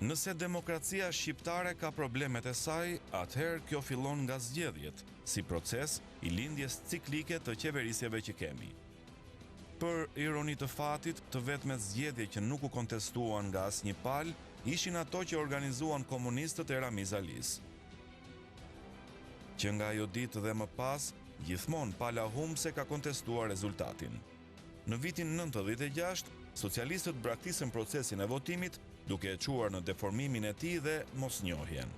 Nëse demokracia shqiptare ka problemet e saj, atëherë kjo fillon nga zgjedhjet, si proces i lindjes ciklike të qeverisjeve që kemi. Për ironi të fatit, të vetmet zgjedhje që nuk u kontestuan nga asnjë palë, ishin ato që organizuan komunistët e Ramiz Alis. Që nga ajo ditë dhe më pas, gjithmonë pala humbse ka kontestuar rezultatin. Në vitin 96, socialistët braktisën procesin e votimit, duke e quar në deformimin e tij dhe mosnjohjen.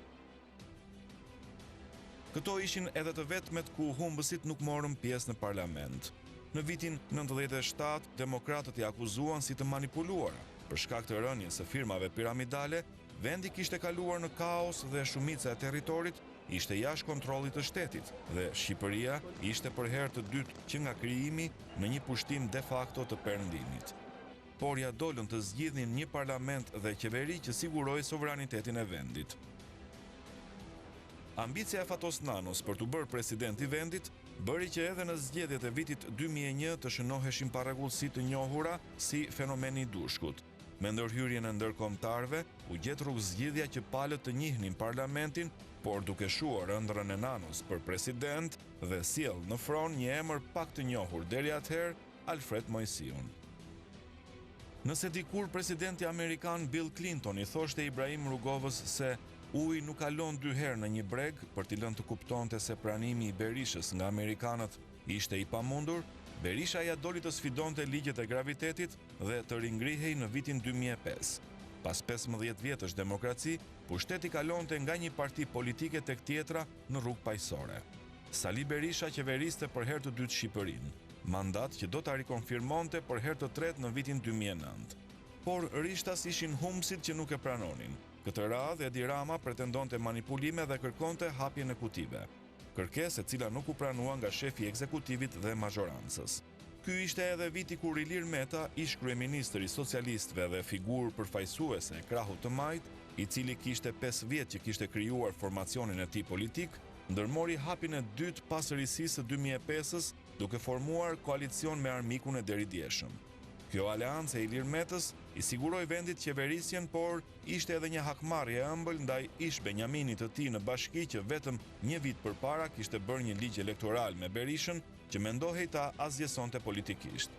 Këto ishin edhe të vetmet ku humbësit nuk morën pjesë në parlament. Në vitin 97, demokratët i akuzuan si të manipuluara. Për shkak të rënies së firmave piramidale, vendi kishte kaluar në kaos dhe shumica e territorit ishte jashtë kontrollit të shtetit dhe Shqipëria ishte për herë të dytë që nga krijimi në një pushtim de facto të perëndimit. Por ja dolën të zgjidhnin një parlament dhe qeveri që siguroi sovranitetin e vendit. Ambicia e Fatos Nanos për të bërë president i vendit bëri që edhe në zgjedhjet e vitit 2001 të shënoheshin parregullsi të njohura si fenomeni i dushkut. Me ndërhyrjen e ndërkombëtarëve, u gjet rrugë zgjidhja që palët të njihnin parlamentin, por duke shuar ëndrrën e Nanos për president dhe sjell në fron një emër pak të njohur deri atëherë, Alfred Moisiun. Nëse dikur presidenti amerikan Bill Clinton i thoshte Ibrahim Rugovës se uji nuk kalon 2 herë në një breg për t'i lënë të kuptonte se pranimi i Berishës nga amerikanët ishte i pamundur, Berisha ja doli të sfidonte ligjet e gravitetit dhe të ringrihej në vitin 2005. Pas 15 vjetësh demokraci, pushteti kalonte nga një parti politike tek tjetra në rrugë paqësore. Sali Berisha qeveriste për herë të dytë Shqipërinë, mandat që do ta rikonfirmonte për herë të tretë në vitin 2009. Por rishtas ishin humbësit që nuk e pranonin. Këtë radhë Edi Rama pretendonte manipulime dhe kërkonte hapjen e kutive. Kërkesë e cila nuk u pranua nga shefi i ekzekutivit dhe mazhorancës. Ky ishte edhe viti kur Ilir Meta, ish kryeministri i socialistëve dhe figurë përfaqësuese e krahut të majt, i cili kishte 5 vjet që kishte krijuar formacionin e tij politik, ndërmori hapjen e dytë pas risisë së 2005-s, duke formuar koalicion me armikun e deridjeshëm. Kjo aleancë e Ilir Metës i siguroi vendit qeverisjen, por ishte edhe një hakmarrje e ëmbël ndaj ish Benjaminit të tij në bashki që vetëm një vit përpara kishte bërë një ligj elektoral me Berishën që mendohej ta azjesonte politikisht.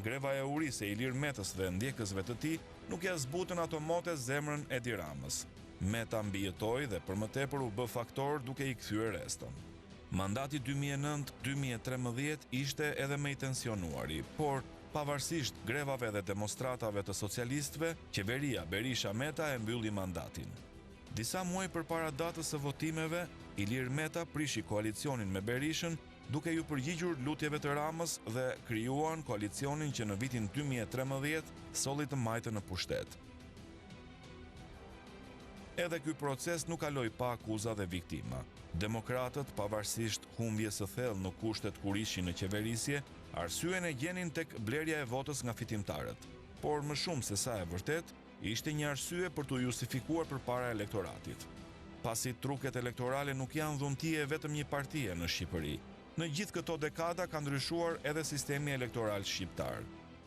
Greva e urisë e Ilir Metës dhe ndjekësve të tij nuk ja zbutën ato mote zemrën e Edi Ramës. Meta mbijetoi dhe për më tepër u bë faktor duke i kthyer reston. Mandati 2009-2013 ishte edhe më i tensionuari, por pavarësisht grevave dhe demonstratave të socialistëve, qeveria Berisha-Meta e mbylli mandatin. Disa muaj përpara datës së votimeve, Ilir Meta prishi koalicionin me Berishën, duke ju përgjigjur lutjeve të Ramës dhe krijuan koalicionin që në vitin 2013 solli të majtë në pushtet. Edhe ky proces nuk kaloi pa akuza dhe viktima. Demokratët, pavarësisht humbjes së thellë në kushtet kur ishin në qeverisje, arsyen e gjenin tek blerja e votës nga fitimtarët. Por më shumë se sa e vërtet, ishte një arsye për të justifikuar përpara elektoratit. Pasi truket elektorale nuk janë dhuntie vetëm një partie në Shqipëri. Në gjithë këto dekada ka ndryshuar edhe sistemi elektoral shqiptar.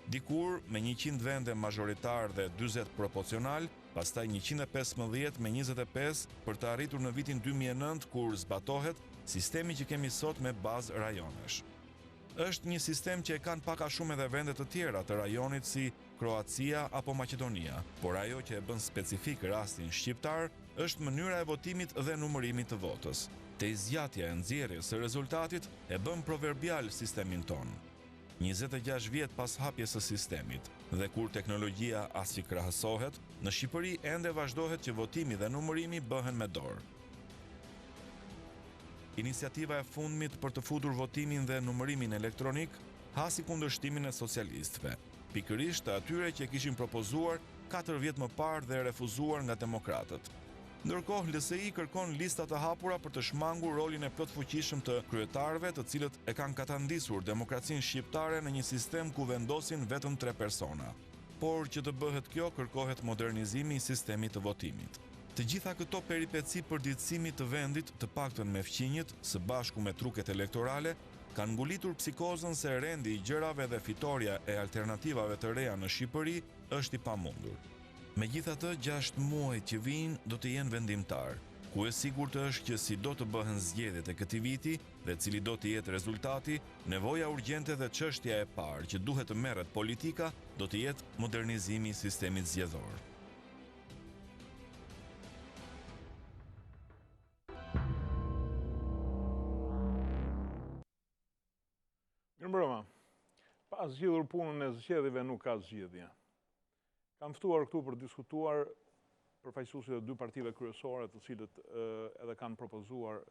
Dikur me 100 vende mazhoritar dhe 40 proporcional, pastaj 115 me 25 për të arritur në vitin 2009 kur zbatohet sistemi që kemi sot me bazë rajonesh. Është një sistem që e kanë pak a shumë edhe vendet të tjera të rajonit si Kroacia apo Maqedonia, por ajo që e bën specifik rastin shqiptar është mënyra e votimit dhe numërimit të votës. Te zgjatja e nxjerrjes së rezultatit e bën proverbial sistemin ton. 26 vjet pas hapjes së sistemit dhe kur teknologjia as që krahësohet, në Shqipëri ende vazhdohet që votimi dhe numërimi bëhen me dorë. Iniciativa e fundmit për të futur votimin dhe numërimin elektronik hasi kundërshtimin e socialistëve, pikërisht të atyre që kishin propozuar 4 vjet më parë dhe refuzuar nga demokratët. Ndërkohë, LSI kërkon lista të hapura për të shmangur rolin e plotfuqishëm të kryetarëve, të cilët e kanë katandisur demokracinë shqiptare në një sistem ku vendosin vetëm 3 persona. Por që të bëhet kjo, kërkohet modernizimi i sistemit të votimit. Të gjitha këto peripeci përditësimit të vendit, të paktën me fqinjët, së bashku me truket elektorale, kanë ngulitur psikozën se rendi i gjërave dhe fitoria e alternativave të reja në Shqipëri është i pamundur. Megjithatë, 6 muajt që vijnë do të jenë vendimtar, ku e sigurt është që si do të bëhen zgjedhjet e këtij viti dhe cili do të jetë rezultati, nevoja urgjente dhe çështja e parë që duhet të merret politika do të jetë modernizimi i sistemit zgjedhor. Mirëmbrëma. Pa zgjidhur punën e zgjedhjeve nuk ka zgjedhje. Kam ftuar këtu për diskutuar përfaqësuesit e dy partive kryesore, të cilët edhe kanë propozuar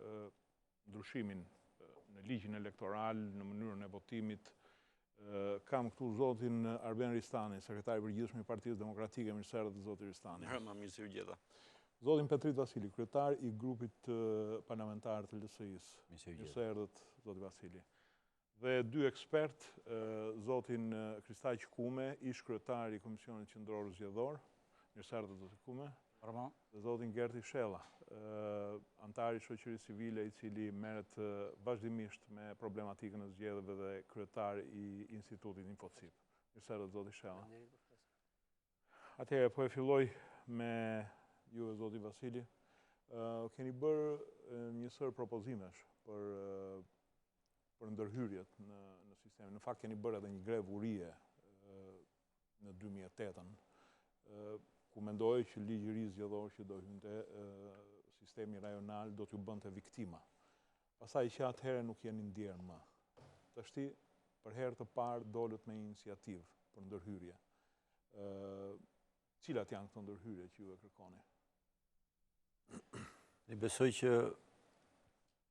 ndryshimin në ligjin elektoral, në mënyrën e votimit. Kam këtu zotin Arben Ristani, sekretari i përgjithshëm i Partisë Demokratike. Mirë se erdhët, zoti Ristani. Mirë se u gjeta. Zotin Petrit Vasili, kryetar i grupit parlamentar të LSI-s. Mirë se erdhët, zoti Vasili. Dhe dy ekspert, zotin Kristaj Kume, ish kryetar i Komisionit Qendror Zgjedhor. Mirë se erdhët, zoti Kume. Dhe zotin Gerti Shella, antar i shoqërisë civile, i cili merret vazhdimisht me problematikën e zgjedhjeve dhe kryetar i Institutit Infocip. Mirë se erdhët, zoti Shella. Atëherë po e filloj me juve, zoti Vasili. Keni bërë një sër propozimesh për ndërhyrjet në sistemin. Në fakt keni bërë edhe një grevë urie në 2008-ën, ku mendoj që ligji i ri zgjedhor që do hynte sistemi rajonal do t'ju bënte viktima. Pastaj që atëherë nuk jeni ndjerë më. Tashti për herë të parë dolët me iniciativë për ndërhyrje. Cilat janë këto ndërhyrje që ju e kërkoni? Ne besoj që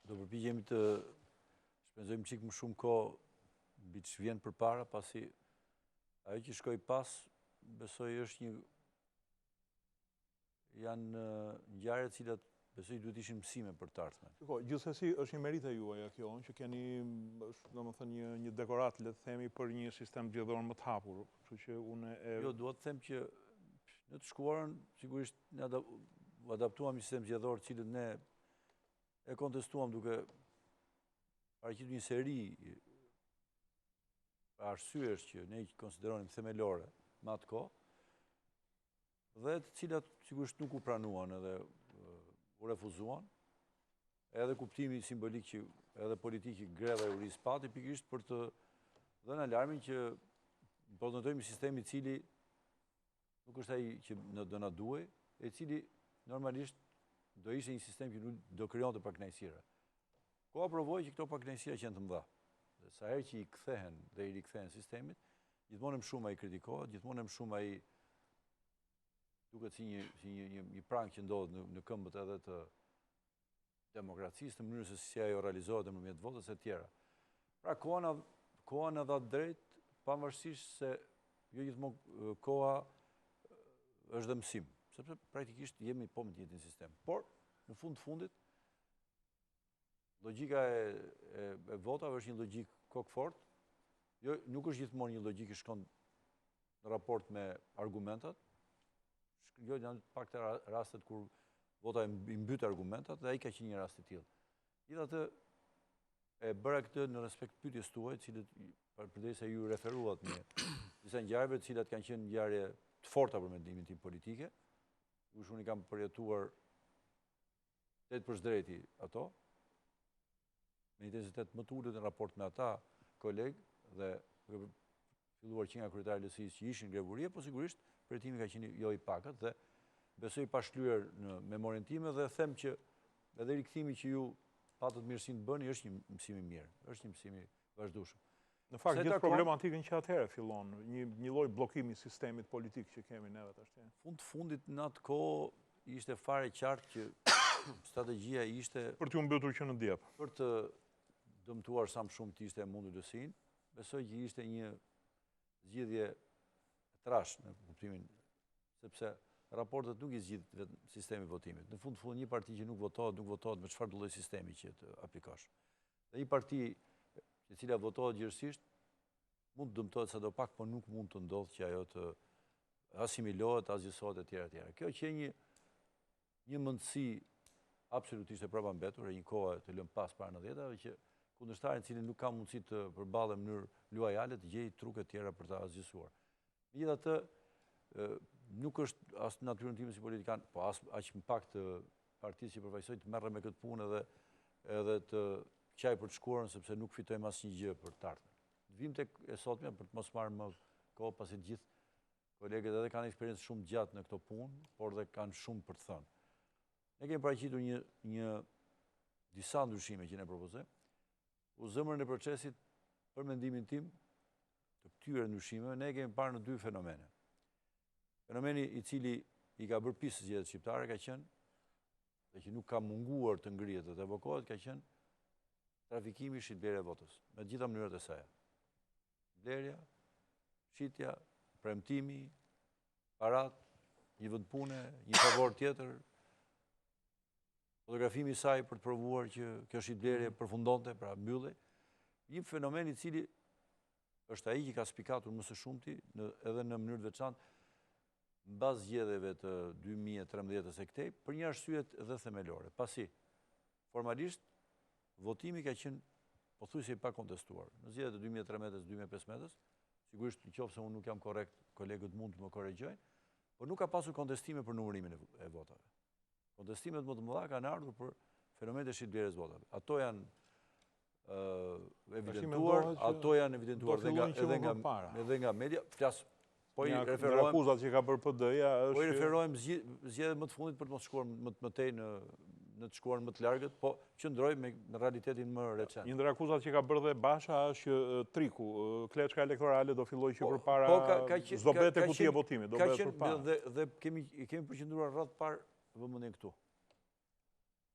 do përpiqemi të shpenzojmë çik më shumë kohë mbi ç'vjen vjen përpara, pasi ajo që shkoi pas, besoj është janë ngjarje të cilat besoj duhet ishin mësime për të ardhmen. Gjithsesi është një meritë juaja kjo, që keni, domethënë, një dekorat, le të themi, për një sistem zgjedhor më të hapur. Kështu që unë Jo, dua të them që në të shkuarën sigurisht ne adaptuam një sistem zgjedhor të cilën ne e kontestuam duke paraqitur një seri arsyesh që ne konsideronim themelore me atë kohë, dhe të cilat sigurisht nuk u pranuan edhe u refuzuan, edhe kuptimi simbolik që edhe politik që greva e uris pati, pikërisht për të dhënë alarmin që implementojmë sistemi i cili nuk është ai që do na duhej, e cili normalisht do ishte një sistem që nuk do krijonte pakënaqësira. Koha provoi që këto pakënaqësira qenë të mëdha. Dhe sa herë që i kthehen dhe i rikthehen sistemit, gjithmonë më shumë ai kritikohet, gjithmonë më shumë ai duket si një prang që ndodhet në këmbët edhe të demokracisë, në mënyrë se si ajo realizohet nëpërmjet votës e tjera. Pra koha na dha drejt, pavarësisht se jo gjithmonë koha është dhe mësim, sepse praktikisht jemi po me të njëjtin sistem. Por në fund të fundit, logjika e votave është një logjik kokfort, jo, nuk është gjithmonë një logjik që shkon në raport me argumentat. Jo, janë pak të rastet kur vota i mbyt argumentat, dhe ai ka qenë një rast i tillë. Gjithatë e bëra këtë në respekt pyetjes tuaj, cilët përderisa ju referuat me disa ngjarjeve të cilat kanë qenë ngjarje të forta për mendimin tim politike. Unë kam përjetuar 8% ato, me intensitet më të ulët në raport me ata kolegë, dhe filluar që nga kryetari i LSI-s që ishin grevurie, po sigurisht përjetimi ka qenë jo i pakët, dhe besoj pa shlyer në memorien time, dhe them që edhe rikthimi që ju patët mirësinë të bëni është një mësim i mirë, është një mësim i vazhdueshëm. Në fakt, gjithë problematikën që atëherë fillon, një lloj bllokimi i sistemit politik që kemi neve tash. Fund të fundit në atë kohë ishte fare qartë që strategjia ishte për t'ju mbytur që në diep. Për të dëmtuar sa më shumë të ishte mundur LSI-n, besoj që ishte një zgjidhje trash në kuptimin, sepse raportet nuk i zgjidh vetëm sistemi votimit. Në fund një parti që nuk votohet me çfarë lloji sistemi që të aplikosh. Dhe një parti e cila votohet gjithësisht mund të dëmtohet sadopak, por nuk mund të ndodhë që ajo të asimilohet, asgjësohet e tjera. Kjo që një mundësi absolutisht e prapambetur, e një kohë të lëmë pas para 90-ave, që kundërshtarin cili nuk ka mundësi të përballet në mënyrë luajale të gjejë truke tjera për ta asgjësuar. Megjithatë, nuk është as natyrën time si politikan, po as aq më pak të partisë që përfaqësoj të merrem me këtë punë edhe të qaj për të shkuarën, sepse nuk fitojmë asnjë gjë për të ardhmen. Vim tek e sotmja për të mos marrë më kohë, pasi të gjithë kolegët edhe kanë eksperiencë shumë gjatë në këto punë, por dhe kanë shumë për të thënë. Ne kemi paraqitur disa ndryshime që ne propozojmë. U zëmrën e procesit, për mendimin tim, të këtyre ndryshimeve, ne kemi parë në dy fenomene. Fenomeni i cili i ka bërë pisë zgjedhjet shqiptare ka qenë, dhe që nuk ka munguar të ngrihet dhe të evokohet, ka qenë trafikimi i shitblerje e votës, me gjitha mënyrat e saj. Blerja, shitja, premtimi, parat, një vend pune, një favor tjetër, fotografimi i saj për të provuar që kjo shitblerje përfundonte, pra mbyllej. Një fenomen i cili është ai që ka spikatur më së shumti edhe në mënyrë të veçantë mbas zgjedhjeve të 2013 së këtej, për një arsye dhe themelore. Pasi formalisht votimi ka qenë pothuajse i pakontestuar. Në zgjedhjet e 2013-2015, sigurisht nëse unë nuk jam korrekt, kolegët mund të më korrigjojnë, por nuk ka pasur kontestime për numërimin e votave. Kontestimet më të mëdha kanë ardhur për fenomenet e shitblerjes votave. Ato janë evidentuar edhe nga media. Po i referohem akuzat që ka bërë PD-ja është. Po i referohem zgjedhjet më të fundit për të mos shkuar më të mëtej në të shkuar më të largët, po qëndroj me realitetin më recent. Një ndër akuzat që ka bërë dhe Basha është që triku, kleçka elektorale do filloj që përpara s'do bëhet e kutia votimit, do bëhet përpara. Dhe kemi përqendruar rreth parë vëmendjen këtu.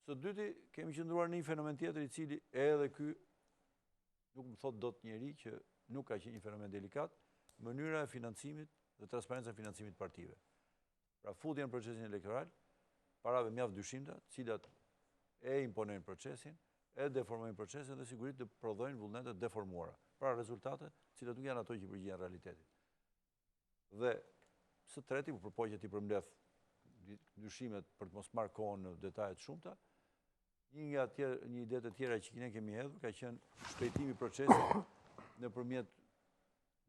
Së dyti, kemi qëndruar në një fenomen tjetër i cili edhe ky nuk më thot dot njeri që nuk ka qenë një fenomen delikat, mënyra e financimit dhe transparenca e financimit partive. Pra futja në procesin elektoral, parave mjaft dyshimta, cilat e imponojnë procesin, e deformojnë procesin dhe sigurisht të prodhojnë vullnete deformuara. Pra rezultate, cilat nuk janë ato që përgjigjen realitetit. Dhe së treti, përpoqet i përmbledh dyshimet për të mos marrë kohën në detajet shumta, një ide të tjera që ne kemi hedhur ka qenë shpejtimi i procesit nëpërmjet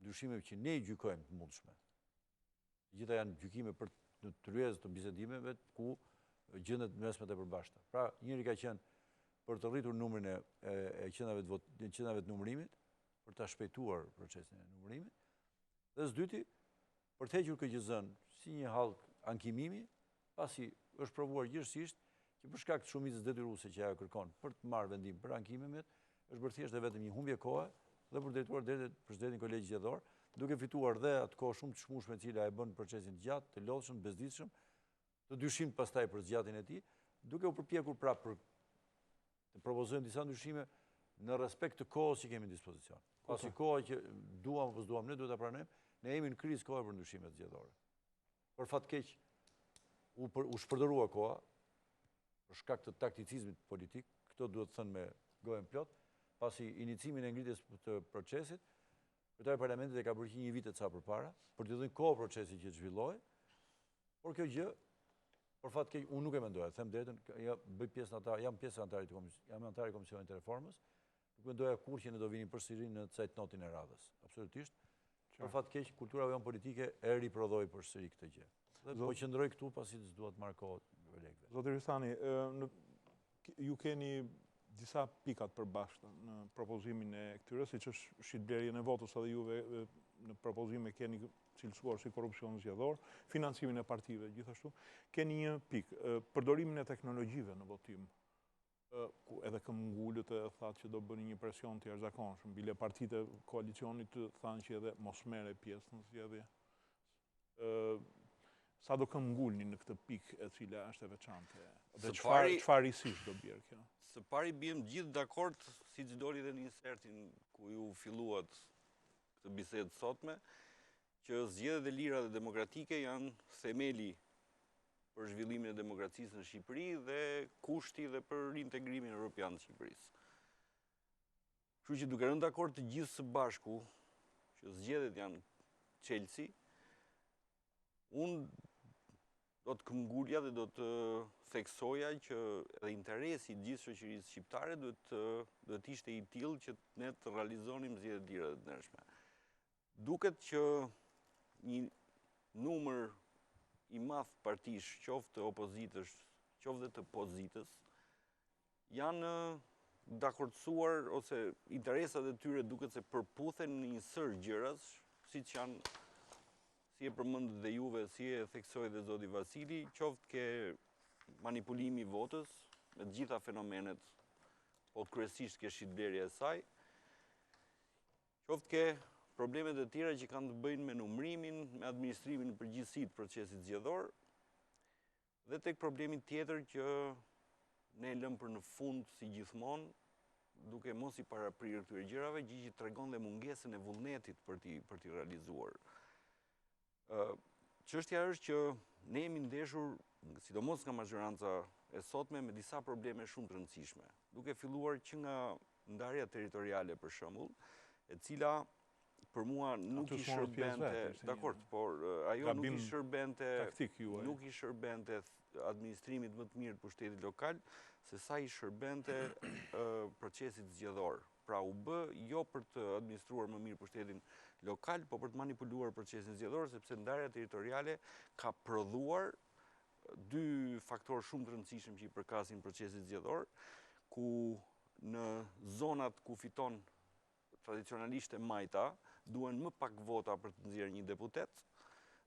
dyshimeve që ne i gjykojmë të mundshme. Gjitha janë gjykime për në tryezë të bisedimeve ku gjendet mesmet e përbashkëta. Pra, njëri ka qenë për të rritur numrin e qendrave të numërimit, për ta shpejtuar procesin e numërimit, dhe së dyti, për të hequr KQZ-n si një hallk ankimimi, pasi është provuar gjithësisht që për shkak të shumicës detyruese që ajo kërkon për të marrë vendim për ankimet, është bërë thjesht vetëm një humbje kohe dhe për drejtuar deri në Presidentin Kolegj Zgjedhor, duke fituar dhe atë kohë shumë të çmueshme e cila e bën procesin të gjatë, të lodhshëm, bezdisshëm, të dyshimt pastaj për zgjatjen e tij, duke u përpjekur prapë për të propozojmë disa ndryshime në respekt të kohës që kemi në dispozicion. Pasi koha që duam apo s'duam ne duhet ta pranojmë, ne jemi në krizë kohë për ndryshimet zgjedhore. Për fat keq u shpërdorua koha për shkak të takticizmit politik, këto duhet të thënë me gojën plot, pasi inicimin e ngritjes të procesit, kryetari i parlamentit e ka bërë një vit e ca përpara, për të dhënë kohë procesit që të zhvillohej, por kjo gjë, për fat keq, unë nuk e mendoja, them drejtën, jam pjesë antari i Komisionit të Reformës, nuk mendoja kur që ne do vinim përsëri në cajtnotin e radhës. Absolutisht. Për fat keq, kultura jonë politike e riprodhoi përsëri këtë gjë. Dhe po qëndroj këtu pasi s'dua të marr kohë kolegëve. Zoti Rysani, ju keni disa pikat përbashkëta në propozimin e këtyre, siç është shitblerjen e votës, edhe juve në propozime keni cilësuar si korrupsion zgjedhor, financimin e partive gjithashtu. Keni një pikë, përdorimin e teknologjive në votim, ku edhe Këmbëngulët e thatë që do bëni një presion të jashtëzakonshëm, bile partitë e koalicionit thanë që edhe mos merre pjesë në zgjedhje. Sa do Këmbëngulni në këtë pikë e cila është e veçantë? Dhe çfarë risish do bjerë kjo? Së pari bjem gjithë dakord, siç doli dhe në insertin ku ju filluat këtë bisedë sotme, që zgjedhjet e lira dhe demokratike janë themeli për zhvillimin e demokracisë në Shqipëri dhe kushti dhe për integrimin evropian të Shqipërisë. Kështu që duke rënë dakord të gjithë së bashku që zgjedhjet janë çelësi, unë do të këmbgulja dhe do të theksoja që edhe interesi i gjithë shoqërisë shqiptare duhet ishte i tillë që ne të realizonim zgjedhjet e lira dhe të ndershme. Duket që një numër i madh partish, qoftë të opozitës, qoftë të pozitës, janë dakordsuar ose interesat e tyre duket se përputhen në një sër gjërash, siç janë, si e përmendët dhe juve, si e theksoi dhe zoti Vasili, qoftë ke manipulimi i votës, me të gjitha fenomenet, po kryesisht ke shitblerja e saj, qoftë ke problemet e tjera që kanë të bëjnë me numrimin, me administrimin në përgjithësi të procesit zgjedhor, dhe tek problemi tjetër që ne lëm për në fund si gjithmonë, duke mos i paraprirë këtyre gjërave, gjë që tregon dhe mungesën e vullnetit për t'i realizuar. Çështja është që ne jemi ndeshur, sidomos nga majoranca e sotme, me disa probleme shumë të rëndësishme, duke filluar që nga ndarja territoriale për shembull, e cila për mua nuk i shërbente, dakord, por ajo nuk i shërbente administrimit më të mirë të pushtetit lokal, se sa i shërbente procesit zgjedhor. Pra u bë jo për të administruar më mirë pushtetin lokal, po për të manipuluar procesin zgjedhor, sepse ndarja territoriale ka prodhuar dy faktorë shumë të rëndësishëm që i përkasin procesit zgjedhor, ku në zonat ku fiton tradicionalisht e majta, duhen më pak vota për të nxjerrë një deputet,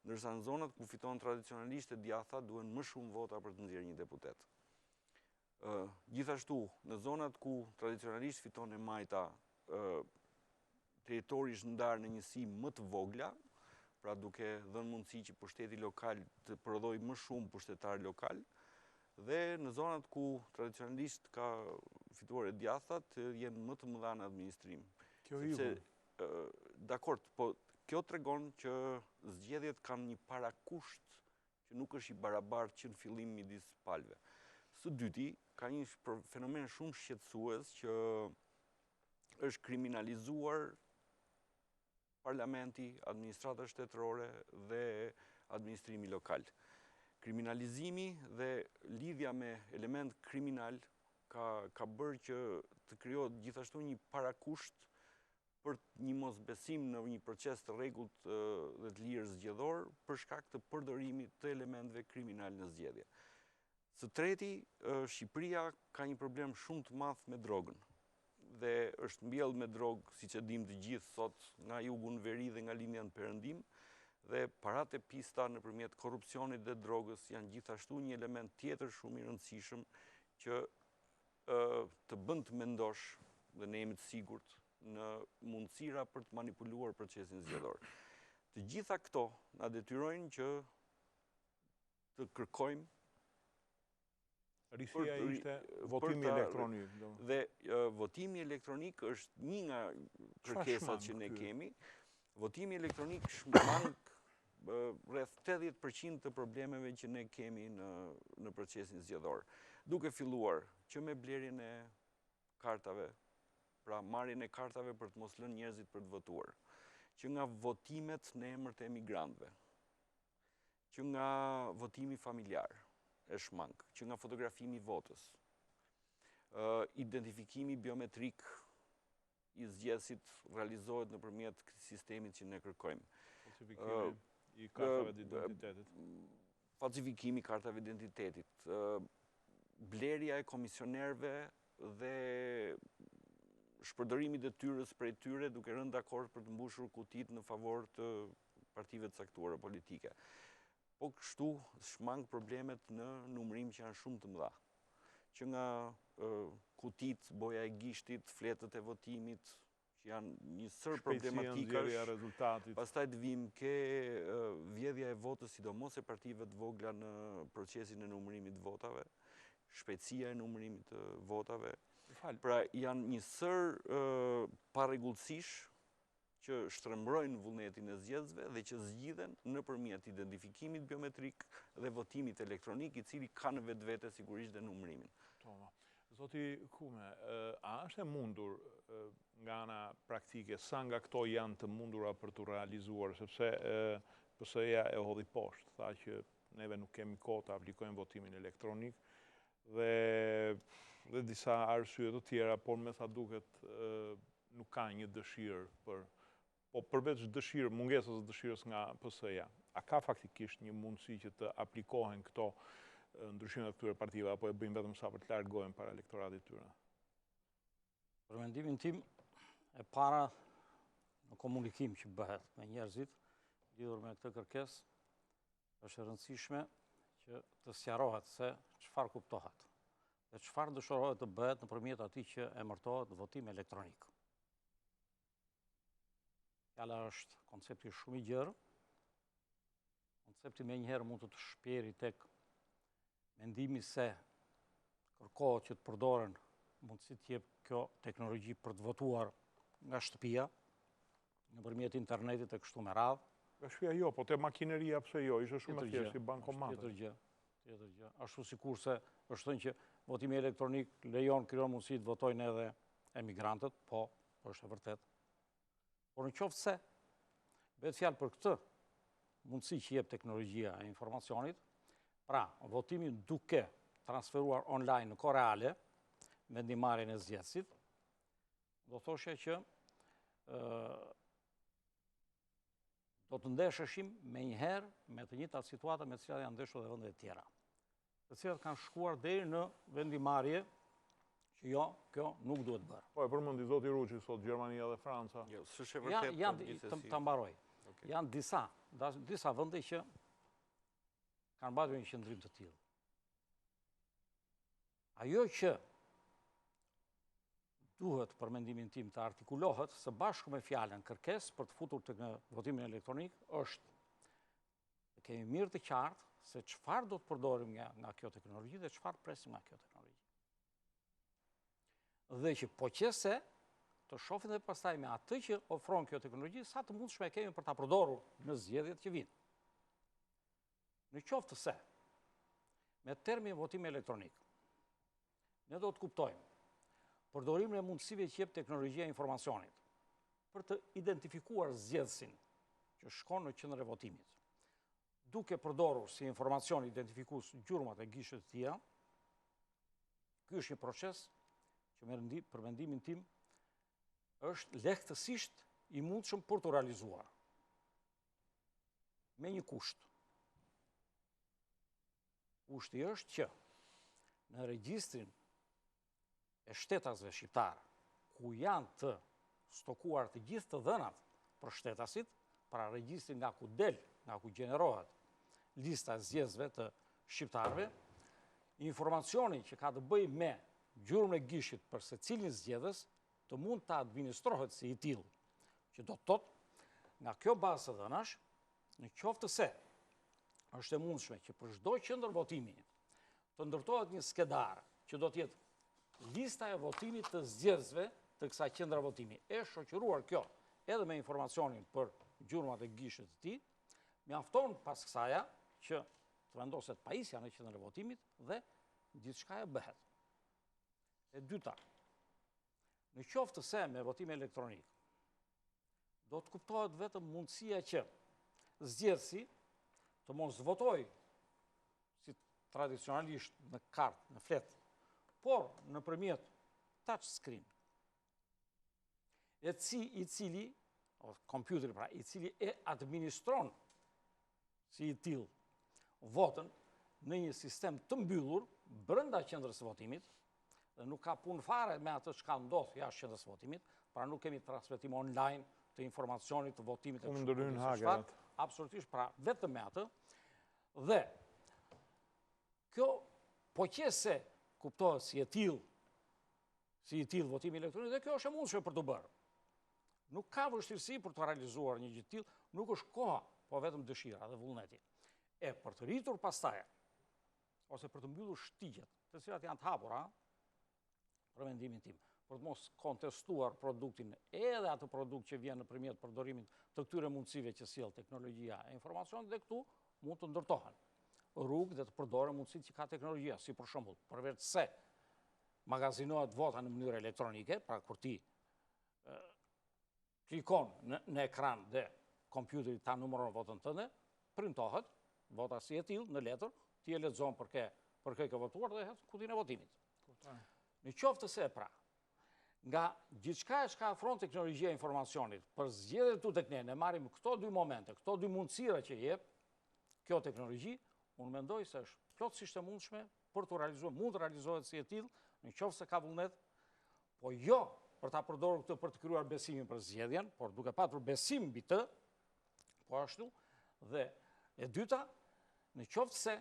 ndërsa në zonat ku fiton tradicionalisht e djatha, duhen më shumë vota për të nxjerrë një deputet. Gjithashtu, në zonat ku tradicionalisht fiton e majta, territori është ndarë në njësi më të vogla, pra duke dhënë mundësi që pushteti lokal të prodhojë më shumë pushtetar lokal, dhe në zonat ku tradicionalisht ka fituar e djatha të jenë më të mëdha në administrim. Dakord, po kjo tregon që zgjedhjet kanë një parakusht që nuk është i barabartë që në fillim midis palëve. Së dyti, ka një fenomen shumë shqetësues që është kriminalizuar parlamenti, administrata shtetërore dhe administrimi lokal. Kriminalizimi dhe lidhja me element kriminal ka bërë që të krijohet gjithashtu një parakusht për një mosbesim në një proces të rregullt dhe të lirë zgjedhor për shkak të përdorimit të elementeve kriminal në zgjedhje. Së treti, Shqipëria ka një problem shumë të madh me drogën dhe është mbjellë me drogë, siç e dim të gjithë sot, nga jugu në veri dhe nga lindja në perëndim, dhe paratë e pista nëpërmjet korrupsionit dhe drogës janë gjithashtu një element tjetër shumë i rëndësishëm që të bën të mendosh, dhe ne jemi të sigurt, në mundësira për të manipuluar procesin zgjedhor. Të gjitha këto na detyrojnë që të kërkojmë risia ishte votimi elektronik. Dhe votimi elektronik është një nga kërkesat që ne kemi. Votimi elektronik shmang rreth 80% të problemeve që ne kemi në procesin zgjedhor. Duke filluar që me blerjen e kartave, pra marrjen e kartave për të mos lënë njerëzit për të votuar, që nga votimet në emër të emigrantëve, që nga votimi familjar, e shmang, që nga fotografimi i votës, identifikimi biometrik i zgjedhësit realizohet nëpërmjet sistemit që ne kërkojmë. Falsifikimi i kartave të identitetit. Falsifikimi i kartave identitetit, blerja e komisionerëve dhe shpërdorimi i detyrës prej tyre duke rënë dakord për të mbushur kutit në favor të partive të caktuara politike. Po kështu shmang problemet në numërim që janë shumë të mëdha. Që nga kutit, boja e gishtit, fletët e votimit, që janë një sër problematikash, pastaj të vim ke vjedhja e votës, sidomos e partive të vogla në procesin e numërimit të votave, shpejtësia e numërimit të votave. Pra janë një sër parregullësish që shtrembrojnë vullnetin e zgjedhësve dhe që zgjidhen nëpërmjet identifikimit biometrik dhe votimit elektronik, i cili ka në vetvete sigurisht dhe numërimin. Zoti Kume, a është e mundur nga ana praktike, sa nga këto janë të mundura për të realizuar, sepse PS-ja e hodhi poshtë, tha që neve nuk kemi kohë të aplikojmë votimin elektronik, dhe disa arsye të tjera, por me sa duket nuk ka një dëshirë po përveç mungesës dëshirës nga PS-ja. A ka faktikisht një mundësi që të aplikohen këto ndryshimet këtyre partive, apo e bëjmë vetëm sa për të largohen para elektoratit tyre? Për mendimin tim, e para në komunikim që bëhet me njerëzit, lidhur me këtë kërkesë, është e rëndësishme që të sqarohet se çfarë kuptohet dhe çfarë dëshirohet të bëhet nëpërmjet atij që emërtohet votim elektronik. Fjala është koncepti shumë i gjerë. Koncepti menjëherë mund të shpjeri tek mendimi se kërkohet që të përdoren mundësi të jep kjo teknologji për të votuar nga shtëpia, nëpërmjet internetit e kështu me radhë. Nga shtëpia jo, po te makineria pse jo, ishte shumë e thjeshtë si bankomat. Tjetër gjë. Ashtu sikurse është thënë që votimi elektronik krijon mundësi të votojnë edhe emigrantët, po, është e vërtet. Por në qoftë se bëhet fjalë për këtë mundësi që jep teknologjia e informacionit, pra votimin duke transferuar online në kohë reale, vendimarrjen e zgjedhësit, do thoshe që do të ndesheshim me njëherë me të njëjtat situata me të cilat janë ndeshur dhe vendet tjera, të cilat kanë shkuar deri në vendimarrje që jo, kjo nuk duhet bërë. Po e përmendi zoti Ruçi sot Gjermania dhe Franca. Jo, s'është e vërtetë. Janë ta mbaroj. Janë disa vende që kanë mbajtur një qëndrim të tillë. Ajo që duhet për mendimin tim të artikulohet së bashku me fjalën kërkesë për të futur tek votimin elektronik është të kemi mirë të qartë se çfarë do të përdorim nga kjo teknologji dhe çfarë presim nga kjo teknologji. Dhe që po qëse të shohin dhe pastaj me atë që ofron kjo teknologji, sa të mundshme kemi për ta përdorur në zgjedhjet që vinë. Në qoftë se me termin votim elektronik, ne do të kuptojmë përdorimin e mundësive që jep teknologjia e informacionit për të identifikuar zgjedhësin që shkon në qendrën e votimit, duke përdorur si informacion identifikues gjurmat e gishtit të tija. Ky është një proces që për mendimin tim është lehtësisht i mundshëm për të realizuar. Me një kusht. Kushti është që në regjistrin e shtetasve shqiptar, ku janë të stokuar të gjithë të dhënat për shtetasit, pra regjistrin nga ku del, nga ku gjenerohet lista e zgjedhësve të shqiptarëve, informacioni që ka të bëjë me gjurmën e gishtit për secilin zgjedhës të mund të administrohet si i tillë, që do të thotë nga kjo bazë të dhënash, në qoftë se është e mundshme që për çdo qendër votimi të ndërtohet një skedar që do të jetë lista e votimit të zgjedhësve të kësaj qendre votimi, e shoqëruar kjo edhe me informacionin për gjurmat e gishtit të tij, mjafton pas kësaja që të vendoset pajisja në qendrën e votimit dhe gjithçka e bëhet. E dyta, në qoftë se me votim elektronik do të kuptohet vetëm mundësia që zgjedhësi të mos votojë si tradicionalisht në kartë, në fletë, por nëpërmjet touch screen, i cili, kompjuteri pra, i cili e administron si i tillë votën në një sistem të mbyllur brenda qendrës së votimit, dhe nuk ka punë fare me atë çka ndodh jashtë qendrës së votimit, pra nuk kemi transmetim online të informacionit të votimit e kështu. Absolutisht, pra vetëm me atë. Dhe kjo po qëse kuptohet si i tillë votimi elektronik, dhe kjo është e mundshme për të bërë. Nuk ka vështirësi për të realizuar një gjë të tillë, nuk është koha, po vetëm dëshira dhe vullneti. E për të rritur pastaj, ose për të mbyllur shtigjet, të cilat janë të hapura, për mendimin tim, për të mos kontestuar produktin, edhe atë produkt që vjen nëpërmjet përdorimit të këtyre mundësive që sjell teknologjia e informacionit, dhe këtu mund të ndërtohen rrugë dhe të përdoren mundësitë që ka teknologjia, si për shembull, përveç se magazinohet vota në mënyrë elektronike, pra kur ti klikon në ekran dhe kompjuteri ta numëron votën tënde, printohet vota si e tillë në letër, ti e lexon për kë ke votuar dhe hedh kutinë e votimit. Në qoftë se pra, nga gjithçka që ofron teknologjia e informacionit për zgjedhjet tu tek ne marrim këto dy momente, këto dy mundësira që jep, kjo teknologji, unë mendoj se është plotësisht e mundshme për të realizuar, mund të realizohet si e tillë, në qoftë se ka vullnet, po jo për ta përdorur këtë për të krijuar besimin për zgjedhjen, por duke patur besim mbi të, po ashtu, dhe e dyta, në qoftë se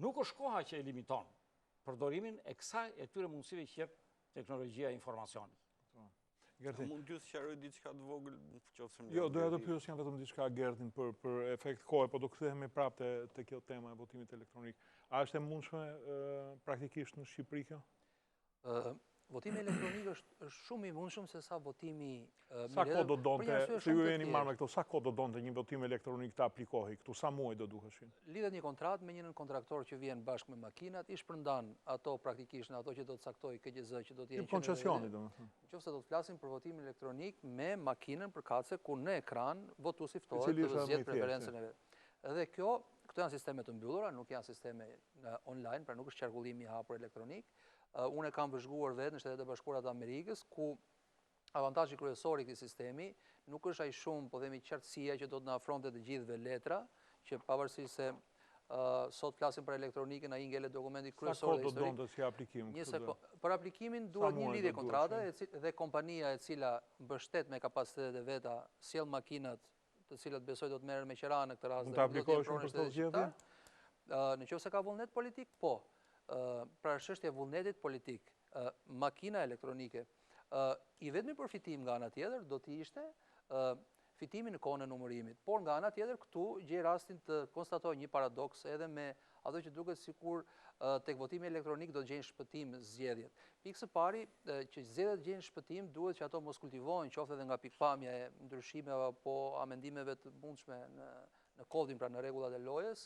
nuk është koha që e limiton përdorimin e këtyre mundësive që jep teknologjia e informacionit. Mund t'ju sqaroj diçka të vogël, nëse Jo, doja të pyes janë vetëm diçka Gertin për efekt kohe, po do kthehemi prapë te kjo tema e votimit elektronik. A është e mundshme praktikisht në Shqipëri kjo? Votimi elektronik është shumë i mundshëm se sa votimi Sa kohë do donte, se ju jeni marrë me këto, sa kohë do donte një votim elektronik të aplikohej këtu, sa muaj do duheshin? Lidhet një kontratë me një kontraktor që vjen bashkë me makinat, i shpërndan ato praktikisht në ato që do të caktoj KGZ që do të jenë koncesioni, domethënë. Nëse do të flasim për votimin elektronik me makinën përkatëse ku në ekran votuesi ftohet të zgjedh preferencën e vet. Edhe këto janë sisteme të mbyllura, nuk janë sisteme online, pra nuk është qarkullimi i hapur elektronik. Unë e kam vëzhguar vetë në Shtetet e Bashkuara të Amerikës, ku avantazhi kryesor i këtij sistemi nuk është ai shumë, po themi, qartësia që do të na afronte të gjithëve letra, që pavarësisht se sot flasim për elektronikën, ai ngelet dokumenti kryesor dhe historik. Sa kohë do donte si aplikim? Për aplikimin duhet një lidhje kontrate dhe kompania e cila mbështet me kapacitetet e veta sjell makinat të cilat besoj do të merren me qira në këtë rast. Mund të aplikohesh për këtë zgjedhje? Nëse ka vullnet politik, po. Pra çështja e vullnetit politik, makina elektronike, i vetmi përfitim nga ana tjetër do të ishte fitimi në kohën e numërimit. Por nga ana tjetër këtu gjej rastin të konstatoj një paradoks edhe me ato që duket sikur tek votimi elektronik do të gjejnë shpëtim zgjedhjet. Pikë së pari që zgjedhjet gjejnë shpëtim duhet që ato mos kultivohen qoftë edhe nga pikpamja e ndryshimeve apo amendimeve të mundshme në kodin, pra në rregullat e lojës,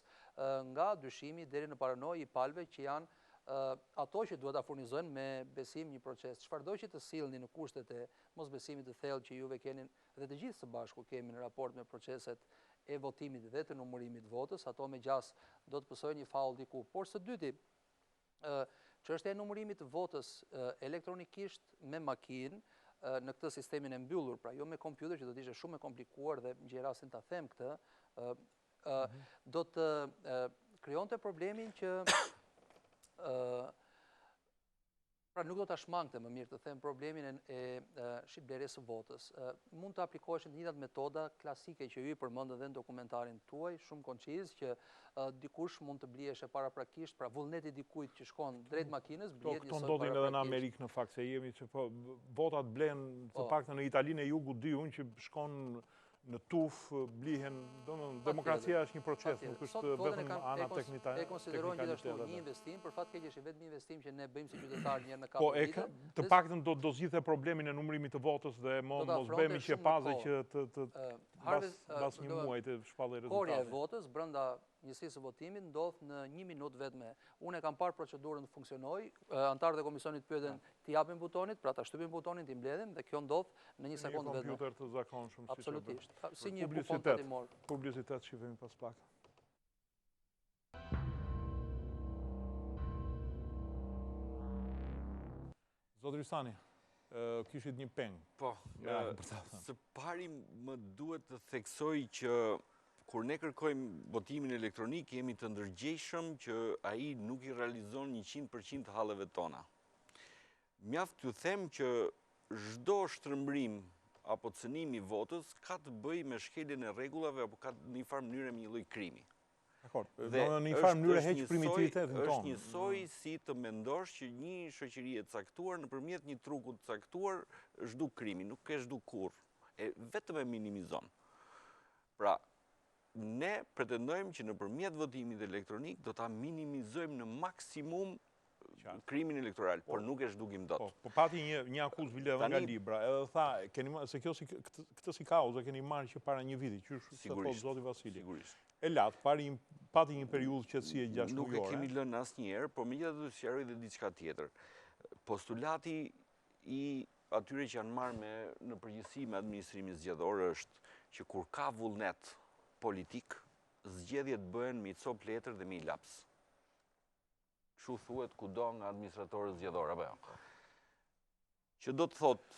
nga dyshimi deri në paranojë i palëve që janë ato që duhet ta furnizojnë me besim një proces. Çfarëdo që të sillni në kushtet e mosbesimit të thellë që juve keni dhe të gjithë së bashku kemi në raport me proceset e votimit dhe të numërimit votës, ato me gjas do të pësojnë një faull diku. Por së dyti, çështja e numërimit të votës elektronikisht me makinë në këtë sistemin e mbyllur, pra jo me kompjuter që do të ishte shumë e komplikuar dhe gjej rastin ta them këtë, do të krijonte problemin që pra nuk do ta shmangte, më mirë të them, problemin e shitblerjes së votës. Mund të aplikoheshin të njëjtat metoda klasike që ju i përmendët dhe në dokumentarin tuaj, shumë konciz, që dikush mund të bliheshe paraprakisht, pra vullneti dikujt që shkon drejt makinës, blihet njësoj paraprakisht. Këto ndodhin edhe në Amerikë në fakt, se jemi që votat blen të paktën në Italinë e Jugut di unë që shkon në tuf, blihen, demokracia është një proces, nuk është vetëm ana teknike. E konsiderojnë gjithashtu një investim, për fat keq është vetëm një investim që ne bëjmë si qytetarë një herë në kapë vite. Po, të paktën do zgjidhte problemin e numërimit të votës dhe mos bëhemi qepaze që pas një muaji të shpallej rezultati. Korja e votës brenda njësisë së votimit ndodh në 1 minutë vetëm. Unë e kam parë procedurën të funksionojë, anëtarët e komisionit pyeten ti japin butonit, pra ta shtypin butonin, ti mbledhin dhe kjo ndodh në 1 sekondë vetëm. Një kompjuter të zakonshëm. Absolutisht. Si një kupon tatimor. Publicitet shifemi pas pak. Zotri Sani, kishit një peng. Po, së pari më duhet të theksoj që kur ne kërkojmë votimin elektronik, jemi të ndërgjegjshëm që ai nuk i realizon 100% halleve tona. Mjaft t'ju them që çdo shtrëmbrim apo cënimi i votës ka të bëjë me shkeljen e rregullave apo ka në një farë mënyrë me një lloj krimi. Dakor, në një farë mënyrë heq primitivitetin tonë. Është njësoj si të mendosh që një shoqëri e caktuar nëpërmjet një truku të caktuar zhduk krimin, nuk e zhduk kurrë, e vetëm e minimizon. Pra, ne pretendojmë që nëpërmjet votimit elektronik do ta minimizojmë në maksimum krimin elektoral, por nuk e zhdukim dot. Po pati një akuzë vile edhe nga Libra, edhe tha, se këtë si kauzë keni marrë që para një viti, që se po zoti Vasili. Sigurisht. E latë, pati një periudhë qetësie 6 mujore. Nuk e kemi lënë asnjëherë, por megjithatë do të sqaroj edhe diçka tjetër. Postulati i atyre që janë marrë në përgjithësi me administrimin zgjedhor është që kur ka vullnet politik, zgjedhjet bëhen me cop letër dhe me laps. Kështu thuhet kudo nga administratorët zgjedhor, apo jo? Që do të thotë,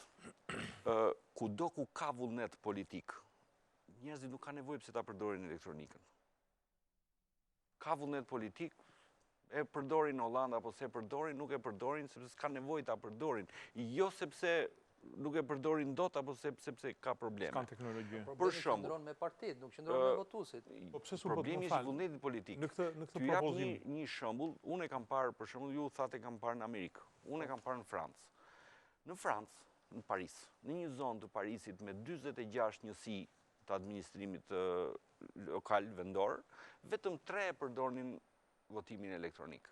kudo ku ka vullnet politik, njerëzit nuk kanë nevojë pse ta përdorin elektronikën. ka vullnet politik, e përdorin Hollanda apo se përdorin, nuk e përdorin sepse s'ka nevojë ta përdorin. Jo sepse nuk e përdorin dot apo sepse ka probleme. S'kan teknologji. Për shembull, qëndron me partitë, nuk qëndron me votuesit. Po pse s'u bë problemi është vullneti politik. Në këtë Ty jap propozim. një shembull, unë e kam parë, për shembull, ju thatë e kam parë në Amerikë. Unë e kam parë në Francë. Në Francë, në Paris, në një zonë të Parisit me 46 njësi të administrimit lokal vendor, vetëm 3 e përdornin votimin elektronik.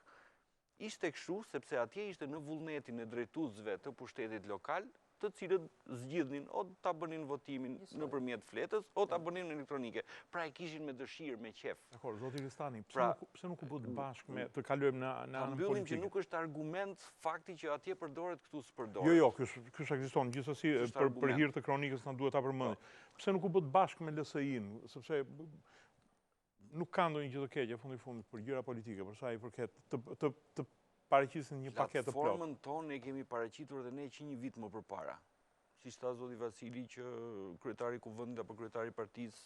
Ishte kështu sepse atje ishte në vullnetin e drejtuesve të pushtetit lokal, të cilët zgjidhnin o ta bënin votimin nëpërmjet fletës o ta bënin elektronike. Pra e kishin me dëshirë, me qef. Dakor, zoti Ristani, pse nuk u bë bashkë me të kalojmë në anën mbyllim politike? që nuk është argument fakti që atje përdoret, këtu s'përdoret. Jo, ky ekziston, gjithsesi për hir të kronikës na duhet ta përmendim. Pse nuk u bë bashkë me LSI-n, sepse nuk ka ndonjë gjë të keqe fundi fundit për gjëra politike, për sa i përket të paraqisin një paketë të plotë. Platformën tonë e kemi paraqitur edhe ne që një vit më përpara. Si tha zoti Vasili që kryetari i kuvendit apo kryetari i partisë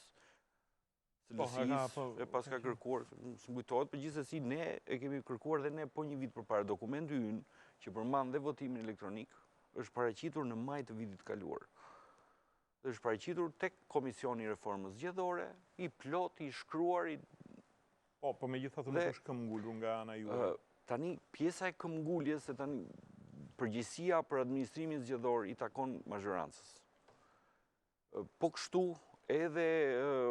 së LSI-s e pas ka kërkuar, s'kujtohet, por gjithsesi ne e kemi kërkuar edhe ne po një vit përpara. Dokumenti ynë që përmban dhe votimin elektronik është paraqitur në maj të vitit kaluar. Është paraqitur tek Komisioni i Reformës Zgjedhore, i plot, i shkruar, Po megjithatë nuk është këmbgulur nga ana juaj. Tani, pjesa e këmbguljes, se tani përgjegjësia për administrimin zgjedhor i takon mazhorancës. Po kështu, edhe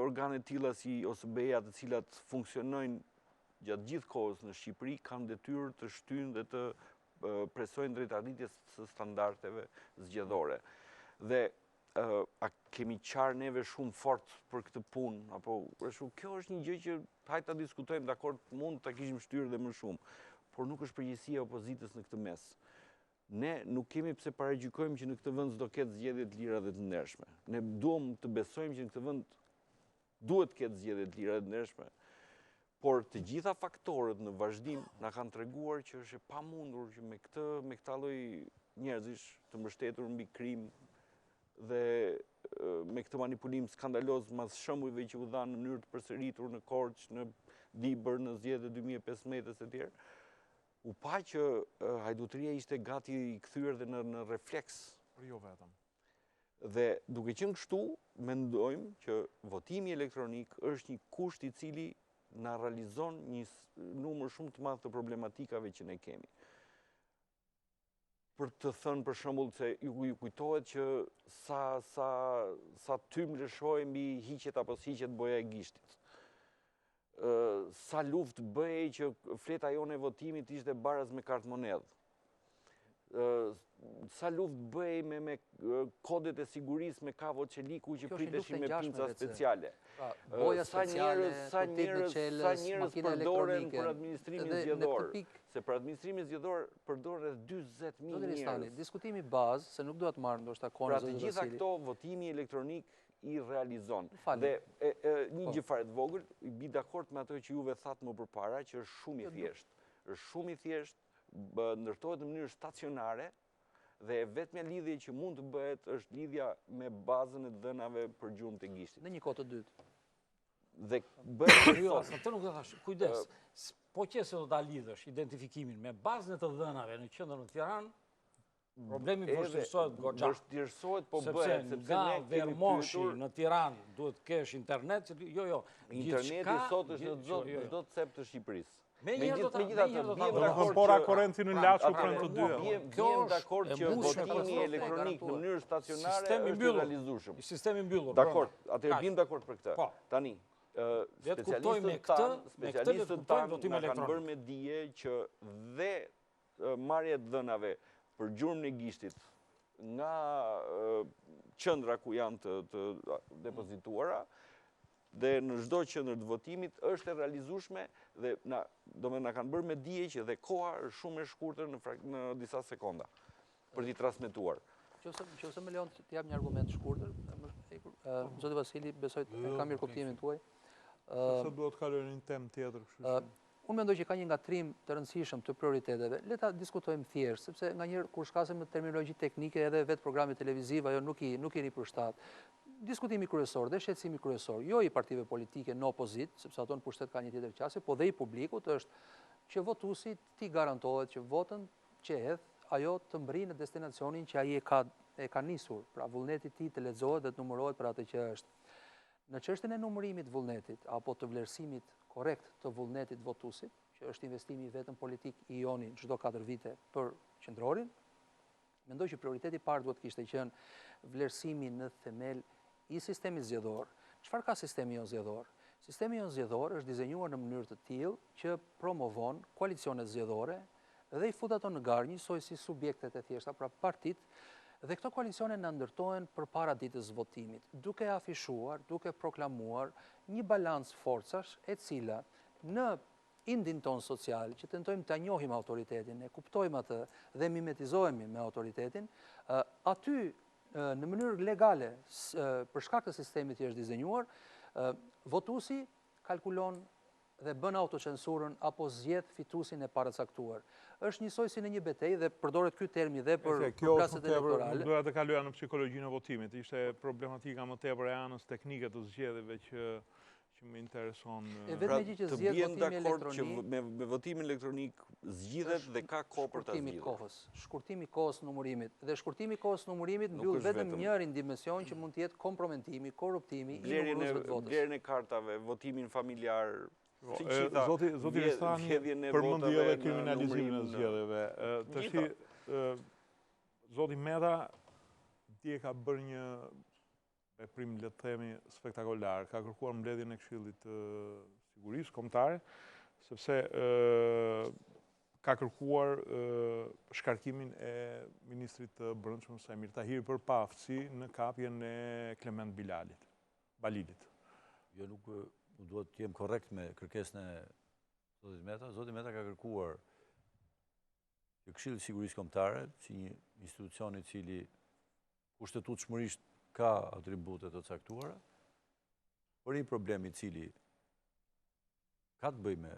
organet tilla si OSBE-ja, të cilat funksionojnë gjatë gjithë kohës në Shqipëri, kanë detyrë të shtyjnë dhe të presojnë drejt arritjes së standardeve zgjedhore. Dhe a kemi qarë neve shumë fort për këtë punë, apo kjo është një gjë që hajtë ta diskutojmë, dakord, mund ta kishim shtyrë dhe më shumë, por nuk është përgjegjësia e opozitës në këtë mes. Ne nuk kemi pse paragjykojmë që në këtë vend s'do ketë zgjedhje të lira dhe të ndershme. Ne duam të besojmë që në këtë vend duhet të ketë zgjedhje të lira dhe të ndershme, por të gjitha faktorët në vazhdim na kanë treguar që është e pamundur që me këtë lloj njerëzish të mbështetur mbi krim dhe me këtë manipulim skandaloz mas shembujve që u dhanë në mënyrë të përsëritur në Korç, në Dibër, në zgjedhjet e 2015 etj. U pa që hajdutëria ishte gati i kthyer dhe në refleks. Por jo vetëm. Dhe duke qenë kështu, mendojmë që votimi elektronik është një kusht i cili na realizon një numër shumë të madh të problematikave që ne kemi. Për të thënë për shembull se ju kujtohet që sa tym lëshoi mbi hiqet apo siqet boja e gishtit. Sa luftë bëhej që fleta jone e votimit ishte baraz me kartë monedhë. Sa luftë bëhej me kodet e sigurisë me kavo çeliku që priteshin me pinca speciale. Boja speciale, sa njerëz përdoren për administrimin zgjedhor. Se për administrimin zgjedhor përdoren 40.000 njerëz. Diskutimi bazë, se nuk duhet marrë ndoshta kohën pra të gjitha këto votimi elektronik i realizon. Dhe një gjë fare të vogël, i bi dakord me ato që juve thatë më përpara, që është shumë i thjeshtë. Është shumë i thjeshtë, ndërtohet në mënyrë stacionare dhe e vetmja lidhje që mund të bëhet është lidhja me bazën e dhënave për gjumë të gishtit. Në një kohë të dytë. Dhe bëhet Jo, të nuk do thash, kujdes. Po qëse do ta lidhësh identifikimin me bazën e të dhënave në qendrën e Tiranë, problemi vështirësohet goxha. Vështirësohet, po bëhet sepse nga Vermoshi në Tiranë duhet kesh internet, jo. Interneti sot është në çdo cep të Shqipërisë. Me njërë do ta pora korrentin në Laçu pranë të dyja. Bjem dakord që votimi elektronik në mënyrë stacionare është i realizueshëm. Sistemi mbyllur. Dakord, atëherë bjem dakord për këtë. Tani, specialistët tanë na kanë bërë me dije që dhe marrja e dhënave për gjurmën e gishtit nga qendra ku janë të depozituara dhe në çdo qendër të votimit është e realizueshme dhe na kanë bërë me dije që dhe koha është shumë e shkurtër në disa sekonda për t'i transmetuar. Nëse më lejon të jap një argument shkurtër, zoti Vasili, besoj të kam mirë kuptimin tuaj. Se duhet të kalojmë në temë tjetër, kështu. Unë mendoj që ka një ngatrim të rëndësishëm të prioriteteve. Le ta diskutojmë thjesht, sepse nganjëherë kur shkasim në terminologji teknike edhe vetë programe televizive ajo nuk i ripërshtat. diskutimi kryesor dhe shqetësimi kryesor, jo i partive politike në opozit, sepse ato në pushtet ka një tjetër qasje, po dhe i publikut është që votuesi ti garantohet që votën që hedh ajo të mbri në destinacionin që ai e ka nisur, pra vullneti ti të lexohet dhe të numërohet për atë që është. Në çështjen e numërimit të vullnetit apo të vlerësimit korrekt të vullnetit votuesit, që është investimi vetëm politik i joni çdo 4 vite për qendrorin, mendoj që prioriteti i parë duhet kishte qenë vlerësimi në themel i sistemit zgjedhor. Çfarë ka sistemi jon zgjedhor? Sistemi jon zgjedhor është dizenjuar në mënyrë të tillë që promovon koalicionet zgjedhore dhe i fut ato në garë njësoj si subjektet e thjeshta, pra partit, dhe këto koalicione në ndërtojnë për para ditës votimit, duke afishuar, duke proklamuar një balans forcash e cila në indin ton social, që tentojmë të njohim autoritetin, e kuptojmë atë dhe mimetizohemi me autoritetin, aty në mënyrë legale, për shkak të sistemit që është dizenjuar, votuesi kalkulon dhe bën autocensurën apo zgjedh fituesin e paracaktuar. Është njësoj si në një betejë dhe përdoret ky termi dhe për klasat elektorale. Doja të kaluja në psikologjinë e votimit. Ishte problematika më tepër e anës teknike të zgjedhjeve që më intereson. Pra të bien dakord që me votimin elektronik zgjidhet dhe ka kohë për ta zgjidhur. Shkurtimi i kohës numërimit. Dhe shkurtimi i kohës numërimit mbyll vetëm njërin dimension që mund të jetë komprometimi, korruptimi i numëruesve të votës. Blerjen e kartave, votimin familjar. Zoti Ristani përmendi edhe kriminalizimin e zgjedhjeve. Tash zoti Meta dje ka bërë një veprim, le të themi, spektakolar. Ka kërkuar mbledhjen e Këshillit të Sigurisë Kombëtare, sepse ka kërkuar shkarkimin e ministrit të Brendshëm Samir Tahiri për paaftësi në kapjen e Klement Balilit. Jo, nuk duhet të jem korrekt me kërkesën e zotit Meta. Zoti Meta ka kërkuar që Këshilli i Sigurisë Kombëtare, si një institucion i cili kushtetutshmërisht ka atribute të caktuara, por një problem i cili ka të bëjë me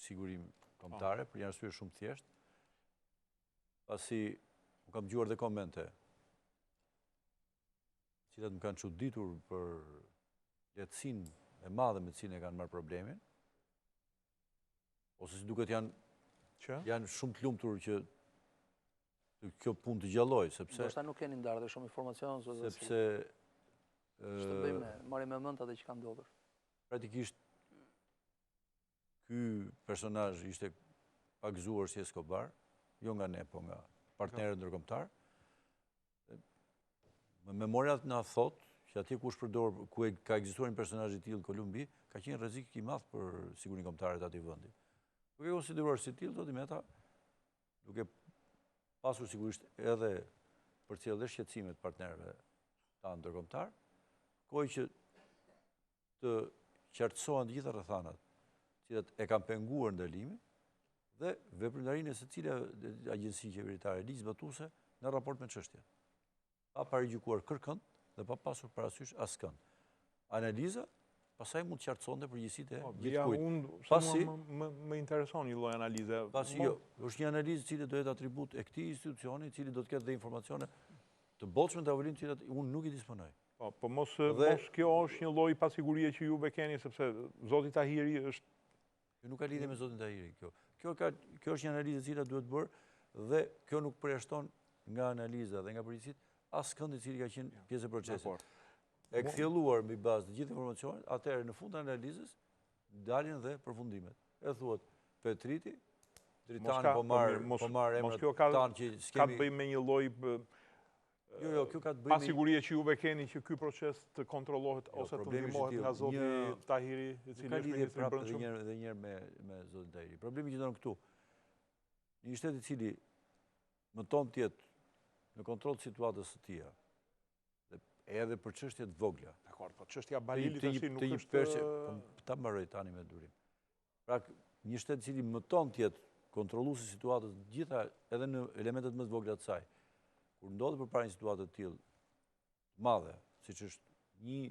sigurim kombëtare, për një arsye shumë thjesht, pasi më kam dëgjuar dhe komente, cilat më kanë çuditur për lehtësinë e madhe me cilën e kanë marrë problemin, ose si duket janë shumë të lumtur që kjo punë të gjalloj, sepse... Ndoshta nuk keni ndarë dhe shumë informacion, sepse... Shtë bëjmë marrim me mend atë që ka ndodhur. Praktikisht, ky personazh ishte pagëzuar si Escobar, jo nga ne, po nga partnerët ndërkombëtar. Memoriat na thot që atje ku ka ekzistuar një personazh i tillë në Kolumbi, ka qenë rrezik i madh për sigurinë kombëtare të atij vendi. Duke konsideruar si tillë, zoti Meta, duke pasur sigurisht edhe përcjell dhe shqetësimet partnerëve tanë ndërkombëtar, kohë që të qartësohen të gjitha rrethanat, cilat e kanë penguar ndalimin dhe veprimtarinë e secila agjenci qeveritare ligjzbatuese në raport me çështjen. Pa paragjykuar kërkënd dhe pa pasur parasysh askënd. Analiza pastaj mund të qartësonte përgjegjësitë e gjithkujt. Pasi më intereson një lloj analize. Pasi jo, është një analizë cili do jetë atribut e këtij institucioni, i cili do të ketë dhe informacione të bollshme në tavolinë, të cilat unë nuk i disponoj. Po mos kjo është një lloj pasigurie që juve keni, sepse zoti Tahiri është... Nuk ka lidhje me zotin Tahiri kjo. Kjo është një analizë e cila duhet bërë dhe kjo nuk përjashton nga analiza dhe nga përgjegjësitë askënd i cili ka qenë pjesë e procesit. E kthjelluar mbi bazë të gjithë informacionit, atëherë në fund të analizës dalin dhe përfundimet. E thuhet Petriti, Dritani po marr emrat tanë që s'kemi... Ka të bëjë me një lloj Jo, kjo ka të bëjë me... pasigurie që juve keni që ky proces të kontrollohet ose të ndihmohet nga zoti Tahiri, i cili është ministri i Brendshëm. Dhe një herë me zotin Tahiri. Problemi që ndodh këtu, një shtet i cili më ton të jetë në kontroll të situatës së tilla, edhe për çështje të vogla. Dakor, po çështja Balilit tash nuk është... Ta mbaroj tani me durim. Pra, një shtet i cili më ton të jetë kontrolluesi i situatës të gjitha edhe në elementet më të vogla të saj, kur ndodhet përpara një situate të tillë të madhe, siç është një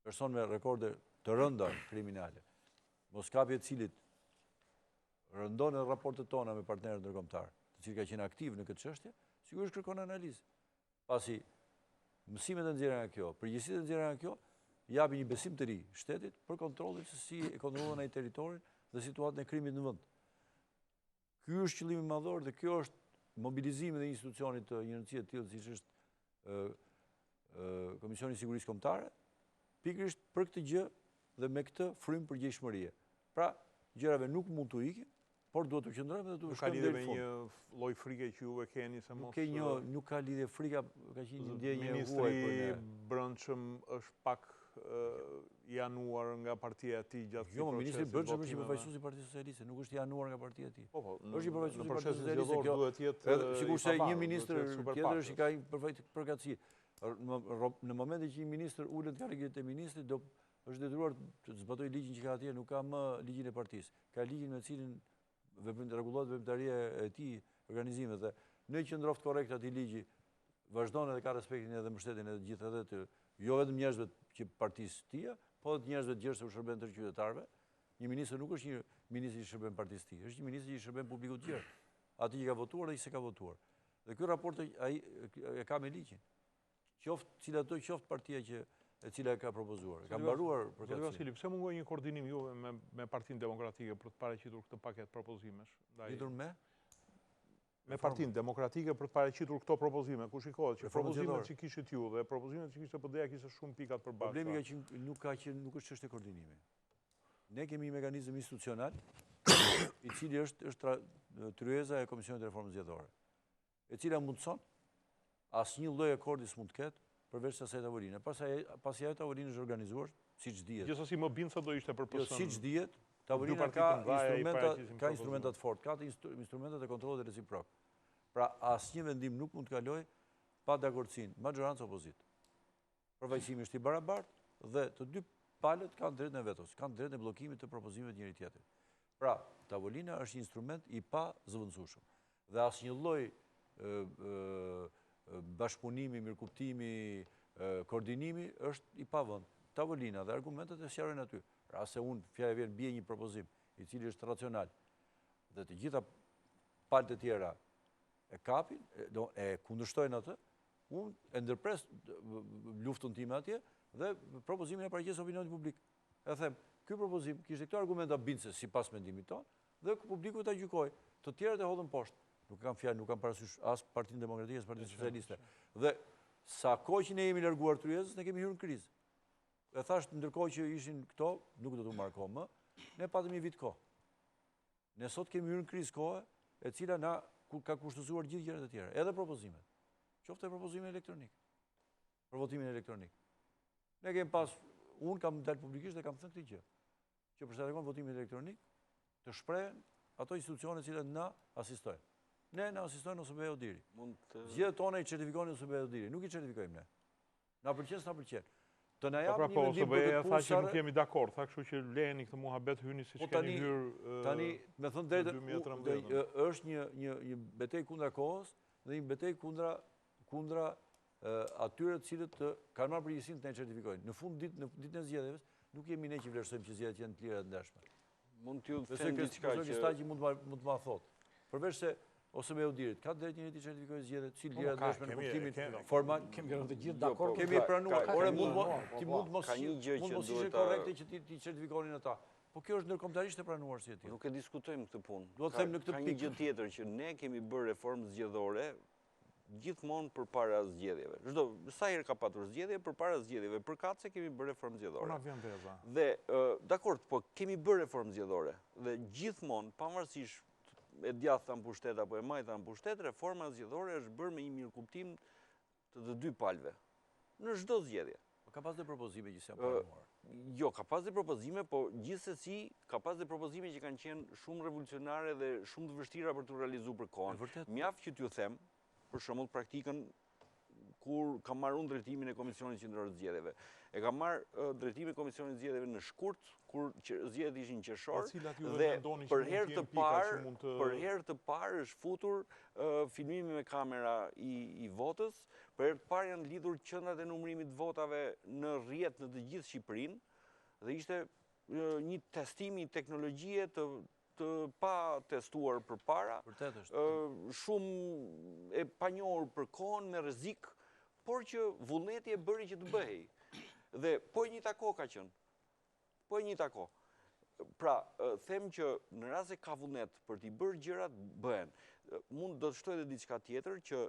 person me rekorde të rënda kriminale, moskapje e cilit rëndon në raportet tona me partnerët ndërkombëtar, të cilët ka qenë aktiv në këtë çështje, sigurisht kërkon analizë. Pasi mësimet e nxjerrë nga kjo, përgjegjësitë e nxjerrë nga kjo, japi një besim të ri shtetit për kontrollin se si e kontrollon ai territorin dhe situatën e krimit në vend. Ky është qëllimi madhor dhe kjo është mobilizimi dhe institucionit të një rëndësie të tillë siç është Komisioni i Sigurisë Kombëtare, pikërisht për këtë gjë dhe me këtë frym përgjegjëshmërie. Pra, gjërave nuk mund të ikin, por duhet të qëndrojmë dhe duhet të shkojmë deri në fund. Ka lidhje me një lloj frike që ju e keni se mos... Nuk ka lidhje frika, ka qenë një ndjenjë e huaj për ne. Ministri Brendshëm është pak i anuar nga partia e tij gjatë këtij procesi. Jo, ministri Brendshëm është i përfaqësuesi i Partisë Socialiste, nuk është i anuar nga partia e tij. Po, është i përfaqësuesi i Partisë Socialiste. Socialiste, Duhet jetë sigurisht se një ministër tjetër është i ka përkatësi. Në momentin që një ministër ulet nga rregullat e ministrit, do është detyruar të zbatoj ligjin që ka atje, nuk ka më ligjin e partisë. Ka ligjin me cilin rregullohet veprimtaria e tij, organizimet dhe në qendroft korrekt atij ligji vazhdon edhe ka respektin edhe mbështetjen e gjithë edhe të jo vetëm njerëzve që partisë tia, po edhe njerëzve të gjerë se u shërben të qytetarëve. Një ministër nuk është një ministër që shërben partisë tia, është një ministër që shërben publikut të gjerë. Ati që ka votuar dhe i se ka votuar. Dhe ky raport ai e ka me ligjin. Qoftë partia e cila e ka propozuar. Ka mbaruar përkatësinë. Vasili, pse mungoj një koordinim juve me Partinë Demokratike për të paraqitur këtë paketë propozimesh? Lidhur me Partinë Demokratike për të paraqitur këto propozime, ku shikohet që propozimet që kishit ju dhe propozimet që kishte PD-ja kishte shumë pikat përbashkëta. Problemi ka që nuk është çështje koordinimi. Ne kemi një mekanizëm institucional i cili është tryeza e Komisionit të Reformës Zgjedhore, e cila mundson asnjë lloj akordi s'mund të ketë përveç se asaj tavoline. Pasi ajo tavolinë është organizuar siç dihet. Gjithsesi më bind se do ishte për PS-n. Jo, siç dihet, tavolina ka instrumenta të fortë, ka instrumentat e kontrollit reciprok. Pra, asnjë vendim nuk mund të kalojë pa dakordsinë maxhorancë opozit. Përfaqësimi është i barabartë dhe të dy palët kanë drejtën e vetos, kanë drejtën e bllokimit të propozimeve të njëri tjetrit. Pra, tavolina është një instrument i pa zëvendësueshëm. Dhe asnjë lloj bashkëpunimi, mirëkuptimi, koordinimi është i pavënd. Tavolina dhe argumentet e sqarojnë aty. Pra se unë fjalë vjen bie një propozim i cili është racional dhe të gjitha palët e tjera e kapin, e kundërshtojnë atë, unë e ndërpres luftën time atje dhe propozimin e paraqes opinionit publik. E them, ky propozim kishte këto argumenta bindse sipas mendimit tonë dhe publiku ta gjykoi. Të tjerët e hodhën poshtë. Nuk kam fjalë, nuk kam parasysh as Partinë Demokratike as Partinë Socialiste. Dhe sa kohë që ne jemi larguar tryezës, ne kemi hyrë në krizë. E thash ndërkohë që ishin këto, nuk do të marr kohë më, ne patëm një vit kohë. Ne sot kemi hyrë në krizë kohë, e cila na ka kushtëzuar gjithë gjërat e tjera, edhe propozimet. Qoftë propozime elektronik. Për votimin elektronik. Ne kemi unë kam dalë publikisht dhe kam thënë këtë gjë, që për sa takon votimin elektronik, të shprehen ato institucione që na asistojnë. Ne na asistojnë OSBE Odiri. Zgjedhjet tona i certifikojnë OSBE Odiri, nuk i certifikojmë ne. Na pëlqen, s'na pëlqen. Të na japë një vendim për këtë punë. Tha që nuk jemi dakord, tha kështu që lejeni këtë muhabet hyni siç keni hyrë. Tani, me thënë drejtë, është një betejë kundra kohës dhe një betejë kundra atyre të cilët kanë marrë përgjegjësinë të ne certifikojnë. Në fund ditën e zgjedhjeve nuk jemi ne që vlerësojmë që zgjedhjet janë të lira të ndershme. Mund t'ju them diçka që mund të ma thotë. Përveç se OSBE Odirit, ka drejt njëri të certifikojë zgjedhjet, si lira të ndershme në kuptimin formal. Kemi rënë të gjithë dakord. Kemi pranuar. Ore mund mos ishte korrekte që ti certifikonin ata. Po kjo është ndërkombëtarisht e pranuar si e tillë. Nuk e diskutojmë këtë punë. Duhet të them në këtë pikë. Ka një gjë tjetër që ne kemi bërë reformë zgjedhore gjithmonë përpara zgjedhjeve. Çdo sa herë ka patur zgjedhje, përpara zgjedhjeve përkatëse kemi bërë reformë zgjedhore. Po na vjen veza. Dhe dakord, po kemi bërë reformë zgjedhore dhe gjithmonë pavarësisht e djathtë ta mpushtet apo e majta mpushtet, reforma zgjedhore është bërë me një mirëkuptim të dy palëve. Në çdo zgjedhje. Ka pas dhe propozime që s'janë pranuar. Jo, ka pas dhe propozime, po gjithsesi ka pas dhe propozime që kanë qenë shumë revolucionare dhe shumë të vështira për të realizuar për kohën. Mjaft që t'ju them, për shembull praktikën kur kam marrë unë drejtimin e Komisionit Qendror të Zgjedhjeve. E kam marrë drejtimin e Komisionit të Zgjedhjeve në shkurt, kur zgjedhjet ishin qershor, dhe për herë të parë është futur filmimi me kamera i votës, për herë të parë janë lidhur qendrat e numërimit të votave në rrjet në të gjithë Shqipërinë, dhe ishte një testim i teknologjie të pa testuar përpara, shumë e panjohur për kohën, me rrezik, por që vullneti e bëri që të bëhej. Dhe po e një tako ka qënë. Po e një tako. Pra, them që në rast se ka vullnet për t'i bërë gjërat, bëhen. Mund do të shtoj edhe diçka tjetër që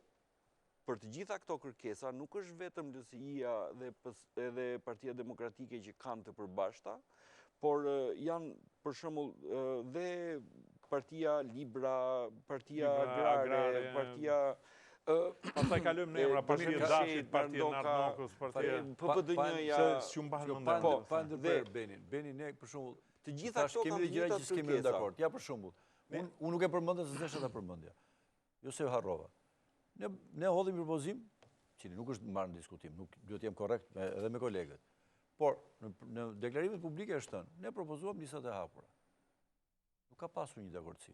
për të gjitha këto kërkesa nuk është vetëm LSI-a dhe Partia Demokratike që kanë të përbashkëta, por janë për shembull dhe Partia Libra, Partia Agrare, Partia pastaj kalojmë në emra, Partia Dashit, Partia Nardnokës, Partia PPD-n. Pa ndërprerë Benin. Benin ne për shembull të gjitha këto kanë gjëra që s'kemi rënë dakord. Ja për shembull, unë nuk e përmendem se s'desha ta përmendja. Jo se harrova. Ne hodhim propozim, cili nuk është marrë në diskutim, nuk duhet jem korrekt edhe me kolegët. Por në deklarimet publike është thënë, ne propozuam listat e hapura. Nuk ka pasur një dakordsi.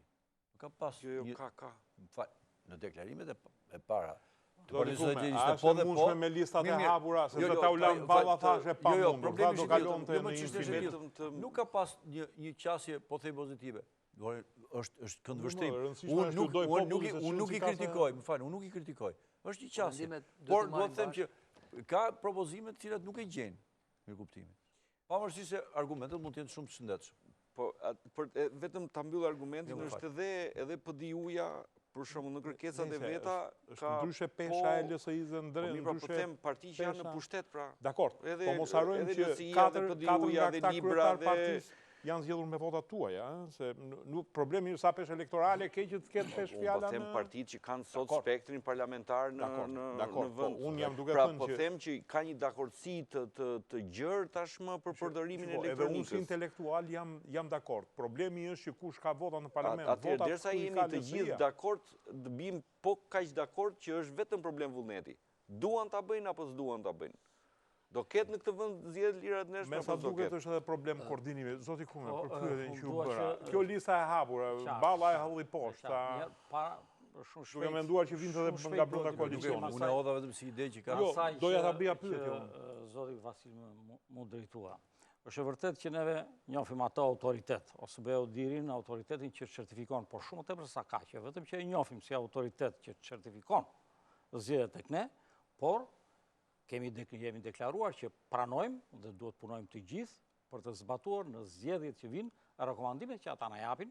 Nuk ka pasur një ka. Në deklarimet e para. Do të thonë, a është mundshme me listat e hapura, se të ta ulan balla thashë pa mundur, pra do kalonte në infinit. Nuk ka pas një qasje, po thej pozitive. është këndvështrim. Unë nuk i kritikoj, më falë, unë nuk i kritikoj. është një qasje. Por do të them që ka propozimet cilat nuk e gjenë, me kuptimin. Pavarësisht se argumentet mund të jenë shumë të shëndetshëm. Po, vetëm ta mbyll argumentin është edhe PDU-ja, për shembull në kërkesat e veta ka ndryshe pesha e LSI-s ndër ndryshe. Po them parti që janë në pushtet pra. Dakor. Po mos harrojmë që katër nga këta kryetar partisë janë zgjedhur me votat tuaja, se problemi sa peshë elektorale ke që të ketë peshë fjala në... Po them partitë që kanë sot spektrin parlamentar në vend. Unë jam duke pra, thënë që... Po them që ka një dakordsi të gjerë tashmë për përdorimin elektronikës. Edhe unë si intelektual jam dakord. Problemi është që kush ka votat në parlament, votat derisa jemi të gjithë dakord, të bim po kaq dakord që është vetëm problem vullneti. Duan ta bëjnë apo s'duan ta bëjnë. Do ketë në këtë vend zgjedhje lirat neshme. Me sa duket është edhe problem koordinimi. Zoti Kume, për pyetjen që u bëra. Kjo lista e hapur, balla e halli poshtë. Duke menduar që vinte edhe nga brenda koalicionit. Unë e hodha vetëm si ide që ka. Jo, doja ta bëja pyetje unë. Zoti Vasil më drejtua. Është e vërtetë që neve njohim ato autoritet, ose bëu dirin autoritetin që certifikon, por shumë tepër sa kaq, vetëm që e njohim si autoritet që certifikon zgjedhjet tek ne, por jemi deklaruar që pranojmë dhe duhet punojmë të gjithë për të zbatuar në zgjedhjet që vinë rekomandimet që ata na japin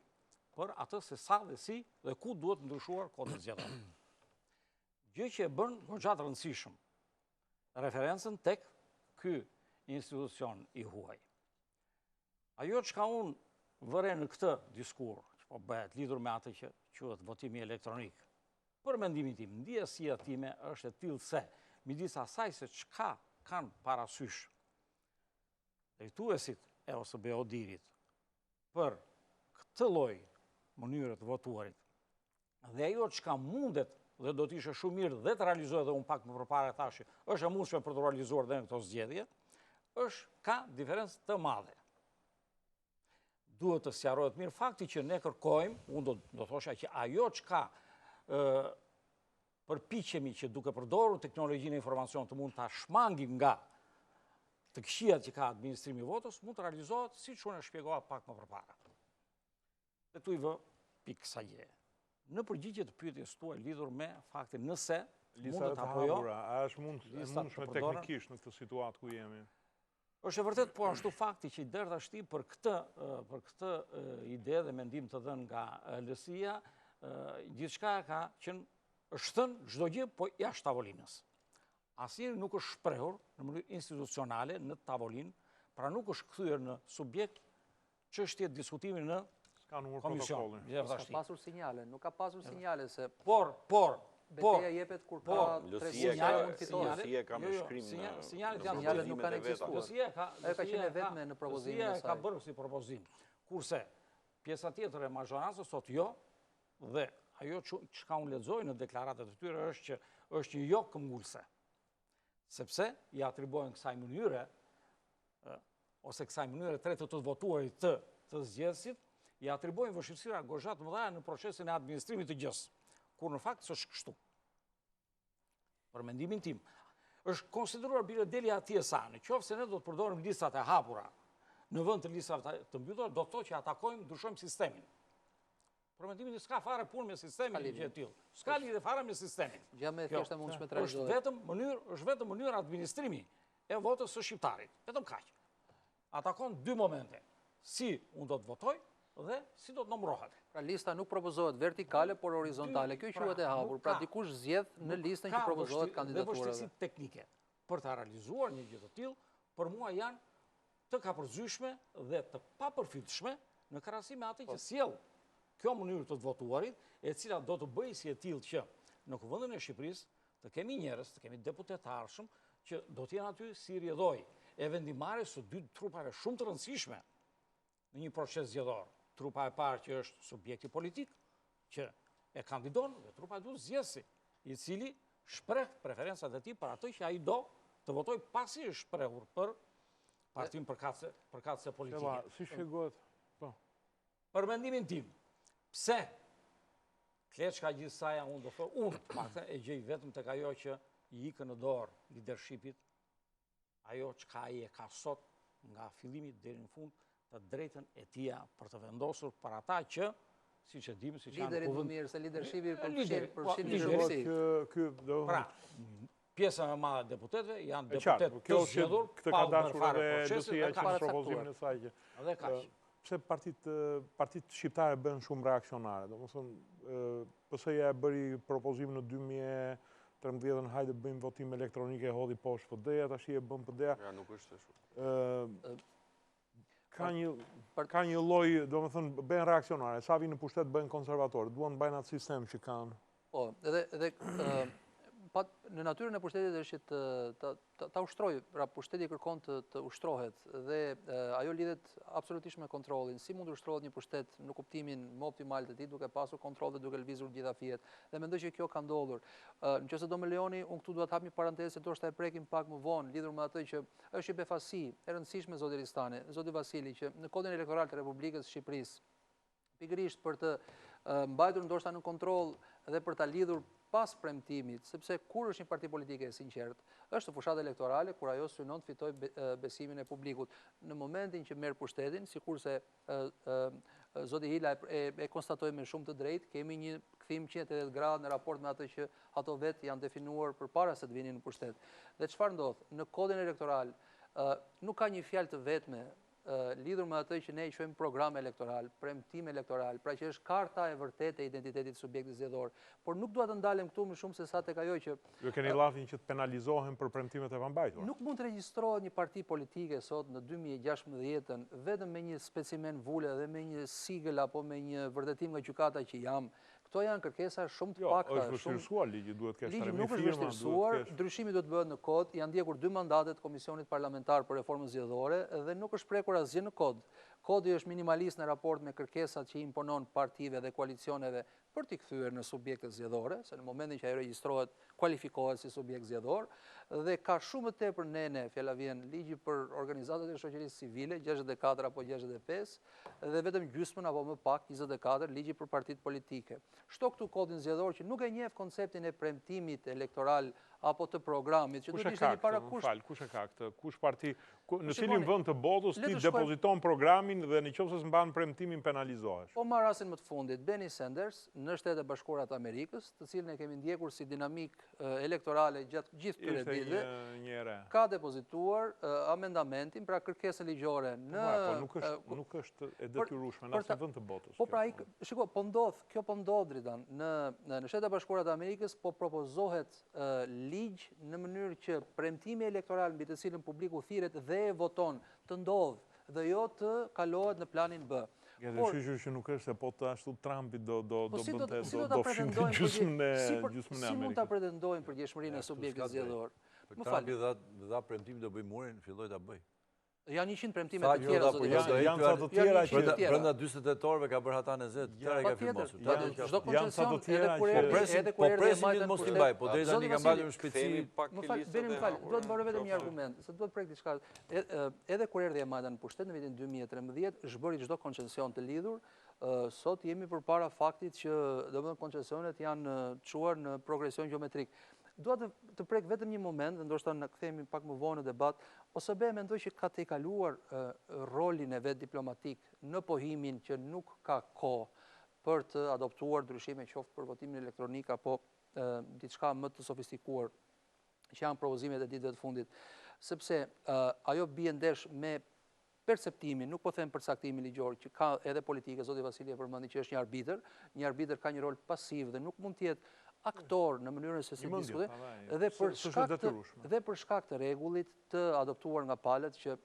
për atë se sa dhe si dhe ku duhet ndryshuar kodin zgjedhor. Gjë që e bën goxha të rëndësishëm referencën tek ky institucion i huaj. Ajo çka unë vëre në këtë diskur, që po bëhet lidhur me atë që quhet votimi elektronik, për mendimin tim, ndjesia time është e tillë se midis asaj se çka kanë parasysh drejtuesit e OSBE-dirit për këtë lloj mënyre të votuarit, dhe ajo çka mundet dhe do të ishte shumë mirë dhe të realizohet, dhe unë pak më përpara thashë, është e mundshme për të realizuar dhe në këto zgjedhje, ka diferencë të madhe. Duhet të sqarohet mirë fakti që ne kërkojmë, unë do thosha që ajo çka përpiqemi që duke përdorur teknologjinë e informacionit të mund ta shmangim nga të këqijat që ka administrimi i votës, mund të realizohet siç unë e shpjegova pak më përpara. Dhe tu i vë pikë kësaj gjë. Në përgjigje të pyetjes tuaj lidhur me faktin nëse listat e hapura, a është mundshme teknikisht në këtë situatë ku jemi? Është e vërtet, po ashtu fakti që i derdh tashti për këtë ide dhe mendim të dhënë nga LSI-ja, gjithçka ka qenë është thënë çdo gjë, po jashtë tavolinës. Asnjëri nuk është shprehur në mënyrë institucionale në tavolinë, pra nuk është kthyer në subjekt çështje diskutimi në komision. Ka pasur sinjale, nuk ka pasur sinjale se por beteja jepet kur ka sinjale mund fitohet. Lësia ka më shkrim në sinjalet nuk kanë ekzistuar. Lësia ka qenë vetëm në propozimin e saj. Ka bërë si propozim. Kurse pjesa tjetër e mazhorancës sot jo, dhe ajo çka unë lexoj në deklaratat e tyre është që është një jo këmbgulse. Sepse i atribuohen kësaj mënyre ose kësaj mënyre tretë të votuarit të zgjedhësit, i atribuohen vështirësira goxha të mëdha në procesin e administrimit të gjës, kur në fakt s'është kështu. Për mendimin tim, është konsideruar bile deli atje sa, nëse ne do të përdorim listat e hapura në vend të listave të mbyllura, do të thotë që atakojmë, ndryshojmë sistemin. Për mendimin e s'ka fare punë me sistemin që e tillë. S'ka lidhje fare me sistemin. Gjë më e thjeshtë e mundshme të Është realizohet. vetëm mënyrë administrimi e votës së shqiptarit. Vetëm kaq. Atakon dy momente. Si unë do të votoj dhe si do të numërohet. Pra lista nuk propozohet vertikale, por horizontale. Kjo quhet e hapur. Pra dikush zgjedh në listën që propozohet kandidaturave. Dhe vështirësi teknike për të realizuar një gjë të tillë, për mua janë të kapërzyeshme dhe të papërfitshme në krahasim me atë që sjell kjo mënyrë të votuarit, e cila do të bëjë si e tillë që në kuvendin e Shqipërisë të kemi njerëz, të kemi deputet të arshëm që do të jenë aty si rrjedhoj e vendimarrjes së dy trupave shumë të rëndësishme në një proces zgjedhor. Trupa e parë që është subjekti politik, që e kandidon, dhe trupa e dytë zgjedhësi, i cili shpreh preferencat e tij për atë që ai do të votoj pasi është shprehur për partinë përkatëse politike. Si shpjegohet? Po. Për mendimin tim, pse Kleçka gjithsaja unë pakta e gjej vetëm tek ajo që i ikën në dorë leadershipit, ajo çka ai e ka sot nga fillimi deri në fund të drejtën e tija për të vendosur për ata që, siç e dim, siç janë Liderit më mirë se leadershipi përfshin leadership. Pra, pjesa më madhe e deputetëve janë deputet të zgjedhur pa u bërë fare procesin dhe ka propozimin e saj që. Dhe kaq. Pse partitë shqiptare bën shumë reaksionare? Domethënë, PS-ja e bëri propozim në 2013, hajde bëjmë votim elektronik, e hodhi poshtë PD-ja, tash e bën PD-ja. Ja, nuk është ashtu. Ka një lloj, domethënë, bën reaksionare. Sa vinë në pushtet bëjnë konservatorë, duan të bëjnë atë sistem që kanë. Po, edhe në natyrën e pushtetit është që ta ushtrojë, pra pushteti kërkon të ushtrohet dhe ajo lidhet absolutisht me kontrollin. Si mund të ushtrohet një pushtet në kuptimin më optimal të tij, duke pasur kontroll dhe duke lëvizur gjitha fijet. Dhe mendoj që kjo ka ndodhur. Nëse do më lejoni, unë këtu dua të hap një parantezë se ndoshta e prekim pak më vonë, lidhur me atë që është një befasi e rëndësishme zoti Ristani, zoti Vasili, që në kodin elektoral të Republikës së Shqipërisë, pikërisht për të mbajtur ndoshta në kontroll dhe për ta lidhur pas premtimit, sepse kur është një parti politike e sinqert, është fushat elektorale kur ajo synon të fitojë besimin e publikut. Në momentin që merr pushtetin, sikurse zoti Hila e konstatoi me shumë të drejtë, kemi një kthim 180 gradë në raport me atë që ato vetë janë definuar përpara se të vinin në pushtet. Dhe çfarë ndodh? Në kodin elektoral nuk ka një fjalë të vetme lidhur me atë që ne i quajmë program elektoral, premtim elektoral, pra që është karta e vërtetë e identitetit të subjektit zgjedhor. Por nuk dua të ndalem këtu më shumë se sa tek ajo që ju keni llafin që të penalizohen për premtimet e pambajtura. Nuk mund të regjistrohet një parti politike sot në 2016 vetëm me një specimen vule dhe me një sigël apo me një vërtetim nga gjykata që jam. Këto janë kërkesa shumë të pakta. Jo, është vështirësuar ligji, duhet të kesh ligji nuk është vështirësuar, ndryshimi duhet bëhet në kod, janë ndjekur 2 mandate të Komisionit Parlamentar për Reformën Zgjedhore dhe nuk është prekur asgjë në kod. Kodi është minimalist në raport me kërkesat që i imponon partive dhe koalicioneve për t'i kthyer në subjekte zgjedhore, se në momentin që ajo regjistrohet, kualifikohet si subjekt zgjedhor, dhe ka shumë të tepër nene, fjala vjen, ligji për organizatat e shoqërisë civile, 64 apo 65, dhe vetëm gjysmën apo më pak 24 ligji për partitë politike. Shto këtu kodin zgjedhor që nuk e njeh konceptin e premtimit elektoral apo të programit, që duhet ishte një parakusht. Kush e ka këtë? Kush parti në cilin vend të botës ti depoziton programin dhe nëse s'mban premtimin penalizohesh? Po marr rastin më të fundit, Bernie Sanders në Shtetet e Bashkuara të Amerikës, të cilën e kemi ndjekur si dinamik elektorale gjatë gjithë këtyre ditëve, ka depozituar amendamentin, pra kërkesën ligjore në nuk është e detyrueshme në asnjë vend të botës. Po pra shiko, kjo po ndodh Dritan në Shtetet e Bashkuara të Amerikës, po propozohet ligj në mënyrë që premtimi elektoral mbi të cilën publiku thirret dhe e voton të ndodh dhe jo të kalohet në planin B. Që nuk është se po të ashtu Trumpi do bënte gjysmën e Amerikës. Si mund ta pretendojnë përgjegjësinë e subjektit zgjedhor? Trumpi dha premtim do bëj murin, filloi ta bëj. Janë 100 premtime të tjera, janë sa të tjera që brenda 48 orëve ka bërë hatan e zet, tëra ka firmosur. Janë sa të tjera që po presin mos i mbaj, po deri tani ka mbajtur në shpejtësi. Më fal, duhet të mbaroj vetëm një argument, se duhet prek diçka. Edhe kur erdhi e Majdan në pushtet në vitin 2013, zhbëri çdo koncesion të lidhur. Sot jemi përpara faktit që domethënë koncesionet janë çuar në progresion gjeometrik. Dua të prek vetëm një moment, dhe ndoshta na kthehemi pak më vonë në debat. OSB mendoj që ka tejkaluar rolin e vet diplomatik në pohimin që nuk ka kohë për të adoptuar ndryshime qoftë për votimin elektronik apo diçka më të sofistikuar që janë propozimet e ditëve të fundit, sepse ajo bie ndesh me perceptimin, nuk po them përcaktimin ligjor, që ka edhe politike, zoti Vasili e përmendi që është një arbitër ka një rol pasiv dhe nuk mund të jetë aktor në mënyrën se se diskutojë, dhe për shkak të rregullit të adoptuar nga palët që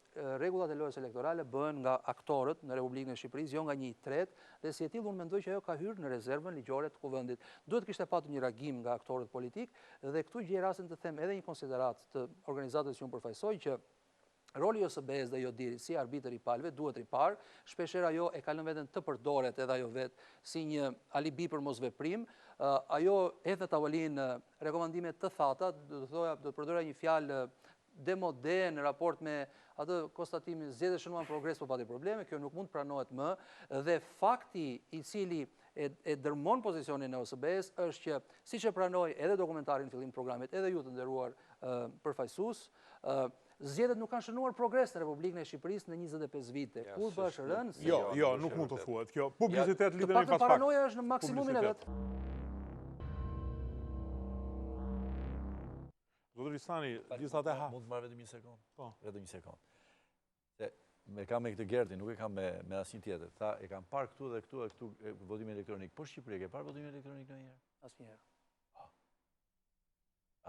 rregullat e lojës elektorale bëhen nga aktorët në Republikën e Shqipërisë, jo nga 1/3, dhe si e tillë unë mendoj që ajo ka hyrë në rezervën ligjore të kuvendit. Duhet kishte patur një reagim nga aktorët politik dhe këtu gjej rastin të them edhe një konsideratë të organizatës që unë përfaqësoj që roli OSBE-s dhe Jodirit si arbitër i palëve duhet ripar, shpeshherë ajo e ka lënë veten të përdoret edhe ajo vetë si një alibi për mosveprim. Ajo edhe tavolinë rekomandime të thata, do të përdoja një fjalë demode në raport me atë konstatimin zgjedhje shënuan progres po pati probleme, kjo nuk mund të pranohet më dhe fakti i cili e dërmon pozicionin e OSBE-s është që siç e pranoi edhe dokumentarin në fillim të programit, edhe ju të nderuar përfaqësues, zgjedhjet nuk kanë shënuar progres në Republikën e Shqipërisë në 25 vite. Kur bësh rënë? Jo, nuk mund të thuhet. Kjo publicitet lidhet me fakt. Paranoja është në maksimumin e vet. Zotëri Stani, gjithatë e hap. Mund të marr vetëm një sekond? Po. Vetëm një sekond. Se me kam me këtë Gerti, nuk e kam me asnjë tjetër. Tha e kam parë këtu dhe këtu votimin elektronik. Po Shqipëri ke parë votimin elektronik ndonjëherë? Asnjëherë.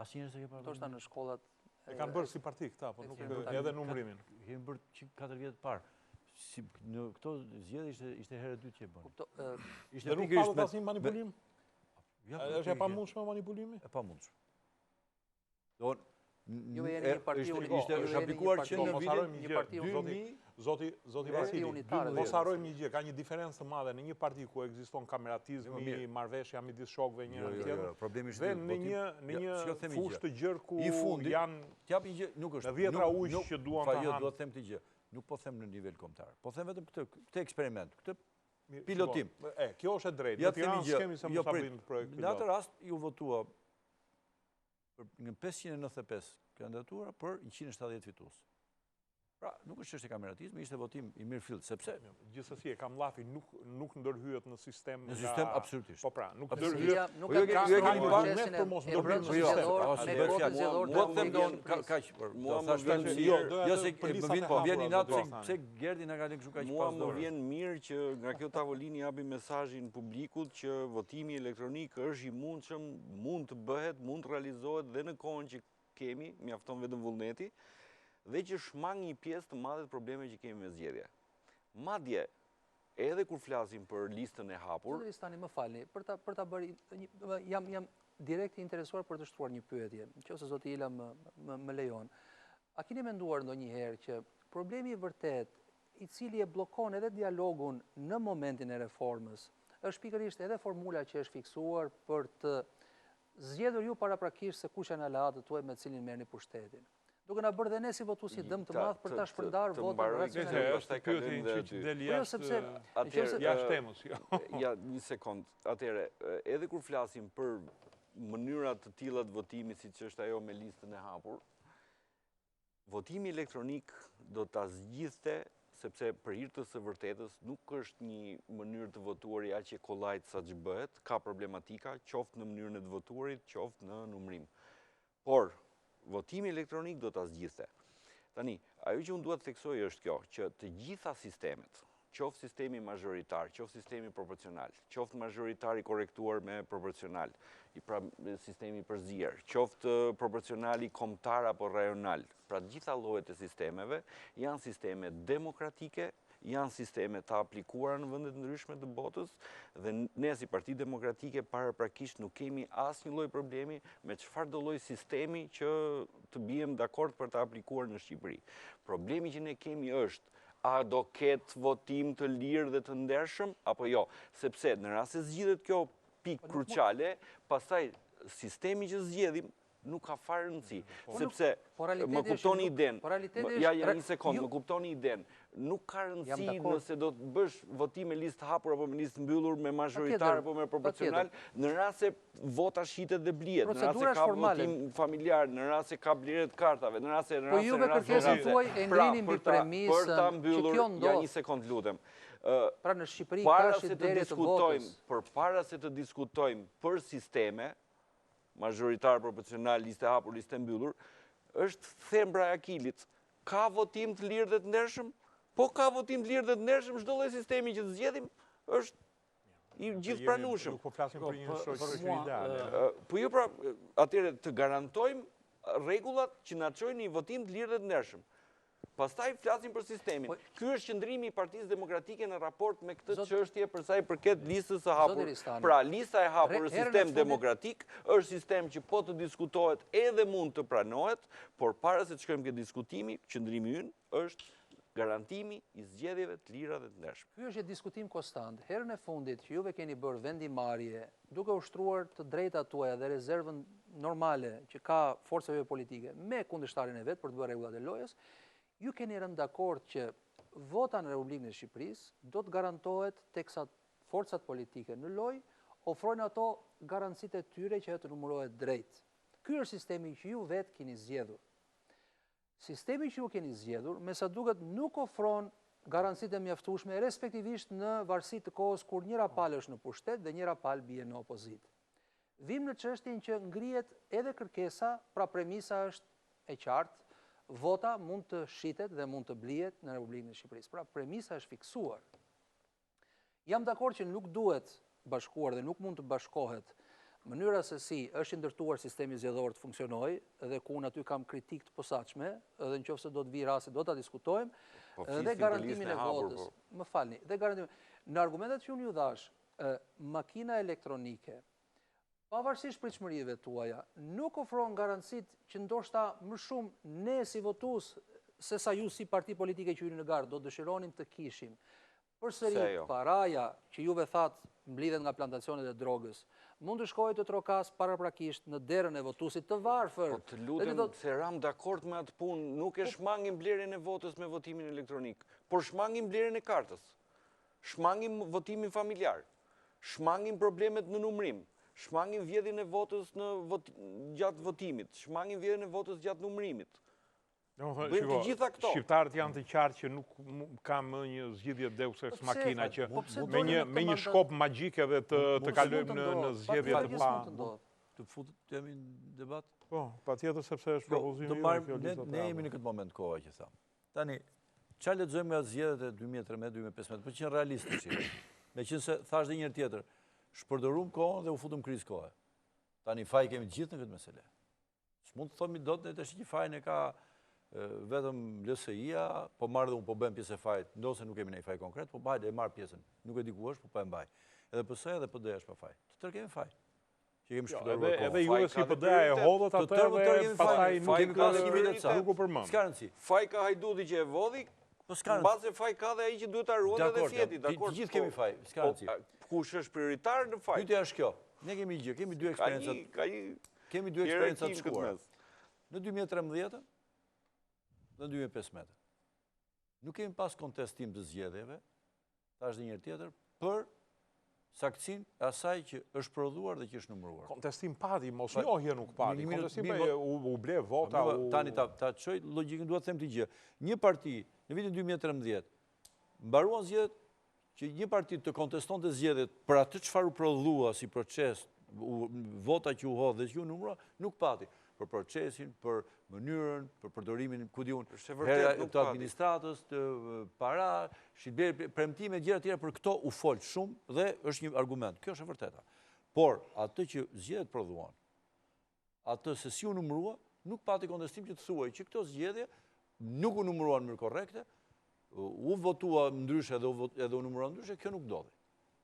Asnjëherë s'e ke parë? Ndoshta në shkollat e kanë bërë si parti këta, po nuk edhe numërimin. Kemi bërë 4 vjet parë. Në këto zgjedhje ishte herë e dytë që e bën. Ishte nuk patët asnjë manipulim? Është e pamundshme manipulimi? E pamundshme. Ishte aplikuar që në vitin 2000, zoti Vasili, mos harrojmë një gjë, ka një diferencë të madhe në një parti ku ekziston kameratizmi, marrëveshja midis shokëve njëra tjetrën, dhe në një fushë të gjerë ku janë në dhjetra ujë që duan ta hanë. Do të them këtë gjë, nuk po them në nivel kombëtar, po them vetëm këtë eksperiment, këtë pilotim. Kjo është e drejtë. Në Tiranë skemi se mos abrim projekt pilot. Në atë rast ju votua në 595 kandidatura për 170 fitues. Pra, nuk është çështje kameratizmi, ishte votim i mirëfillt, sepse gjithsesi e kam llafi nuk ndërhyet në sistem. Në sistem absolutisht. Po pra, nuk ndërhyet. Nuk ka procesin e mos ndërhyrjes në sistem. Do të them don kaq për. Do thash tani jo se më vjen po vjen i natë pse Gerdi na ka lënë kështu kaq pas dorë. Mua më vjen mirë që nga kjo tavolinë japi mesazhin publikut që votimi elektronik është i mundshëm, mund të bëhet, mund të realizohet dhe në kohën që kemi, mjafton vetëm vullneti, dhe që shmang një pjesë të madhe të probleme që kemi me zgjedhje. Madje, edhe kur flasim për listën e hapur... Zotëri Stani, më falni, për ta bërë, jam direkt i interesuar për të shtruar një pyetje, nëse zoti Ila më lejon. A keni menduar ndonjëherë që problemi i vërtet, i cili e bllokon edhe dialogun në momentin e reformës, është pikërisht edhe formula që është fiksuar për të zgjedhur ju paraprakisht se kush janë aleatët tuaj me cilin merrni pushtetin. Duke na bërë dhe ne si votuesi dëm të madh për ta shpërndar votën racionalisht. Jashtë temës. Ja, një sekond. Atëherë, edhe kur flasim për mënyra të tilla të votimit, siç është ajo me listën e hapur, votimi elektronik do ta zgjidhte, sepse për hir të së vërtetës nuk është një mënyrë të votuari aq e kollajt sa që bëhet, ka problematika, qoftë në mënyrën e të votuarit, qoftë në numërim. Por votimi elektronik do ta zgjidhte. Tani, ajo që unë dua të theksoj është kjo, që të gjitha sistemet, qoftë sistemi mazhoritar, qoftë sistemi proporcional, qoftë mazhoritar i korrektuar me proporcional, pra sistemi përzier, qoftë proporcionali kombëtar apo rajonal, pra gjitha llojet e sistemeve janë sisteme demokratike, janë sisteme të aplikuara në vendet ndryshme të botës dhe ne si Parti Demokratike paraprakisht nuk kemi asnjë lloj problemi me çfarëdo lloj sistemi që të bijem dakord për të aplikuar në Shqipëri. Problemi që ne kemi është a do ketë votim të lirë dhe të ndershëm apo jo, sepse në rast se zgjidhet kjo pikë kruciale, pastaj sistemi që zgjedhim nuk ka fare rëndësi, sepse më kuptoni iden, ja një sekond, më kuptoni iden, nuk ka rëndësi nëse do të bësh votim me listë hapur apo me listë mbyllur, me mazhoritar apo me proporcional, në rast se vota shitet dhe blihet, në rast se ka votim familjar, në rast se ka blerje të kartave, në rast se po juve kërkesat tuaj e ngrini mbi premisën që kjo ndodh. Ja një sekond lutem. Pra në Shqipëri ka shitderje të votës. Përpara se të diskutojmë për sisteme, mazhoritar, proporcional, liste hapur, liste mbyllur, është thembra e akilit. Ka votim të lirë dhe të ndershëm? Po ka votim të lirë dhe të ndershëm, çdo lloj sistemi që të zgjedhim është i gjithë pranueshëm. Nuk po flasim për një shoqëri ideale. Po jo pra, atëherë të garantojmë rregullat që na çojnë në votim të lirë dhe të ndershëm. Pastaj flasim për sistemin. Ky është qëndrimi i Partisë Demokratike në raport me këtë çështje për sa i përket listës së hapur. Pra, lista e hapur është sistem demokratik, është sistem që po të diskutohet edhe mund të pranohet, por para se të shkojmë ke diskutimi, qëndrimi ynë është garantimi i zgjedhjeve të lira dhe të ndershme. Ky është një diskutim konstant. Herën e fundit që juve keni bërë vendimarrje, duke ushtruar të drejtat tuaja dhe rezervën normale që ka forcave politike me kundërshtarin e vet për të bërë rregullat e lojës, ju keni rënë dakord që vota në Republikën e Shqipërisë do të garantohet teksa forcat politike në lojë ofrojnë ato garancitë e tyre që të numërohet drejt. Ky është sistemi që ju vetë keni zgjedhur. Sistemi që ju keni zgjedhur, me sa duket nuk ofron garancitë e mjaftueshme, respektivisht në varësi të kohës kur njëra palë është në pushtet dhe njëra palë bie në opozitë. Vim në çështjen që ngrihet edhe kërkesa, pra premisa është e qartë. Vota mund të shitet dhe mund të blihet në Republikën e Shqipërisë. Pra, premisa është fiksuar. Jam dakord që nuk duhet bashkuar dhe nuk mund të bashkohet mënyra se si është ndërtuar sistemi zgjedhor të funksionojë, dhe ku unë aty kam kritik të posaçme, edhe nëse do të vi rasti do ta diskutojmë, dhe garantimin e votës. Më falni, dhe garantimin. Në argumentet që unë ju dhash, makina elektronike, pavarësisht pritshmërive tuaja, nuk ofron garancit që ndoshta më shumë ne si votues se sa ju si parti politike që jeni në garë do dëshironim të kishim. Përsëri paraja që juve thatë mblidhet nga plantacionet e drogës, mund të shkojë të trokas paraprakisht në derën e votuesit të varfër. Po të lutem se ram dakord me atë punë, nuk e shmangim blerjen e votës me votimin elektronik, por shmangim blerjen e kartës. Shmangim votimin familjar. Shmangim problemet në numërim. Shmangim vjedhjen e votës gjatë votimit, shmangim vjedhjen e votës gjatë numërimit. Bëjmë të gjitha këto. Shqiptarët janë të qartë që nuk ka më një zgjidhje deus ex machina që me një shkop magjik edhe të kalojmë në zgjedhje të pa. Të futet jemi në debat? Po, patjetër sepse është propozimi juaj. Ne jemi në këtë moment koha që tham. Tani, çfarë lexojmë nga zgjedhjet e 2013-2015, për që janë realistë. Meqense thash edhe një herë tjetër, shpërdorum kohën dhe u futëm krizë kohë. Tani faj kemi gjithë në këtë mesele. S'mund të thomi dot ne tash që fajin e ka vetëm LSI-a, po marr dhe unë po bëjmë pjesë e fajit, ndonse nuk kemi ne faj konkret, po hajde e marr pjesën. Nuk e di ku është, po e mbaj. Edhe PS edhe PD është pa faj. Të tërë kemi faj. Që kemi shpërdoruar kohën. Edhe ju si PD e hodhët atë dhe pastaj nuk kemi kasë një vitet sa. Nuk u përmend. S'ka rëndësi. Faj ka Hajdudi që e vodhi, mbase faj ka dhe ai që duhet ta ruajë dhe fjeti, dakor. Të gjithë kemi faj, s'ka rëndësi. Kush është prioritar në faj? Pyetja është kjo. Ne kemi gjë, kemi dy eksperiencat. Kemi dy eksperiencat të shkuara. Në 2013 dhe 2015. Nuk kemi pas kontestim të zgjedhjeve, tash edhe një herë tjetër, për saktësinë e asaj që është prodhuar dhe që është numëruar. Kontestim pati, mos njohje nuk pati. Kontestim u ble vota. Tani ta çoj logjikën, dua të them këtë gjë. Një parti në vitin 2013 mbaruan zgjedhjet që një parti të kontestonte zgjedhjet për atë çfarë u prodhua si proces, vota që u hodh dhe që u numërua, nuk pati. Për procesin, për mënyrën, për përdorimin, ku di unë, të administratës, të para, shitblerje, premtime, gjëra tjera, për këto u fol shumë dhe është një argument. Kjo është e vërteta. Por atë që zgjedhjet prodhuan, atë se si u numërua, nuk pati kontestim që të thuaj që këto zgjedhje nuk u numëruan në mënyrë korrekte, u votua ndryshe edhe u numëruan ndryshe, kjo nuk ndodhi.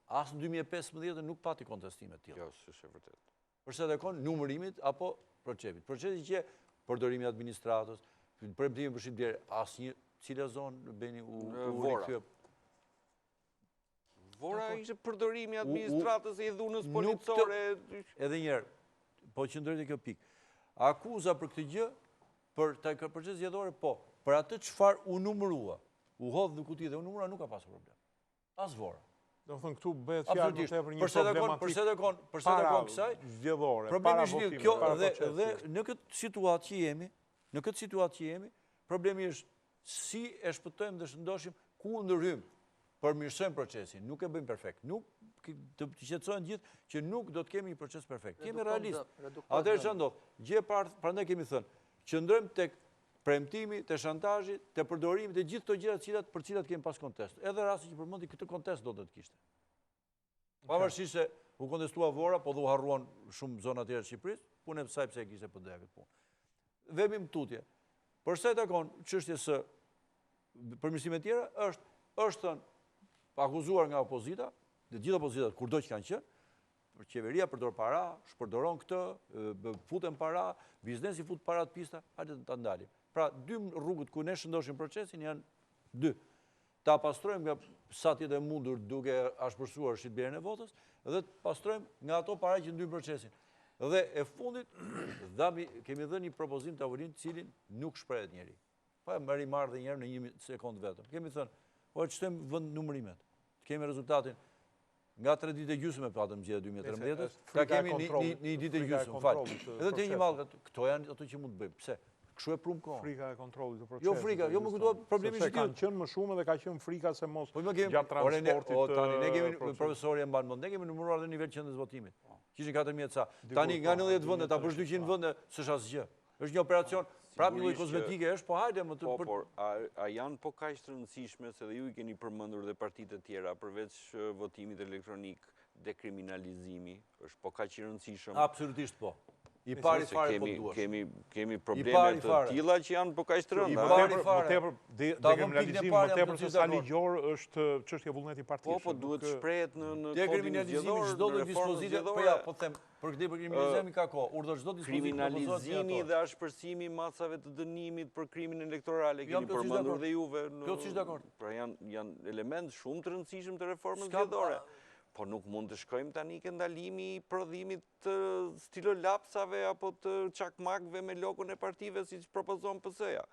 As në 2015 nuk pati kontestime të tilla. Kjo është e vërtetë. Përsa takon numërimit apo procesit. Procesi që përdorimi administratës, premtimi për shitblerje, asnjë cila zonë beni u rikthye. Vora ishte përdorimi administratës e dhunës policore. Edhe një herë, po qëndroj te kjo pikë. Akuza për këtë gjë, për proces zgjedhore, po, për atë çfarë u numërua, u hodh në kuti dhe u numërua, nuk ka pasur problem. As vora. Do të thënë këtu bëhet fjalë për një problematikë përse takon kësaj zgjedhore. Problemi është kjo dhe në këtë situatë që jemi, problemi është si e shpëtojmë dhe shëndoshim ku ndërhyjmë përmirësojmë procesin, nuk e bëjmë perfekt. Nuk të qetësojnë gjithë që nuk do të kemi një proces perfekt. Kemi realist. Atëherë që ndodh, gjë parë, prandaj kemi thënë, qëndrojmë tek premtimi, te shantazhi, te përdorimi të gjithë këto gjëra për cilat kemi pas kontest. Edhe rasti që përmendi këtë kontest do të kishte. Pavarësisht se u kontestua Vora, po dhe u harruan shumë zona tjera të Shqipërisë, punë e pse kishte PD këtë punë. Vemi më tutje. Për sa i takon çështjes së përmirësimeve tjera, është thënë akuzuar nga opozita, dhe gjithë opozitat kurdo që kanë qenë, për qeveria përdor para, shpërdoron këtë, futen para, biznesi fut para të pista, hajde ta ndalim. Pra, dy rrugët ku ne shëndoshim procesin janë dy. Ta pastrojmë nga sa tjetë e mundur duke ashpërsuar shitblerjen e votës, dhe të pastrojmë nga ato para që ndryjmë procesin. Dhe e fundit, kemi dhe një propozim të tavolin cilin nuk shprehet njeri. Pa e mëri marrë dhe njerë në 1 sekundë vetëm. Kemi thënë, po e qëtëm vënd numërimet. Kemi rezultatin nga 3 ditë e gjysmë e patëm gjithë 2013, ta kemi një ditë e gjysmë, falë. Edhe të një malë, këto janë ato që mund të bëjmë. Pse? Kështu e prumë kohë. Frika e kontrollit të procesit. Jo frika, jo më këto problemi që kanë qenë më shumë dhe ka qenë frika se mos gjatë transportit. Ne kemi profesori e mbanë mund, ne kemi numëruar dhe nivel qendrës votimit. Kishin 4.000 ca. Tani nga 90 vende, ta bësh 200 vende, s'është asgjë. Është një operacion, prapë një lloj kozmetike është, po hajde më të... Por, a janë po kaq të rëndësishme, se dhe ju i keni përmendur dhe partitë e tjera, përveç votimit elektronik, dekriminalizimi, është po kaq i rëndësishëm? Absolutisht po. I pari fare po duash. Kemi probleme të tilla që janë po kaq të rënda. Më tepër dekriminalizimi, më tepër se sa ligjor është çështja vullneti partisë. Po duhet shprehet në kodin dekriminalizimi çdo lloj dispozite, po ja, po them, për këtë dekriminalizimi ka kohë. Urdhër çdo dispozitë. Kriminalizimi dhe ashpërësimi i masave të dënimit për krimin elektoral e keni përmendur dhe juve. Plotësisht dakord. Pra janë element shumë të rëndësishëm të reformës zgjedhore. Po nuk mund të shkojmë tani ke ndalimi i prodhimit të stilolapsave apo të çakmakëve me logon e partive siç propozon PS-ja.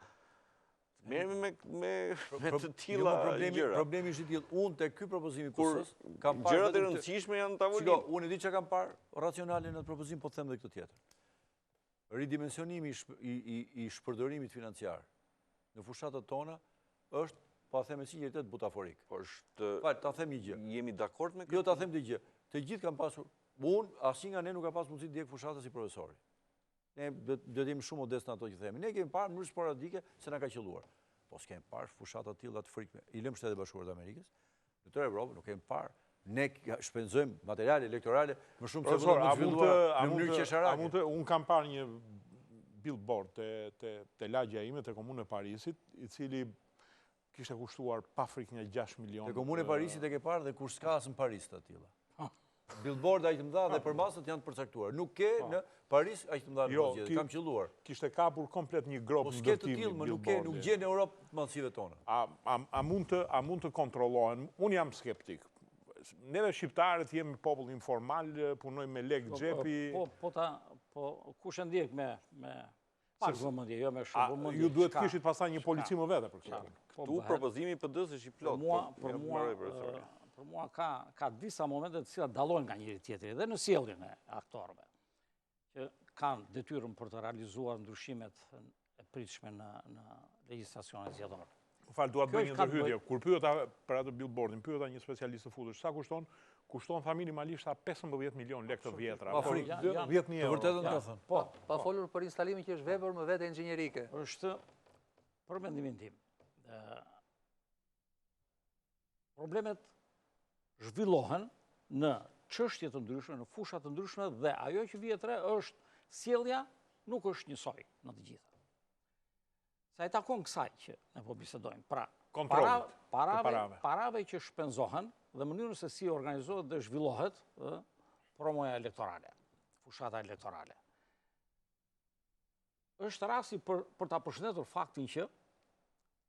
Merremi me të tilla gjëra. Problemi është i tillë. Unë te ky propozim i PS-s kam parë gjërat e rëndësishme janë në tavolinë. Shiko, unë e di çka kam parë racionale në propozim, po them edhe këtë tjetër. Ridimensionimi i shpërdorimit financiar në fushatat tona është, pa them me sinqeritet, butaforik. Ta them një gjë. Jemi dakord me këtë? Jo, ta them një gjë. Të gjithë kanë pasur, unë, asnjë nga ne nuk ka pasur mundësi të djeg fushata si profesori. Ne do të jemi shumë modest në ato që themi. Ne kemi parë në mënyrë sporadike se na ka qelluar. Po s'kemi parë fushata të tilla të frikshme. I lëm Shtetet Bashkuara të Amerikës, në tërë Evropën nuk kemi parë. Ne shpenzojmë materiale elektorale më shumë se vonë të zhvilluara në mënyrë qesharake. Unë kam parë një billboard te lagja ime te komunën e Parisit, i cili kishte kushtuar pa frikë një 6 milion. Te Komune e Parisit e ke parë dhe kur s'ka as në Paris të tilla. Billboard aq të mëdha dhe përmasat janë të përcaktuar. Nuk ke në Paris aq të mëdha në zgjedhje. Kam qelluar. Kishte kapur komplet një grop ndërtimi. Po s'ke të tillë, nuk gjen në Europë mallësive tona. A mund të kontrollohen? Unë jam skeptik. Neve shqiptarët jemi popull informal, punojmë me lek xhepi. Po kush e ndjek me pak vëmendje, jo me shumë vëmendje. Ju duhet kishit pastaj një policië më vete për këtë. Tu propozimi i PD-s është i plot. Për mua ka disa momente të cilat dallojnë nga njëri tjetri dhe në sjelljen e aktorëve, që kanë detyrën për të realizuar ndryshimet e pritshme në legjislacionin zgjedhor. Fal, dua të bëj një ndërhyrje. Kur pyeta për atë billboardin, pyeta një specialist të futës, sa kushton? Kushton tha minimalisht 15 milion lekë të vjetra. 10.000 euro. Vërtetën ka thënë. Pa folur për instalimin që është vepër më vete inxhinierike. Është për mendimin tim. Problemet zhvillohen në çështje të ndryshme, në fusha të ndryshme dhe ajo që vjet re është sjellja nuk është njësoj në të gjitha. Sa i takon kësaj që ne po bisedojmë. Pra, parave që shpenzohen dhe mënyrën se si organizohet dhe zhvillohet promoja elektorale, fushata elektorale. Është rasti për ta përshëndetur faktin që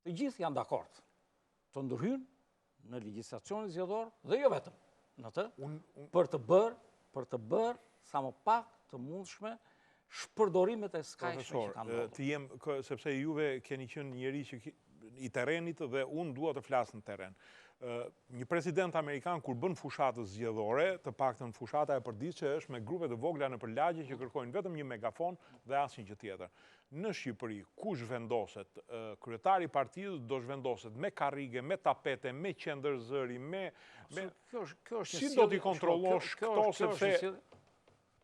të gjithë janë dakord të ndërhyjnë në legjislacionin zgjedhor dhe jo vetëm në të, për të bërë sa më pak të mundshme shpërdorimet e skajshme që kanë ndodhur. Sepse juve keni qenë njëri që i terrenit dhe unë dua të flas në terren. Një president Amerikan kur bën fushatës zgjedhore, të paktën fushata e përditshme është me grupe të vogla nëpër lagje që kërkojnë vetëm një megafon dhe asnjë gjë tjetër. Në Shqipëri, kush vendoset? Kryetari i partisë do zhvendoset me karrige, me tapete, me qendërzëri, me si do t'i kontrollosh këto sepse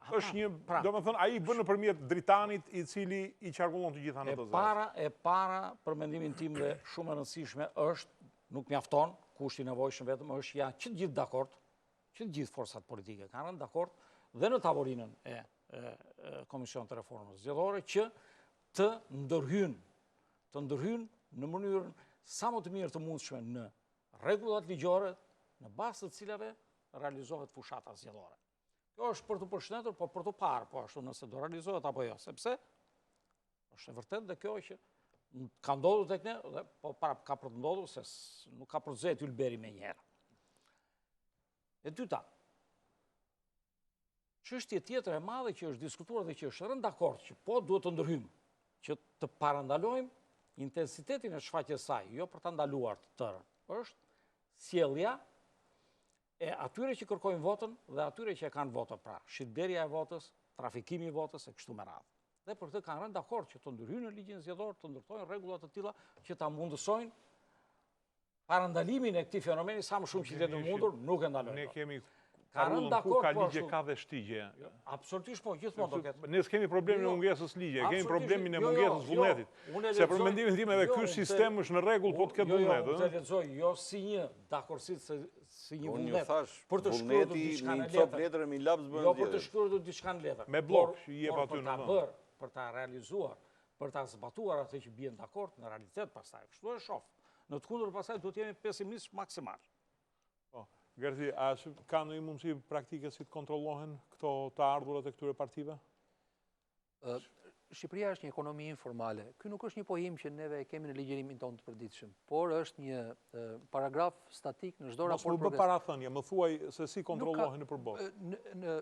është një, domethënë ai bën nëpërmjet dritanit i cili i qarkullon të gjitha në të zezë. E para, për mendimin tim dhe shumë e rëndësishme është, nuk mjafton, kushti i nevojshëm vetëm është janë që të gjithë dakord, që të gjithë forcat politike kanë rënë dakord dhe në tavolinën e Komisionit të Reformës Zgjedhore që të ndërhyjnë në mënyrën sa më të mirë të mundshme në rregullat ligjore, në bazë të cilave realizohet fushata zgjedhore. Kjo është për të përshëndetur, po për të parë, po ashtu nëse do realizohet apo jo, sepse është e vërtetë dhe kjo që ka ndodhur tek ne, dhe po para ka për të ndodhur se nuk ka për të zgjedhur Ylberi më njëherë. E dyta, çështje tjetër e madhe që është diskutuar dhe që është rënë dakord që po duhet të ndërhyjmë, që të parandalojmë intensitetin e shfaqjes saj, jo për ta ndaluar të tërën, është sjellja e atyre që kërkojnë votën dhe atyre që e kanë votën, pra shitblerja e votës, trafikimi i votës e kështu me radhë. Dhe për këtë kanë rënë dakord që të ndërhyjnë në ligjin zgjedhor, të ndërtojnë rregullat të tilla që ta mundësojnë parandalimin e këtij fenomeni sa më shumë që të mundur, nuk e ndalojnë. Ne kemi Karullën ku ka ligje, ka dhe shtigje. Absolutisht po, gjithmonë do ketë. Ne s'kemi problemin e mungesës ligje, kemi problemin e mungesës vullnetit. Se për mendimin tim edhe ky sistem është në rregull po të ketë vullnet. Unë të lexoj jo si një dakordësi si një vullnet. Për të shkruar diçka në letër me laps bën. Jo për të shkruar diçka në letër. Me blok që i jep aty në vend. Për ta realizuar, për ta zbatuar atë që bien dakord në realitet pastaj. Kështu e shoh. Në të kundërt pastaj duhet të jemi pesimist maksimal. Gerti, a ka ndonjë mundësi praktike si të kontrollohen këto të ardhurat e këtyre partive? Shqipëria është një ekonomi informale. Ky nuk është një pohim që neve kemi në ligjërimin tonë të përditshëm, por është një paragraf statik në çdo raport progres. Mos më bë parathënie, më thuaj se si kontrollohen nëpër botë.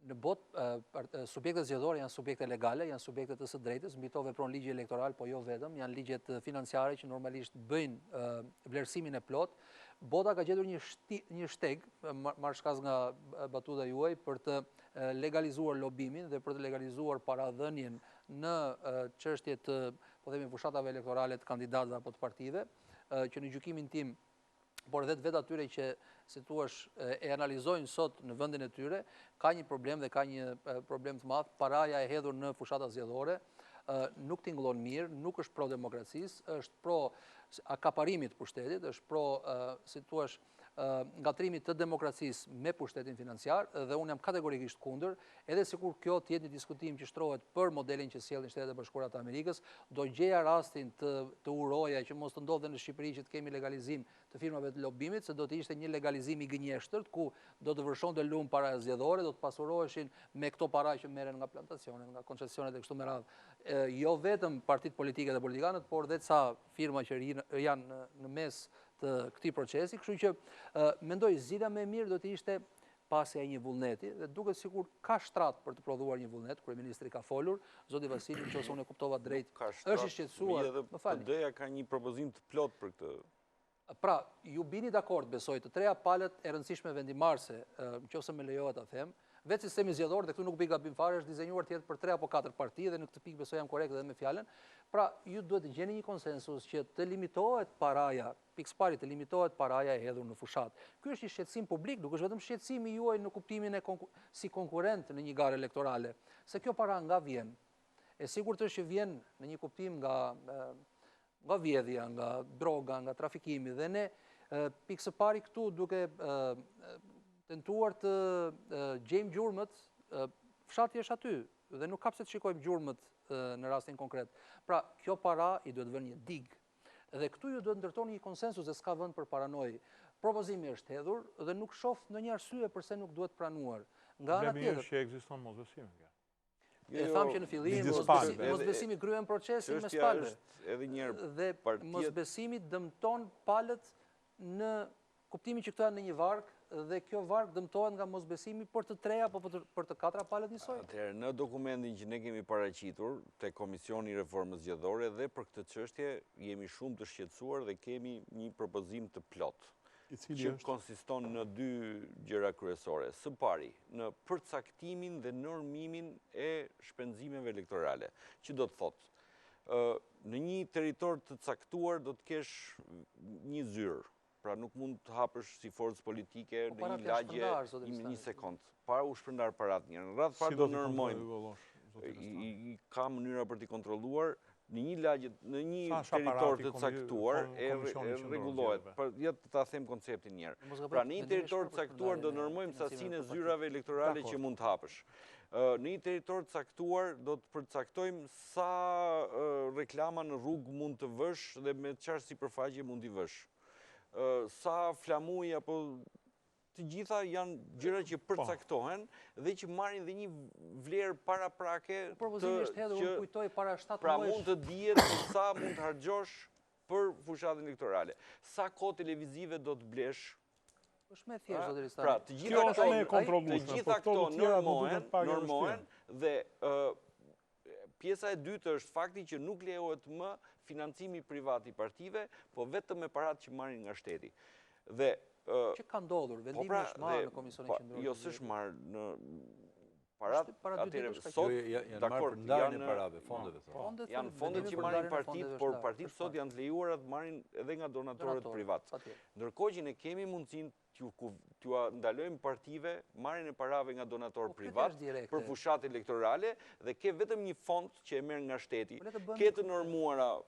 Në botë, subjektet zgjedhore janë subjekte legale, janë subjekte të së drejtës, mbi to vepron ligji elektoral, po jo vetëm, janë ligjet financiare që normalisht bëjnë vlerësimin e plot. Bota ka gjetur një shteg, marrë shkas nga batuta juaj, për të legalizuar lobimin dhe për të legalizuar paradhënien në çështje të, po themi, fushatave elektorale të kandidatëve apo të partive, që në gjykimin tim, por edhe vetë atyre që, si thua, e analizojnë sot në vendin e tyre, ka një problem dhe ka një problem të madh. Paraja e hedhur në fushata zgjedhore nuk tingëllon mirë, nuk është pro demokracisë, është pro akaparimit të pushtetit, është pro, si thua, ngatrimit të demokracisë me pushtetin financiar, dhe unë jam kategorikisht kundër, edhe sikur kjo të jetë një diskutim që shtrohet për modelin që sjellin Shtetet e Bashkuara të Amerikës, do gjeja rastin të uroja që mos të ndodhe në Shqipëri që të kemi legalizim të firmave të lobimit, se do të ishte një legalizim i gënjeshtërt, ku do të vërshonte lumë para zgjedhore, do të pasuroheshin me këto para që merren nga plantacionet, nga koncesionet e kështu me radhë. Jo vetëm partitë politike dhe politikanët, por dhe ca firma që janë në mes të këtij procesi, kështu që mendoj zgjidhja më e mirë do të ishte pasja e një vullneti, dhe duket sikur ka shtrat për të prodhuar një vullnet. Kryeministri ka folur, zoti Vasili, nëse unë e kuptova drejt, është i shqetësuar. Më falni. PD-ja ka një propozim të plot për këtë. Pra, ju bini dakord, besoj, të treja palët e rëndësishme vendimarrëse, nëse më lejohet ta them. Vetë sistemi zgjedhor, dhe këtu nuk bëj gabim fare, është dizenjuar të jetë për 3 apo 4 parti, dhe në këtë pikë besoj jam korrekt edhe me fjalën. Pra, ju duhet të gjeni një konsensus që të limitohet paraja, pikëspari të limitohet paraja e hedhur në fushat. Ky është një shqetësim publik, nuk është vetëm shqetësimi juaj në kuptimin e si konkurrent në një garë elektorale, se kjo para nga vjen. E sigurt është që vjen në një kuptim nga vjedhja, nga droga, nga trafikimi, dhe ne pikë së pari këtu duke tentuar të gjejmë gjurmët, fshati është aty, dhe nuk ka pse të shikojmë gjurmët në rastin konkret. Pra, kjo para i duhet vënë një digë, dhe këtu ju duhet ndërtoni një konsensus dhe s'ka vend për paranojë. Propozimi është hedhur dhe nuk shoh ndonjë arsye pse nuk duhet pranuar. Nga ana tjetër, që ekziston mosbesimi. E thamë që në fillim mosbesimi kryen procesin me palëve. Edhe një herë, dhe mosbesimi dëmton palët në kuptimin që këto janë në një varg dhe kjo varg dëmtohet nga mosbesimi për të treja apo për të katra palët njësoj? Atëherë, në dokumentin që ne kemi paraqitur te Komisioni i Reformës Zgjedhore dhe për këtë çështje jemi shumë të shqetësuar dhe kemi një propozim të plot që konsiston në dy gjëra kryesore. Së pari, në përcaktimin dhe normimin e shpenzimeve elektorale, që do të thotë, në një territor të caktuar do të kesh një zyrë. Pra nuk mund të hapësh si forcë politike në një lagje një sekond. Para u shpërndar parat njërë. Në radhë parë do nërmojmë. I ka mënyra për t'i kontrolluar. Në një lagje, në një territor të caktuar, e rregullohet. Ja ta them konceptin njerë. Pra në një territor të caktuar do nërmojmë sasinë e zyrave elektorale që mund të hapësh. Në një territor të caktuar do të përcaktojmë sa reklama në rrugë mund të vësh dhe me çfarë sipërfaqe mund t'i vësh. Sa flamuj apo të gjitha janë gjëra që përcaktohen dhe që marrin dhe një vlerë paraprake Propozimi është hedhur, unë kujtoj para 7 muajsh. Pra mund të dihet sa mund të harxhosh për fushatën elektorale. Sa kohë televizive do të blesh? Është më thjesht zoti Ristani. Pra, të gjitha këto normohen dhe pjesa e dytë është fakti që nuk lejohet më financimi privat i partive, po vetëm me paratë që marrin nga shteti. Dhe që ka ndodhur, vendimi është marrë në Komisionin Qendror. Jo, s'është marrë në paratë, atëre sot, janë marrë për ndarjen e parave, fondeve. Janë fondet që marrin partitë, por partitë sot janë të lejuara të marrin edhe nga donatorët privat. Ndërkohë që ne kemi mundësinë t'ju ndalojmë partive marrjen e parave nga donator privat për fushatë elektorale dhe ke vetëm një fond që e merr nga shteti, ke të normuara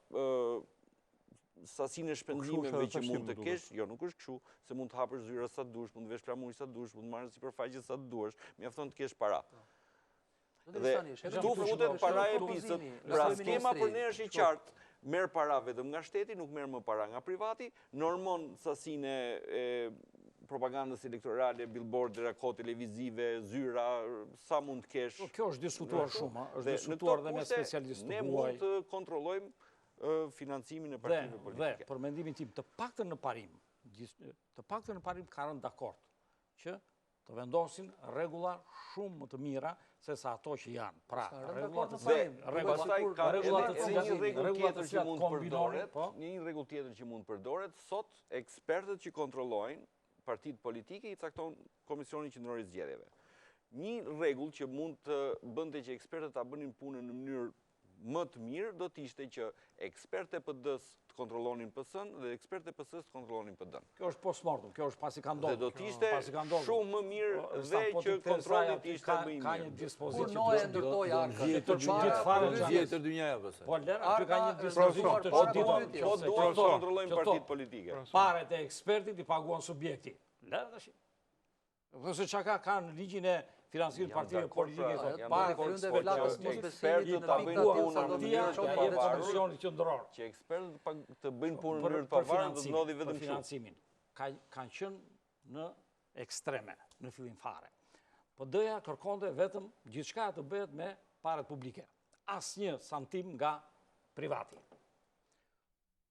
sasinë e shpenzimeve që mund të kesh, jo nuk është kështu, se mund të hapësh zyra sa të dush, mund të vesh flamuj sa të dush, mund të marrësh sipërfaqe sa të duash, mjafton të kesh para. Dhe këtu futet paraja e pisët, pra skema për ne është i qartë, merr para vetëm nga shteti, nuk merr më para nga privati, normon sasinë e propagandës elektorale, billboard, rako televizive, zyra, sa mund të kesh. Kjo është diskutuar shumë, është diskutuar dhe me specialistë ne huaj. mund të kontrollojmë financimin e partive politike. Dhe, për mendimin tim, të paktën në parim ka rënë dakord që të vendosin rregulla shumë më të mira se sa ato që janë. Pra, rregulla të cilat një rregull tjetër që mund përdoret, sot ekspertët që kontrollojnë partitë politike i cakton Komisioni Qendror i Zgjedhjeve. Një rregull që mund të bënte që ekspertët ta bënin punën në mënyrë më të mirë do të ishte që ekspertë e PD-s të kontrollonin PS-n dhe ekspertë e PS-s të kontrollonin PD-n. Kjo është postmortem, kjo është pasi ka ndodhur. Dhe do të ishte shumë më mirë dhe që kontrolli të ishte më i mirë. Ka një dispozit që ndërtoj arka. Gjithë fare gjithë dynjaja pëse. Po lërë, aty ka një dispozit të çditur. Po duhet të kontrollojnë partitë politike. Paret e ekspertit i paguan subjekti. Lërë tash. Ose çka ka në ligjin e financimit partive politike, ekspertët të bëjnë punën në mënyrë të pavarur, që ekspertët të bëjnë punën në mënyrë të pavarur do të ndodhi vetëm financimin. Kanë qenë në ekstreme, në fillim fare. PD-ja kërkonte vetëm gjithçka të bëhet me parat publike. Asnjë santim nga privati.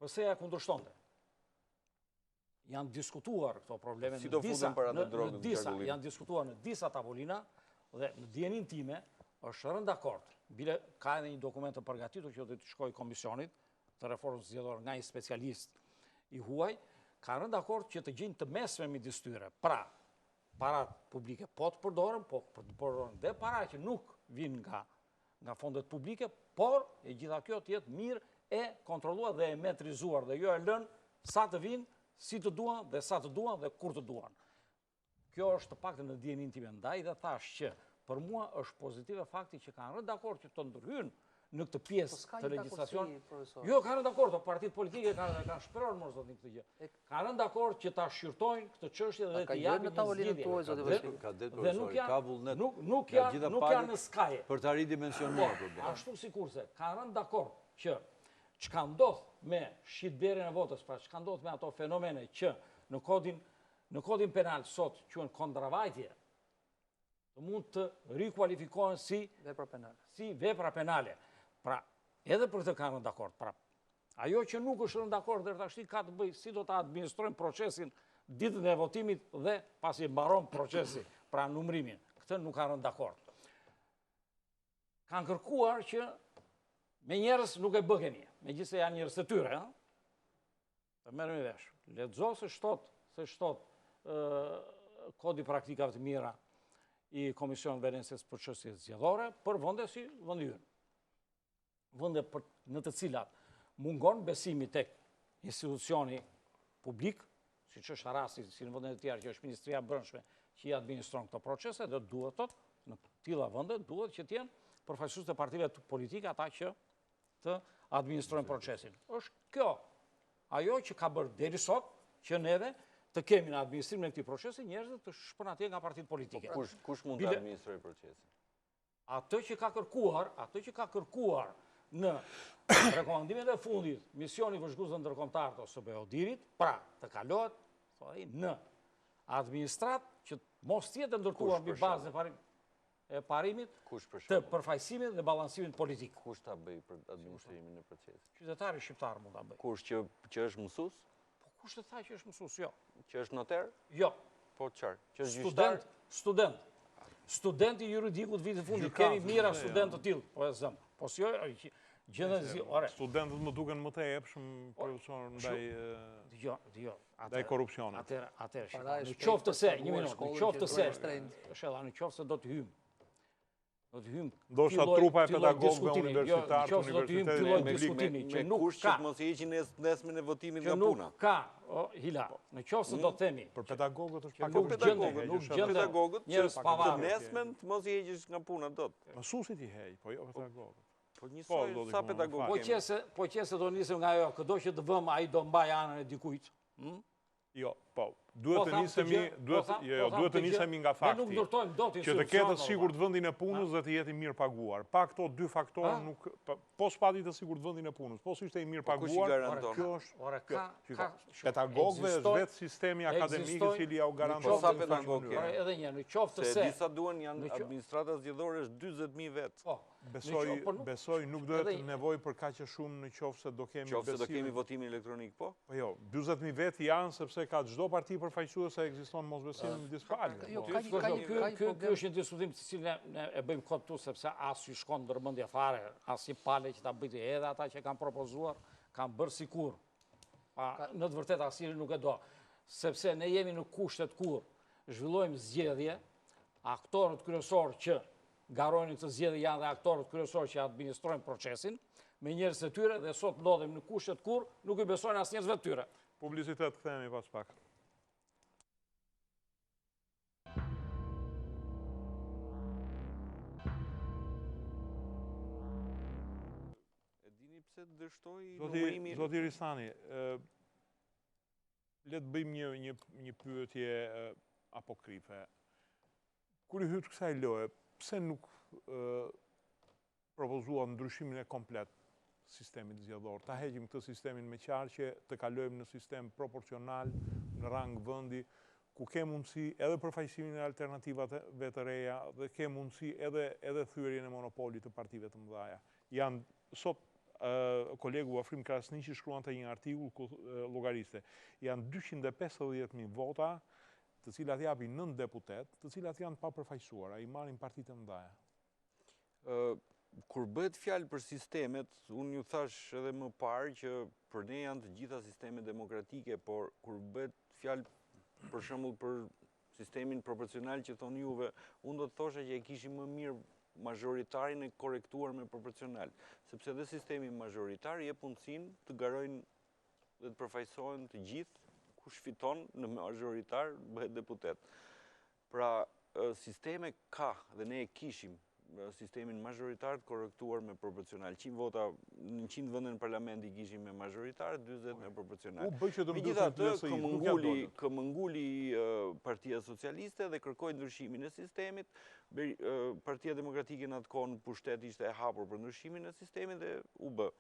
PS-ja kundërshtonte. Janë diskutuar këto probleme janë diskutuar në disa tavolina dhe në dijenin time është rënë dakord. Bile ka edhe një dokument të përgatitur që do të shkojë komisionit të reformës zgjedhore nga një specialist i huaj, ka rënë dakord që të gjejnë të mesme midis tyre. Pra, parat publike po të përdoren, po përdoren dhe para që nuk vinë nga fondet publike, por e gjitha kjo të jetë mirë e kontrolluar dhe e metrizuar dhe jo e lënë sa të vinë, si të duan dhe sa të duan dhe kur të duan. Kjo është të paktën në dijenin time ndaj dhe thash që për mua është pozitive fakti që kanë rënë dakord që të ndërhyjnë në këtë pjesë të legjislacionit. Jo, kanë rënë dakord, partitë politike kanë shprehur më zotin këtë gjë. Kanë rënë dakord që ta shqyrtojnë këtë çështje dhe të japin nuk janë në skaje. Për të ridimensionuar problemin. Ashtu sikurse kanë rënë dakord që çka ndodh me shitblerjen e votës, pra çka ndodh me ato fenomene që në kodin penal sot quhen kontravajtje, të mund të rikualifikohen si vepra penale. Pra, edhe për të kanë rënë dakord. Pra, ajo që nuk është rënë dakord deri tash ka të bëjë si do ta administrojmë procesin ditën e votimit dhe pasi mbaron procesi pra numrimin. Këtë nuk kanë rënë dakord. Kanë kërkuar që me njerëz nuk e bë kemi, megjithëse janë njerëz të tyre, të merremi vesh. Lexo se shtot kodi praktikave të mira i Komisionit Venecias për çështjet zgjedhore për vende si vendi ynë. Vende në të cilat mungon besimi tek institucioni publik, siç është rasti si në vendet e tjera që është Ministria e Brendshme që i administron këto procese, dhe duhet në tilla vende duhet që të jenë përfaqësues të partive politike ata që të administrojnë procesin. Është kjo ajo që ka bërë deri sot që neve të kemi në administrimin e këtij procesi njerëz të shpërndarë nga partitë politike. Kush mund të administrojë procesin? Atë që ka kërkuar në rekomandimet e fundit misioni vëzhguesve ndërkombëtar të OSBE-ODIR-it, pra të kalohet në administrat që mos tjetë ndërtuar mbi bazën e parimit të përfaqësimit dhe balansimit politik. Kush ta bëj për administrimin e procesit? Qytetari shqiptar mund ta bëj. Kush që është mësues? Po kush të tha që është mësues? Jo. Që është notar? Jo. Po çfarë? Që është gjyqtar? Student. Studenti juridikut vitit fundit, kemi mira studentë të tillë, po e zëm. Po si jo, studentët më duken më të epshëm profesor ndaj korrupsionit. Atëherë, në qoftë se, një minutë, në qoftë se, në qoftë se do të hymë. Ndoshta trupa e pedagogëve universitar të universitetit me kush që mos i heqin nesmën e votimit nga puna. Nuk ka, Hila, në qoftë se do të themi. Për pedagogët është nuk gjende njerëz pavarur. Nesmën mos i heqësh nga puna dot. Mësuesit i heq, po jo pedagogët. Po njësoj sa pedagogë kemi. Po qëse do nisim nga ajo, këdo që të vëmë ai do mbaj anën e dikujt. Jo, po, duhet të nisemi nga fakti që të ketë sigurt vendin e punës dhe të jeti mirë paguar. Pa këto dy faktorë nuk, po s'pati të sigurt vendin e punës, po s'ishte i mirë paguar, kjo është pedagogëve është vetë sistemi akademik i cili ja u garanton. Sa pedagogë kemi? Edhe një, në qoftë se disa duan janë administrata zgjedhore është 40.000 vetë. Besoj nuk do të nevojë për kaq shumë në qoftë se do kemi votimin elektronik, po? Po jo, 40.000 vetë janë sepse ka çdo parti përfaqësuese ekziston mosbesim në disë palë. Ky është një diskutim të cilin ne e bëjmë kot tu sepse as i shkon ndërmendje fare, as i pale që ta bëjë edhe ata që kanë propozuar, kanë bërë sikur. Pa në të vërtetë asnjëri nuk e do, sepse ne jemi në kushtet kur zhvillojmë zgjedhje, aktorët kryesorë që garojnë këtë zgjedhje janë dhe aktorët kryesorë që administrojnë procesin me njerëz të tyre dhe sot ndodhem në kushtet kur nuk i besojnë as njerëzve të tyre. Publicitet kthehemi pas pak. E dini pse dështoi numërimi? Zoti Risani, le të bëjmë një pyetje apokrife. Kur i hyt kësaj loje, pse nuk propozuan ndryshimin e komplet sistemit zgjedhor? Ta heqim këtë sistemin me qarqe, të kalojmë në sistem proporcional, në rang vendi, ku ke mundësi edhe përfaqësimin e alternativave të reja dhe ke mundësi edhe thyrjen e monopolit të partive të mëdha. Janë sot kolegu Afrim Krasniqi shkruante një artikull ku llogariste. Janë 250.000 vota, të cilat japin 9 deputet, të cilat janë pa përfaqësuara, i marrin partitë e mëdha. Kur bëhet fjalë për sistemet, unë ju thash edhe më parë që për ne janë të gjitha sistemet demokratike, por kur bëhet fjalë për shembull për sistemin proporcional që thonë juve, unë do të thosha që e kishim më mirë mazhoritarin e korrektuar me proporcional, sepse dhe sistemi mazhoritar jep mundësinë të garojnë dhe të përfaqësohen të gjithë, kush fiton në mazhoritar bëhet deputet. Pra, sisteme ka dhe ne e kishim sistemin mazhoritar të korrektuar me proporcional. 100 vota, në 100 vende në parlament i kishim me mazhoritar, 40 me proporcional. Megjithatë, këmënguli Partia Socialiste dhe kërkoi ndryshimin e sistemit. Partia Demokratike në atë kohë në pushtet ishte e hapur për ndryshimin e sistemit dhe u bë.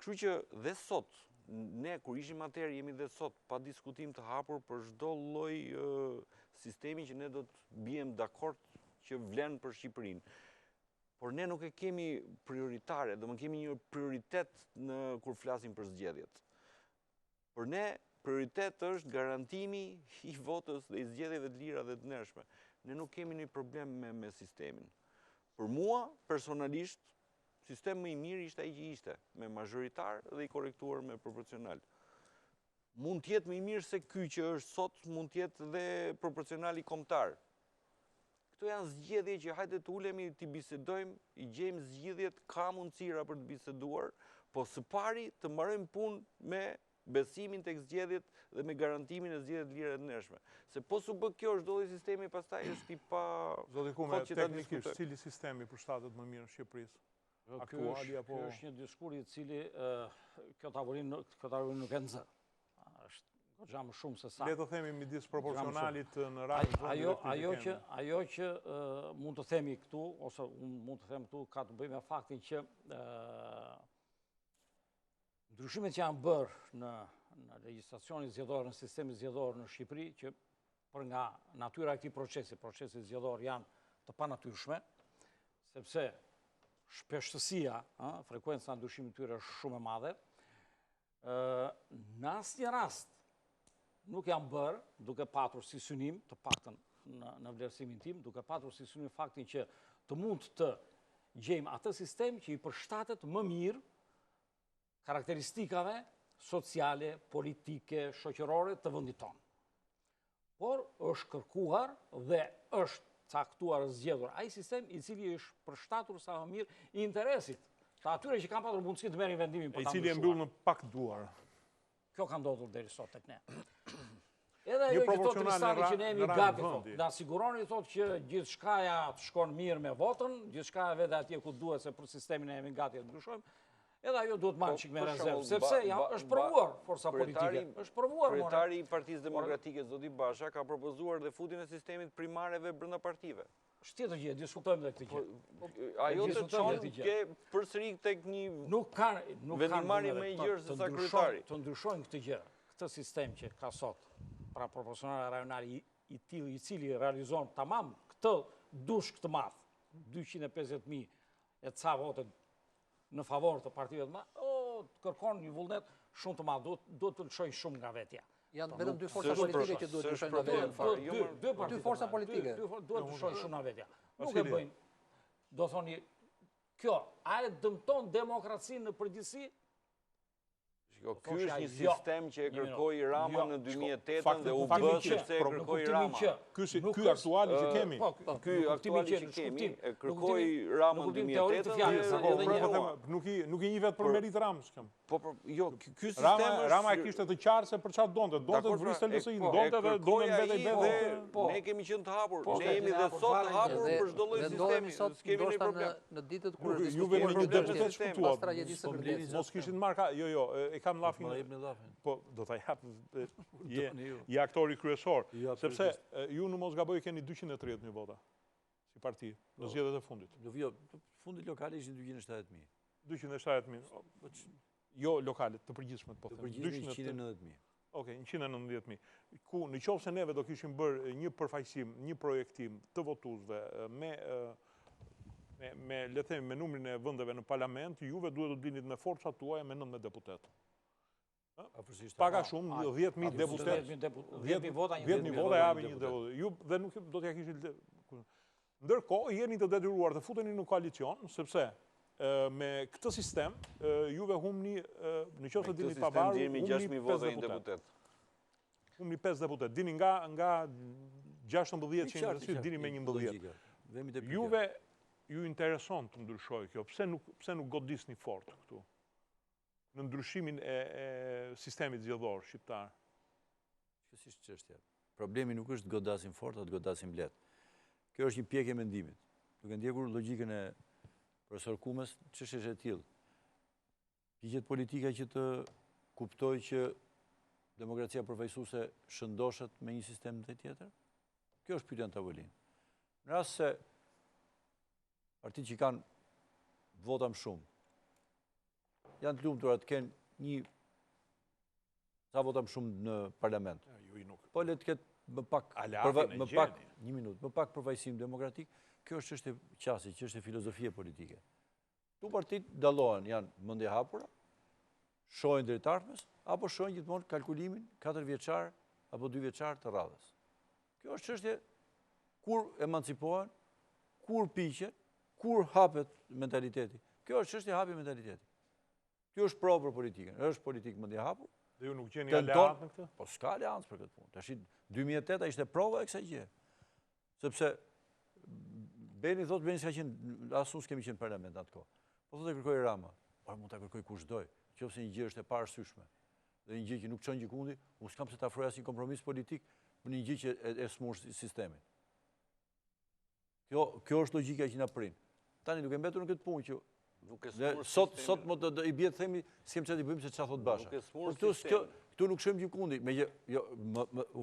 Kështu që dhe sot, ne kur ishim atëherë jemi dhe sot pa diskutim të hapur për çdo lloj sistemi që ne do të bijem dakord që vlen për Shqipërinë. Por ne nuk e kemi prioritare, do më kemi një prioritet kur flasim për zgjedhjet. Për ne, prioritet është garantimi i votës dhe i zgjedhjeve të lira dhe të ndershme. Ne nuk kemi një problem me sistemin. Për mua, personalisht, sistemi më i mirë ishte ai që ishte, me mazhoritar dhe i korrektuar me proporcional. Mund të jetë më i mirë se ky që është sot, mund të jetë dhe proporcional i kombëtar. Këto janë zgjedhje që hajde të ulemi të bisedojmë, i gjejmë zgjidhjet, ka mundësira për të biseduar, po së pari të mbarojmë punë me besimin tek zgjedhjet dhe me garantimin e zgjedhjeve të lira të ndershme. Se po su bë kjo çdo lloj sistemi pastaj është i pa. Zoti Kume, teknikisht cili sistemi përshtatet më mirë në Shqipërisë? Aktuali apo? Kjo është një diskurs i cili kjo tavolinë nuk e nxjerr. Është goxha më shumë se sa. Le të themi midis proporcionalit në radhë. Ajo që mund të themi këtu, ose mund të them këtu, ka të bëjë me faktin që ndryshimet që janë bërë në legjislacionin zgjedhor, në sistemin zgjedhor në Shqipëri, që për nga natyra e këtij procesi zgjedhor janë të panatyrshme, sepse shpeshtësia, frekuenca ndryshimit të tyre është shumë e madhe. Në asnjë rast nuk janë bërë, duke patur si synim, të paktën në vlerësimin tim, duke patur si synim faktin që të mund të gjejmë atë sistem që i përshtatet më mirë karakteristikave sociale, politike, shoqërore të vendit tonë. Por është kërkuar dhe është caktuar zgjedhur ai sistem i cili është përshtatur sa më mirë i interesit të atyre që kanë patur mundësi të merrin vendimin për ta ndryshuar. I cili e mbyll në pak duar. Kjo ka ndodhur deri sot tek ne. Edhe ajo që thotë Kristali që ne jemi gati, thotë, na siguroni thotë që gjithçkaja të shkon mirë me votën, gjithçka vetë atje ku duhet, se për sistemin ne jemi gati të ndryshojmë. Edhe ajo duhet marrë çik me rezervë, sepse është provuar forca politike. Është provuar. Kryetari i Partisë Demokratike Zoti Basha ka propozuar dhe futjen e sistemit primareve brenda partive. Është tjetër gjë, diskutojmë edhe këtë gjë. Ajo të çon ke përsëri tek një nuk kanë vendimarrje më i gjerë se sa kryetari. Të ndryshojnë këtë gjë, këtë sistem që ka sot, pra proporcional rajonal i tillë i cili realizon tamam këtë dushk të madh, 250.000 e ca vote në favor të partive të madhe, kërkon një vullnet shumë të madh, duhet të lëshojnë shumë nga vetja. Janë vetëm dy forca politike që duhet të lëshojnë nga vetja. Dy forca politike. Duhet të lëshojnë shumë nga vetja. Nuk e bëjnë. Do thoni, kjo, a e dëmton demokracinë në përgjithësi? Ky është një sistem që e kërkoi Rama në 2008 dhe u bë sepse e kërkoi Rama. Ky aktuali që kemi. Ky aktuali që kemi e kërkoi Rama në 2008. Nuk i një vetë për merit Ramës. Po, jo, ky sistem është... Rama e kishte të qartë se për çfarë donte. Donte të vriste LSI-n, donte dhe donte vetë. Ne kemi qenë të hapur. Ne jemi dhe sot të hapur për çdo lloj sistemi. S'kemi një problem. Në ditët kur juve me një deputet shkutuat. Mos kishin marka, jo, e kam llafin. Po, do ta jap. Je aktori kryesor, sepse ju në mos gaboj keni 230.000 vota si parti në zgjedhjet e fundit. Jo, fundit lokale ishin 270.000. 270.000. Jo lokale, të përgjithshme po. Të përgjithshme 190.000. Okej, 190.000. Ku në qoftë se neve do kishim bërë një përfaqësim, një projektim të votuesve me le të themi me numrin e vendeve në parlament, juve duhet të blinit me forcat tuaja me 19 deputet. Paka shumë, 10.000 deputet. 10.000 vota javi një deputet. Ju dhe nuk do t'ja kishit... Ndërkohë, jeni të detyruar të futeni në koalicion, sepse me këtë sistem, juve humni, në qoftë dini pavarur, humni 5 deputet. Humni 5 deputet. Dini nga 16 që dini me 11. Juve ju intereson të ndryshoj kjo. Pse nuk godisni fort këtu? Në ndryshimin e sistemit zgjedhor shqiptar. Kësisht çështja. Problemi nuk është të godasim fort, atë godasim lehtë. Kjo është një pjekje mendimit. Duke ndjekur logjikën e profesor Kumës, ç'është e tillë. Ligjet politike që të kuptoj që demokracia përfaqësuese shëndoshet me një sistem të tjetër. Kjo është pyetja në tavolinë. Në rast se partitë që kanë vota më shumë janë të lumtura të kenë një sa vota më shumë në parlament. Po le të ketë më pak përfaqësim demokratik, kjo është çështje qasi, çështje filozofie politike. Tu partitë dallohen, janë mendje hapura, shohin drejtarmes, apo shohin gjithmonë kalkulimin 4 vjeçar apo 2 vjeçar të radhës. Kjo është çështje kur emancipohen, kur piqen, kur hapet mentaliteti. Kjo është çështje hapi mentaliteti. Kjo është provë për politikën. Është politikë mendje hapur. Dhe ju nuk gjeni aleancë në këtë? Po s'ka aleancë për këtë punë. Tash 2008 ishte prova e kësaj gjë. Sepse Beni s'ka qenë, as unë s'kemi qenë parlament atë kohë. Po thotë kërkoj Rama. Po mund ta kërkoj kush doj. Nëse një gjë është e parësyeshme dhe një gjë që nuk çon gjikundi, unë s'kam se ta afroj asnjë kompromis politik për një gjë që e smush sistemin. Kjo është logjika që na prin. Tani duke mbetur në këtë punë që sot i bie të themi s'kem çfarë të bëjmë se çfarë thot Basha. Po këtu nuk shohim gjikundi,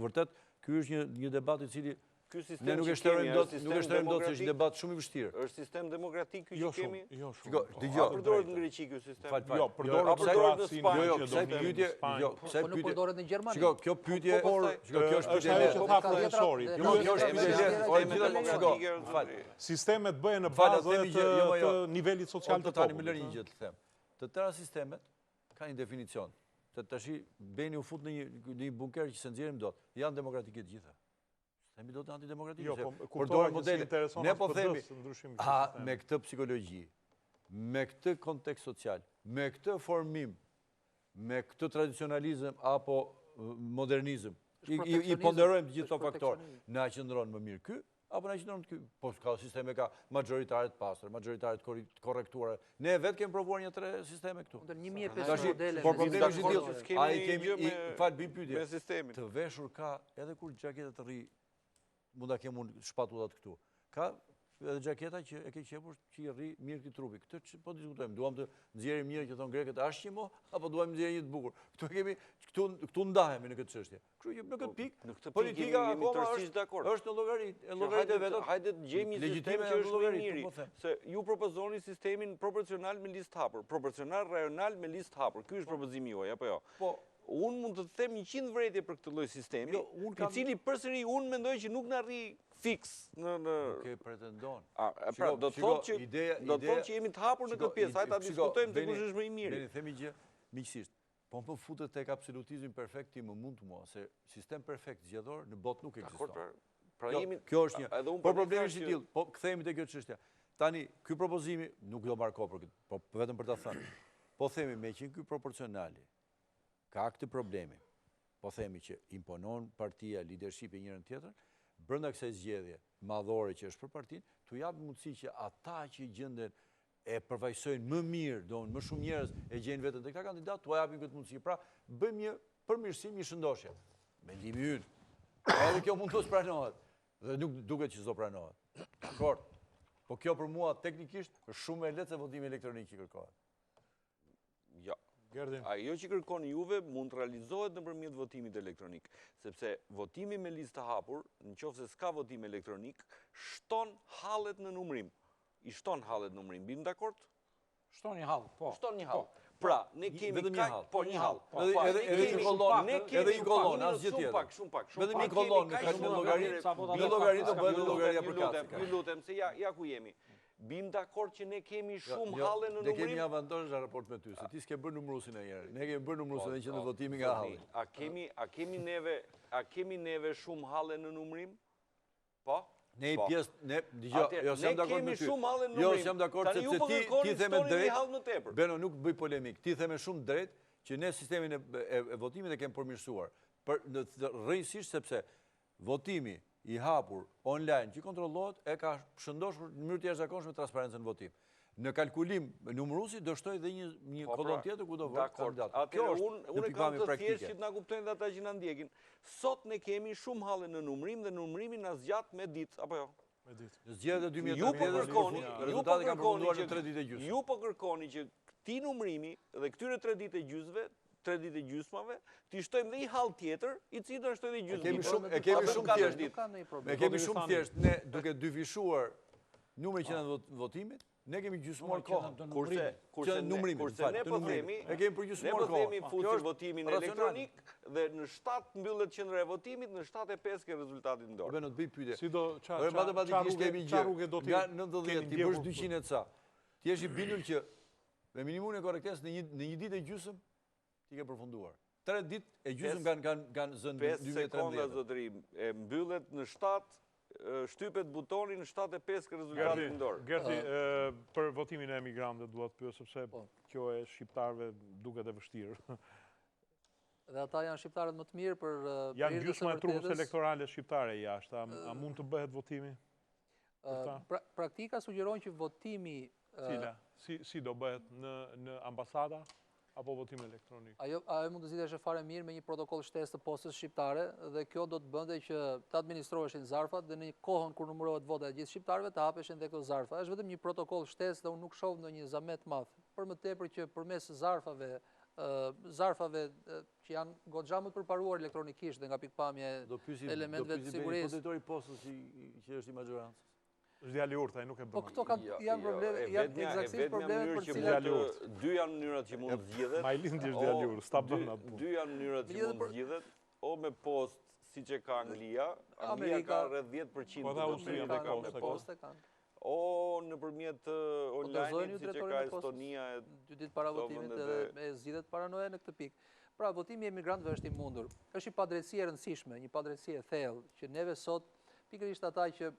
vërtet ky është një debat i cili ne nuk e shtojmë dot, se është debat shumë i vështirë. Është sistem demokratik ky që kemi? Jo, shumë. Dëgjoj. Përdoret në Greqi ky sistem? Jo, përdoret në Spanjë. Pse Po nuk përdoret në Gjermani. Shiko, kjo pyetje, kjo është pyetje ajo që tha profesori. Kjo është pyetje lehtë. Sistemet bëhen në bazë të nivelit social të popullit. Më lëni një popullit. gjë të them. Të tëra sistemet kanë një definicion. Tash Beni u fut në një bunker që se nxjerrim dot. Janë demokratike të gjitha. Themi do të antidemokratike. Jo, po përdorën modele. Ne po themi, me këtë psikologji, me këtë kontekst social, me këtë formim, me këtë tradicionalizëm apo modernizëm, i ponderojmë të gjithë këto faktorë. Na qëndron më mirë ky, apo na qëndron ky? Po ka sisteme ka majoritaret pastër, majoritaret korrektuara. Ne vetë kemi provuar një 3 sisteme këtu. Ndër 1500 modele. Por problemi është i ai kemi bëjmë pyetje. Me sistemin. Të veshur ka edhe kur gjaketa të rri mund ta kem unë shpatullat këtu. Ka edhe gjaketa që e ke qepur që i rri mirë këtij trupi. Këtë po diskutojmë. Duam të nxjerrim mirë që thon grekët ashqimo apo duam të nxjerrim një të bukur. Këtu ndahemi në këtë çështje. Kështu që në këtë pikë politika akoma është në llogaritë e vetat. Hajde të gjejmë një sistem që është më i miri. Se ju propozoni sistemin proporcional me listë hapur, proporcional rajonal me listë hapur. Ky është propozimi juaj apo jo? Po unë mund të them 100 vretje për këtë lloj sistemi, i cili përsëri unë mendoj që nuk na rri fiks në Nuk e pretendon. Pra, do të thotë që jemi të hapur në këtë pjesë, hajde ta diskutojmë se kush është më i miri. Ne themi gjë miqësisht. Po më futet tek absolutizmi perfekt ti më mund të mua se sistem perfekt zgjedhor në botë nuk ekziston. Pra kjo është një. Po problemi është i tillë. Po kthehemi te kjo çështje. Tani ky propozimi nuk do marr kohë për këtë, po vetëm për ta thënë. Po themi me që ky proporcionali ka këtë problemi, po themi që imponon partia, leadershipi njërën tjetër, brenda kësaj zgjedhje madhore që është për partinë, t'u jap mundësi që ata që gjenden e përfaqësojnë më mirë, më shumë njerëz e gjejnë veten te këta kandidat, t'u japim këtë mundësi. Pra, bëjmë një përmirësim, një shëndoshje. Mendimi ynë. Edhe kjo mund të pranohet. Dhe nuk duket që s'do pranohet. Dakor. Po kjo për mua teknikisht është shumë e lehtë se votimi elektronik që kërkohet. Jo. Ajo që kërkon juve mund të realizohet nëpërmjet votimit elektronik, sepse votimi me listë të hapur, nëse s'ka votim elektronik, shton hallet në numërim. I shton hallet në numërim. Bim dakord? Shton një hall, po. Shton një hall. Pra, ne kemi një hall. Po një hall. Edhe një kollon, edhe një kollon, asgjë tjetër. Shumë pak. Vetëm një kollon në llogaritë. Në llogaritë do bëhet llogaria për kafe. Ju lutem se ja ku jemi. Bim dakord që ne kemi shumë halle në numërim. Ne kemi avantazh në raport me ty, se ti s'ke bërë numërusin e herë. Ne kemi bërë numërusin e që në votimi nga halli. A kemi neve shumë halle në numërim? Po? Ne i pjesë, jo, s'jam dakord me ty. Ne kemi shumë halle në numërim. Jo, s'jam dakord sepse ti theme drejt. Beno, nuk bëj polemik. Ti theme shumë drejt që ne sistemin e votimit e kemi përmirësuar. Rrënjësisht sepse votimi i hapur online që kontrollohet e ka shëndoshur në mënyrë të jashtëzakonshme transparencën në votim. Në kalkulim numëruesi do shtoj dhe një kollon tjetër ku do vot kandidat. Kjo është unë kam të thjeshtë që të na kuptojnë dhe ata që na ndjekin. Sot ne kemi shumë halle në numërim dhe numërimi na zgjat me ditë apo jo? Me ditë. Zgjedhjet e 2013 rezultatet kanë përfunduar në 3 ditë e gjysmë. Ju po kërkoni që këtij numërimi dhe këtyre 3 ditë e gjysmëve 3 ditë e gjysmave, t'i shtojmë dhe një hall tjetër, i cili do shtoj dhe gjysmë. E kemi shumë thjesht, ne duke dyfishuar numrin që në votimit, ne kemi gjysmuar kohën. Kurse ne po themi, fusi votimin elektronik dhe në 7 mbyllet qendra e votimit, në 7:05 ke rezultatin në dorë. Beno të bëj pyetje. Si do matematikisht kemi gjë. Nga 90 ti bësh 200 e ca. Ti je i bindur që me minimum e korrektesë në një ditë e gjysmë ti ke përfunduar. 3 ditë e gjysmë kanë zënë 5 sekonda, 2013. zotëri, e mbyllet në 7, shtypet butoni në 7:05 ka rezultati në dorë. Gerti, për votimin e emigrantëve duhet pyet sepse kjo e shqiptarëve duket e vështirë. Dhe ata janë shqiptarët më të mirë për Janë gjysma e trupës elektorale shqiptare jashtë, a mund të bëhet votimi? Praktika sugjeron që votimi... Cila? Si do bëhet në ambasada apo votim elektronik? Ajo mund të zgjidhej fare mirë me një protokoll shtesë të postës shqiptare dhe kjo do të bënte që të administroheshin zarfat dhe në kohën kur numërohet vota e gjithë shqiptarëve të hapeshin dhe këto zarfa. Është vetëm një protokoll shtesë dhe unë nuk shoh ndonjë zamet madh. Për më tepër që përmes zarfave që janë goxha më të përparuar elektronikisht dhe nga pikpamja e elementeve të sigurisë. Do drejtori postës që është i maxhorancës. Është djali urt, ai nuk e bën. Po këto janë probleme, janë eksaktësisht problemet për cilat dy janë mënyrat që mund zgjidhet. Majlindi është djali urt, sta bën atë. Dy janë mënyrat që mund zgjidhet, o me post siç e ka Anglia, Anglia ka rreth 10% po Austria me postë, o nëpërmjet online siç e ka Estonia 2 ditë para votimit edhe e zgjidhet paranoja në këtë pikë. Pra, votimi i emigrantëve është i mundur. Është një padrejtësi e rëndësishme, një padrejtësi e thellë që neve sot pikërisht ata që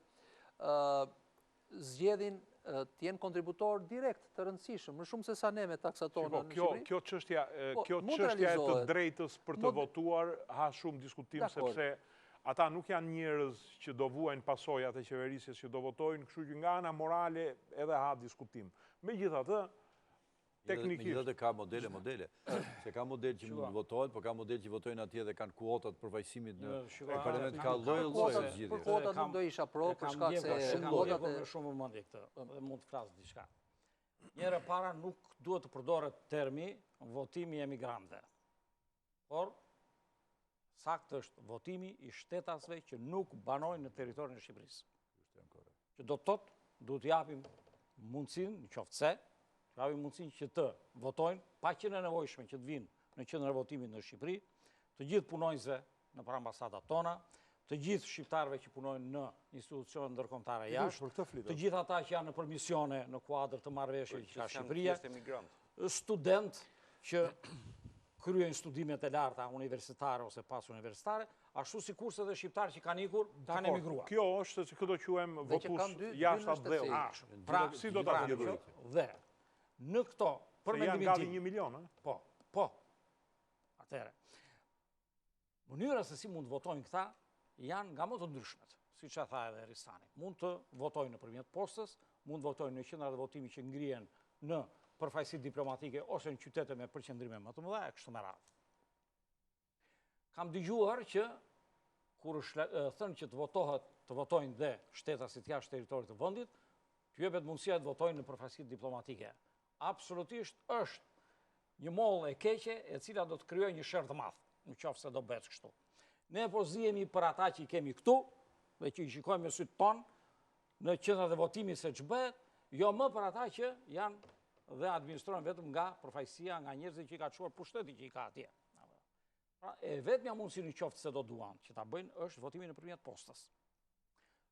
zgjedhin të jenë kontributor direkt të rëndësishëm, më shumë se sa ne me taksat tona në Shqipëri. Kjo çështja e të drejtës për të votuar ha shumë diskutim sepse ata nuk janë njerëz që do vuajnë pasojat e qeverisjes që do votojnë, kështu që nga ana morale edhe ha diskutim. Megjithatë, teknikisht. Megjithatë ka modele. Se ka model që mund votohet, por ka model që votojnë atje dhe kanë kuotat për vajsimit në parlament, ka lloj zgjidhje. Për kuotat nuk do isha pro, për shkak se kuotat e shumë mendje këtë, dhe mund të flas diçka. Njëra para nuk duhet të përdoret termi votimi i emigrantëve. Por saktë është votimi i shtetasve që nuk banojnë në territorin e Shqipërisë. Që do të thotë, duhet të japim mundësinë, nëse ka mundësinë që të votojnë, pa qenë e nevojshme që të vinë në qendrën e votimit në Shqipëri, të gjithë punonjësve në për ambasadat tona, të gjithë shqiptarëve që punojnë në institucione ndërkombëtare jashtë, të gjithë ata që janë në përmisione në kuadër të marrëveshjeve që ka Shqipëria, student që kryejnë studimet e larta universitare ose pas universitare, ashtu sikurse edhe shqiptarë që kanë ikur, kanë emigruar. Kjo është që këto quajmë votus jashtë atë dheu. Pra, si do ta gjejmë? Dhe në këto, për mendimin tim. Janë gati 1 milion, a? Po. Atëherë, mënyra se si mund të votojnë këta janë nga më të ndryshmet, siç e tha edhe Risani. Mund të votojnë nëpërmjet postës, mund të votojnë në qendrat e votimit që ngrihen në përfaqësi diplomatike ose në qytete me përqendrime më të mëdha, kështu me radhë. Kam dëgjuar që kur thënë që të votojnë dhe shtetasit jashtë territorit të vendit, t'u jepet mundësia të votojnë në përfaqësi diplomatike. Absolutisht është një mollë e keqe e cila do të krijojë një sherr të madh, nëse do bëhet kështu. Ne po zihemi për ata që i kemi këtu dhe që i shikojmë me sytë tonë në qendrat e votimit se ç'bëhet, jo më për ata që janë dhe administrojnë vetëm nga përfaqësia, nga njerëzit që i ka çuar pushteti që i ka atje. Pra, e vetmja mundësi në qoftë se do duan që ta bëjnë është votimi nëpërmjet postës.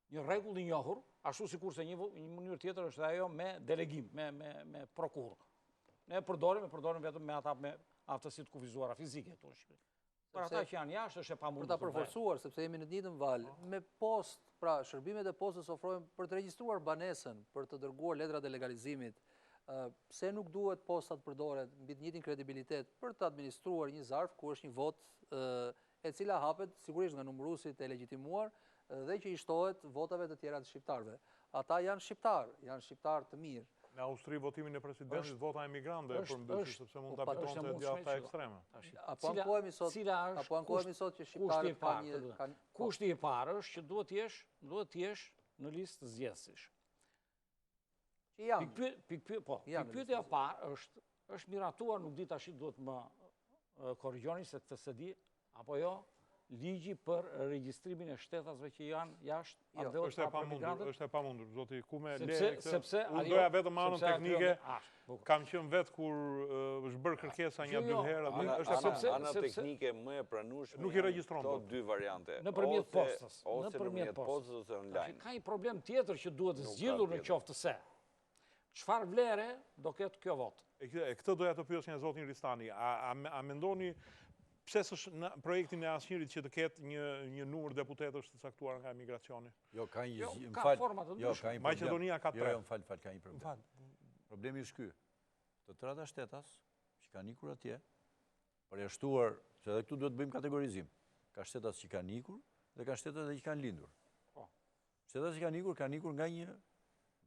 Një rregull i njohur, ashtu sikurse një mënyrë tjetër është ajo me delegim, me prokuror. Ne përdorim vetëm me ata me aftësi të kufizuara fizike këtu në Shqipëri. Për ata që janë jashtë është e pamundur. Për ta përforcuar, sepse jemi në të njëjtën valë, me post, pra shërbimet e postës ofrojnë për të regjistruar banesën, për të dërguar letrat e legalizimit. Pse nuk duhet postat përdoret mbi të njëjtin kredibilitet për të administruar një zarf ku është një vot e cila hapet sigurisht nga numëruesit e legjitimuar dhe që i shtohet votave të tjera të shqiptarëve. Ata janë shqiptar të mirë. Në Austri votimin e presidentit vota emigrantëve përmbysë sepse mund ta fitonte djata ekstreme. Apo ankohemi sot që shqiptarët kanë kushti i parë është që duhet të jesh në listë zgjedhësish. Pikpyetja e parë është miratuar, nuk di tash duhet më korrigjoni se këtë se di, apo jo, ligji për regjistrimin e shtetasve që janë jashtë atë është e pamundur, zoti Kume le këtë. Unë doja vetëm anën teknike, kam qenë vetë kur është bërë kërkesa një 2 herë. Ana teknike më e pranueshme nuk i regjistron këto 2 variante. Nëpërmjet postës. Ose nëpërmjet postës ose online. Ka një problem tjetër që duhet zgjidhur në qoftë se çfarë vlere do ketë kjo votë? Këtë doja të pyes nga zotin Ristani. A mendoni pse s'është projektin e asnjërit që të ketë një numër deputetësh të caktuar nga emigracioni? Jo, ka një ka forma të ndryshme. Maqedonia ka 3. Jo, m'fal, ka një problem. Problemi është ky. Të trata shtetas që kanë ikur atje, përjashtuar, se edhe këtu duhet bëjmë kategorizim. Ka shtetas që kanë ikur dhe ka shtetas që kanë lindur. Shtetas që kanë ikur nga një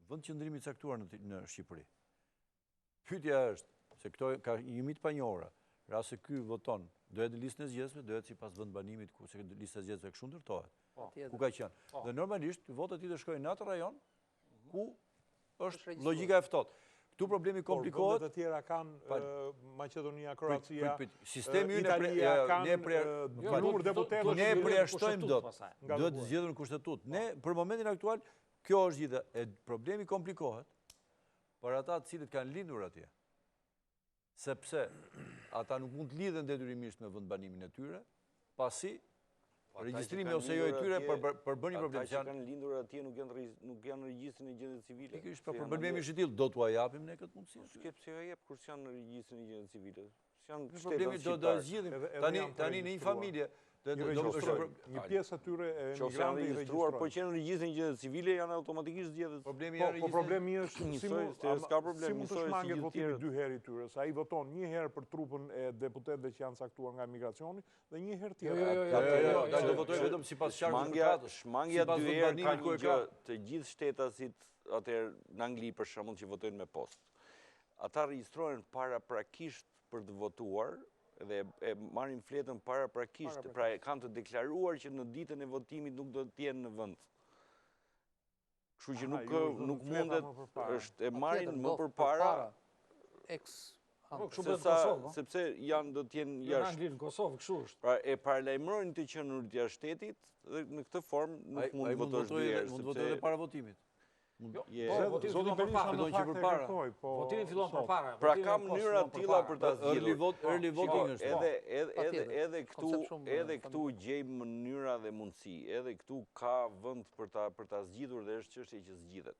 vend qëndrimi i caktuar në Shqipëri. Pyetja është, se këto ka një mit panjohura, rase ky voton, do jetë listën e zgjedhësve, do jetë sipas vendbanimit ku se lista e zgjedhësve kështu ndërtohet. Ku ka qenë. Dhe normalisht votat i të shkojnë në atë rajon ku është logjika e ftohtë. Këtu problemi komplikohet. Vendet e tjera kanë Maqedonia, Kroacia, sistemi Italia kanë numër deputetësh. Ne përjashtojmë dot. Duhet të zgjedhur në kushtetutë. Ne për momentin aktual kjo është gjithë e problemi komplikohet për ata të cilët kanë lindur atje. Sepse ata nuk mund të lidhen detyrimisht me vendbanimin e tyre, pasi regjistrimi ose jo e tyre përbën një problem. Ata që kanë lindur atje nuk janë në regjistrin e gjendjes civile. Pikërisht, pra problemi është i tillë, do t'ua japim ne këtë mundësi. S'ke pse ja jep kur janë në regjistrin e gjendjes civile. Janë problemi do zgjidhim. Tani në një familje një pjesë atyre e emigrantëve i regjistruar, po që në regjistrin e gjendjes civile janë automatikisht zgjedhur. Problemi është si mund të shmanget si votimi 2 herë i tyre, se ai voton një herë për trupën e deputetëve që janë caktuar nga emigracioni dhe një herë tjetër. Jo, do votojë vetëm sipas shkallës. Shmangja 2 herë ka një gjë, të gjithë shtetasit atëherë në Angli për shembull që votojnë me postë. Ata regjistrohen paraprakisht për të votuar dhe e marrin fletën paraprakisht, pra kanë të deklaruar që në ditën e votimit nuk do të jenë në vend. Kështu që nuk mundet, është e marrin më përpara, sepse janë do të jenë jashtë. Në Angli, në Kosovë, kështu është. Pra e paralajmërojnë të qenurit jashtë shtetit dhe në këtë formë nuk mund të votosh dy herë. Mund të votojë edhe para votimit. Votimi fillon përpara. Pra ka mënyra të tilla për ta zgjidhur. Early voting është. Edhe këtu gjejmë mënyra dhe mundësi. Edhe këtu ka vend për ta zgjidhur dhe është çështje që zgjidhet.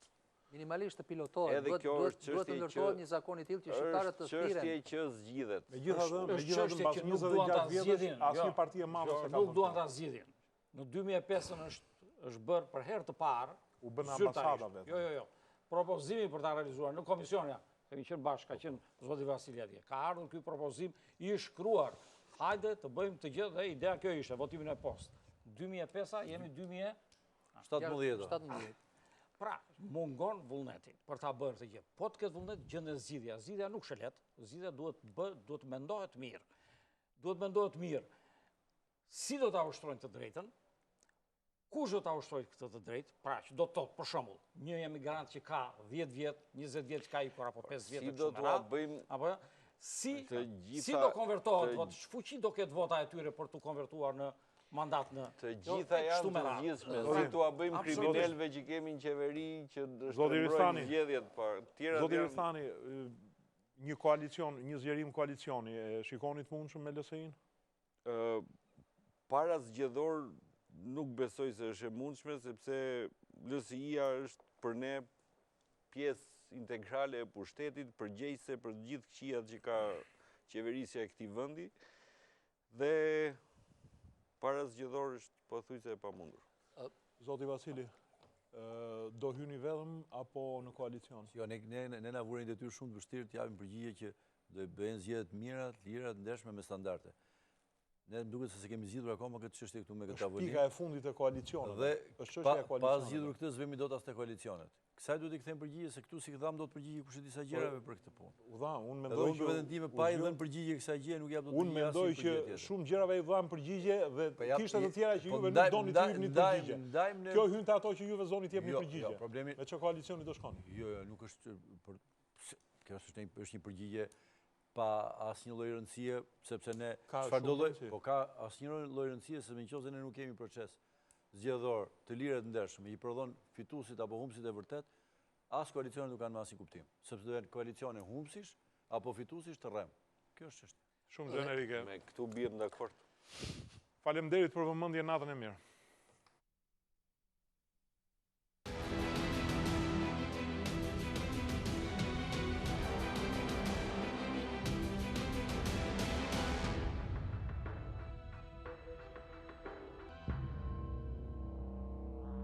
Minimalisht të pilotohet, duhet të ndërtohet një zakon i tillë që shqiptarët të stiren. Çështje që zgjidhet. Megjithatë, mbas 26 vjetësh, asnjë parti e madhe s'e ka. Nuk duan ta zgjidhin. Në 2005 është bërë për herë të parë. U bën ambasada vetë. Jo. Propozimi për ta realizuar në komision, kemi qenë bashkë, ka qenë zoti Vasili atje. Ka ardhur ky propozim i shkruar. Hajde të bëjmë të gjithë dhe ideja kjo ishte votimin e postë. 2005 jemi 2017. Pra, mungon vullneti për ta bërë të gjithë. Po të ketë vullnet gjendën zgjidhja. Zgjidhja nuk shëlet, zgjidhja duhet mendohet mirë. Duhet mendohet mirë. Si do ta ushtrojnë të drejtën? Kush do ta ushtrojë këtë të drejtë? Pra, që do të thotë për shembull, një emigrant që ka 10 vjet, 20 vjet që ka ikur apo 5 vjet si do t'ua bëjmë apo si do konvertohet vot, ç'fuqi do ketë vota e tyre për të konvertuar në mandat në të gjitha janë të gjithshme. Si t'ua bëjmë kriminalëve që kemi në qeveri që shtrembojnë zgjedhjet parë. Zoti Rithani, një koalicion, një zgjerim koalicioni, e shikoni të mundshëm me LSI-n? Para zgjedhor nuk besoj se është e mundshme, sepse LSI-ja është për ne pjesë integrale e pushtetit, përgjegjëse për të gjithë këqijat që ka qeverisja e këtij vendi, dhe para zgjedhor është pothuajse e pamundur. Zoti Vasili, do hyni vetëm apo në koalicion? Jo, ne na vurën detyrë shumë të vështirë të japim përgjigje që do të bëhen zgjedhje të mira, të lira, të ndershme me standarde. Ne duket se kemi zgjidhur akoma këtë çështje këtu me këtë tavolinë. Pika e fundit e koalicionit. Dhe është çështja e koalicionit. Pa zgjidhur këtë, s'vemi dot as te koalicionet. Kësaj duhet i kthejmë përgjigje, se këtu si dham dot përgjigje kush e di sa gjërave për këtë punë. Unë mendoj që vetëm time pa i dhënë përgjigje kësaj gjë nuk jap dot përgjigje. Unë mendoj që shumë gjërave i dham përgjigje dhe kishte të tjera që juve nuk doni të jepni përgjigje. Kjo hyn te ato që juve zoni të jepni përgjigje. Me çfarë koalicioni do shkoni? Jo, nuk është kjo është një përgjigje pa asnjë lloj rëndësie, sepse ne çfarë do lloj, po ka asnjë lloj rëndësie se nëse ne nuk kemi proces zgjedhor të lirë të ndershëm, i prodhon fituesit apo humbësit e vërtet, as koalicione nuk kanë asnjë kuptim, sepse do jenë koalicione humbësish apo fituesish të rrem. Kjo është çështja. Shumë gjenerike. Me këtu biem dakord. Faleminderit për vëmendjen, natën e mirë.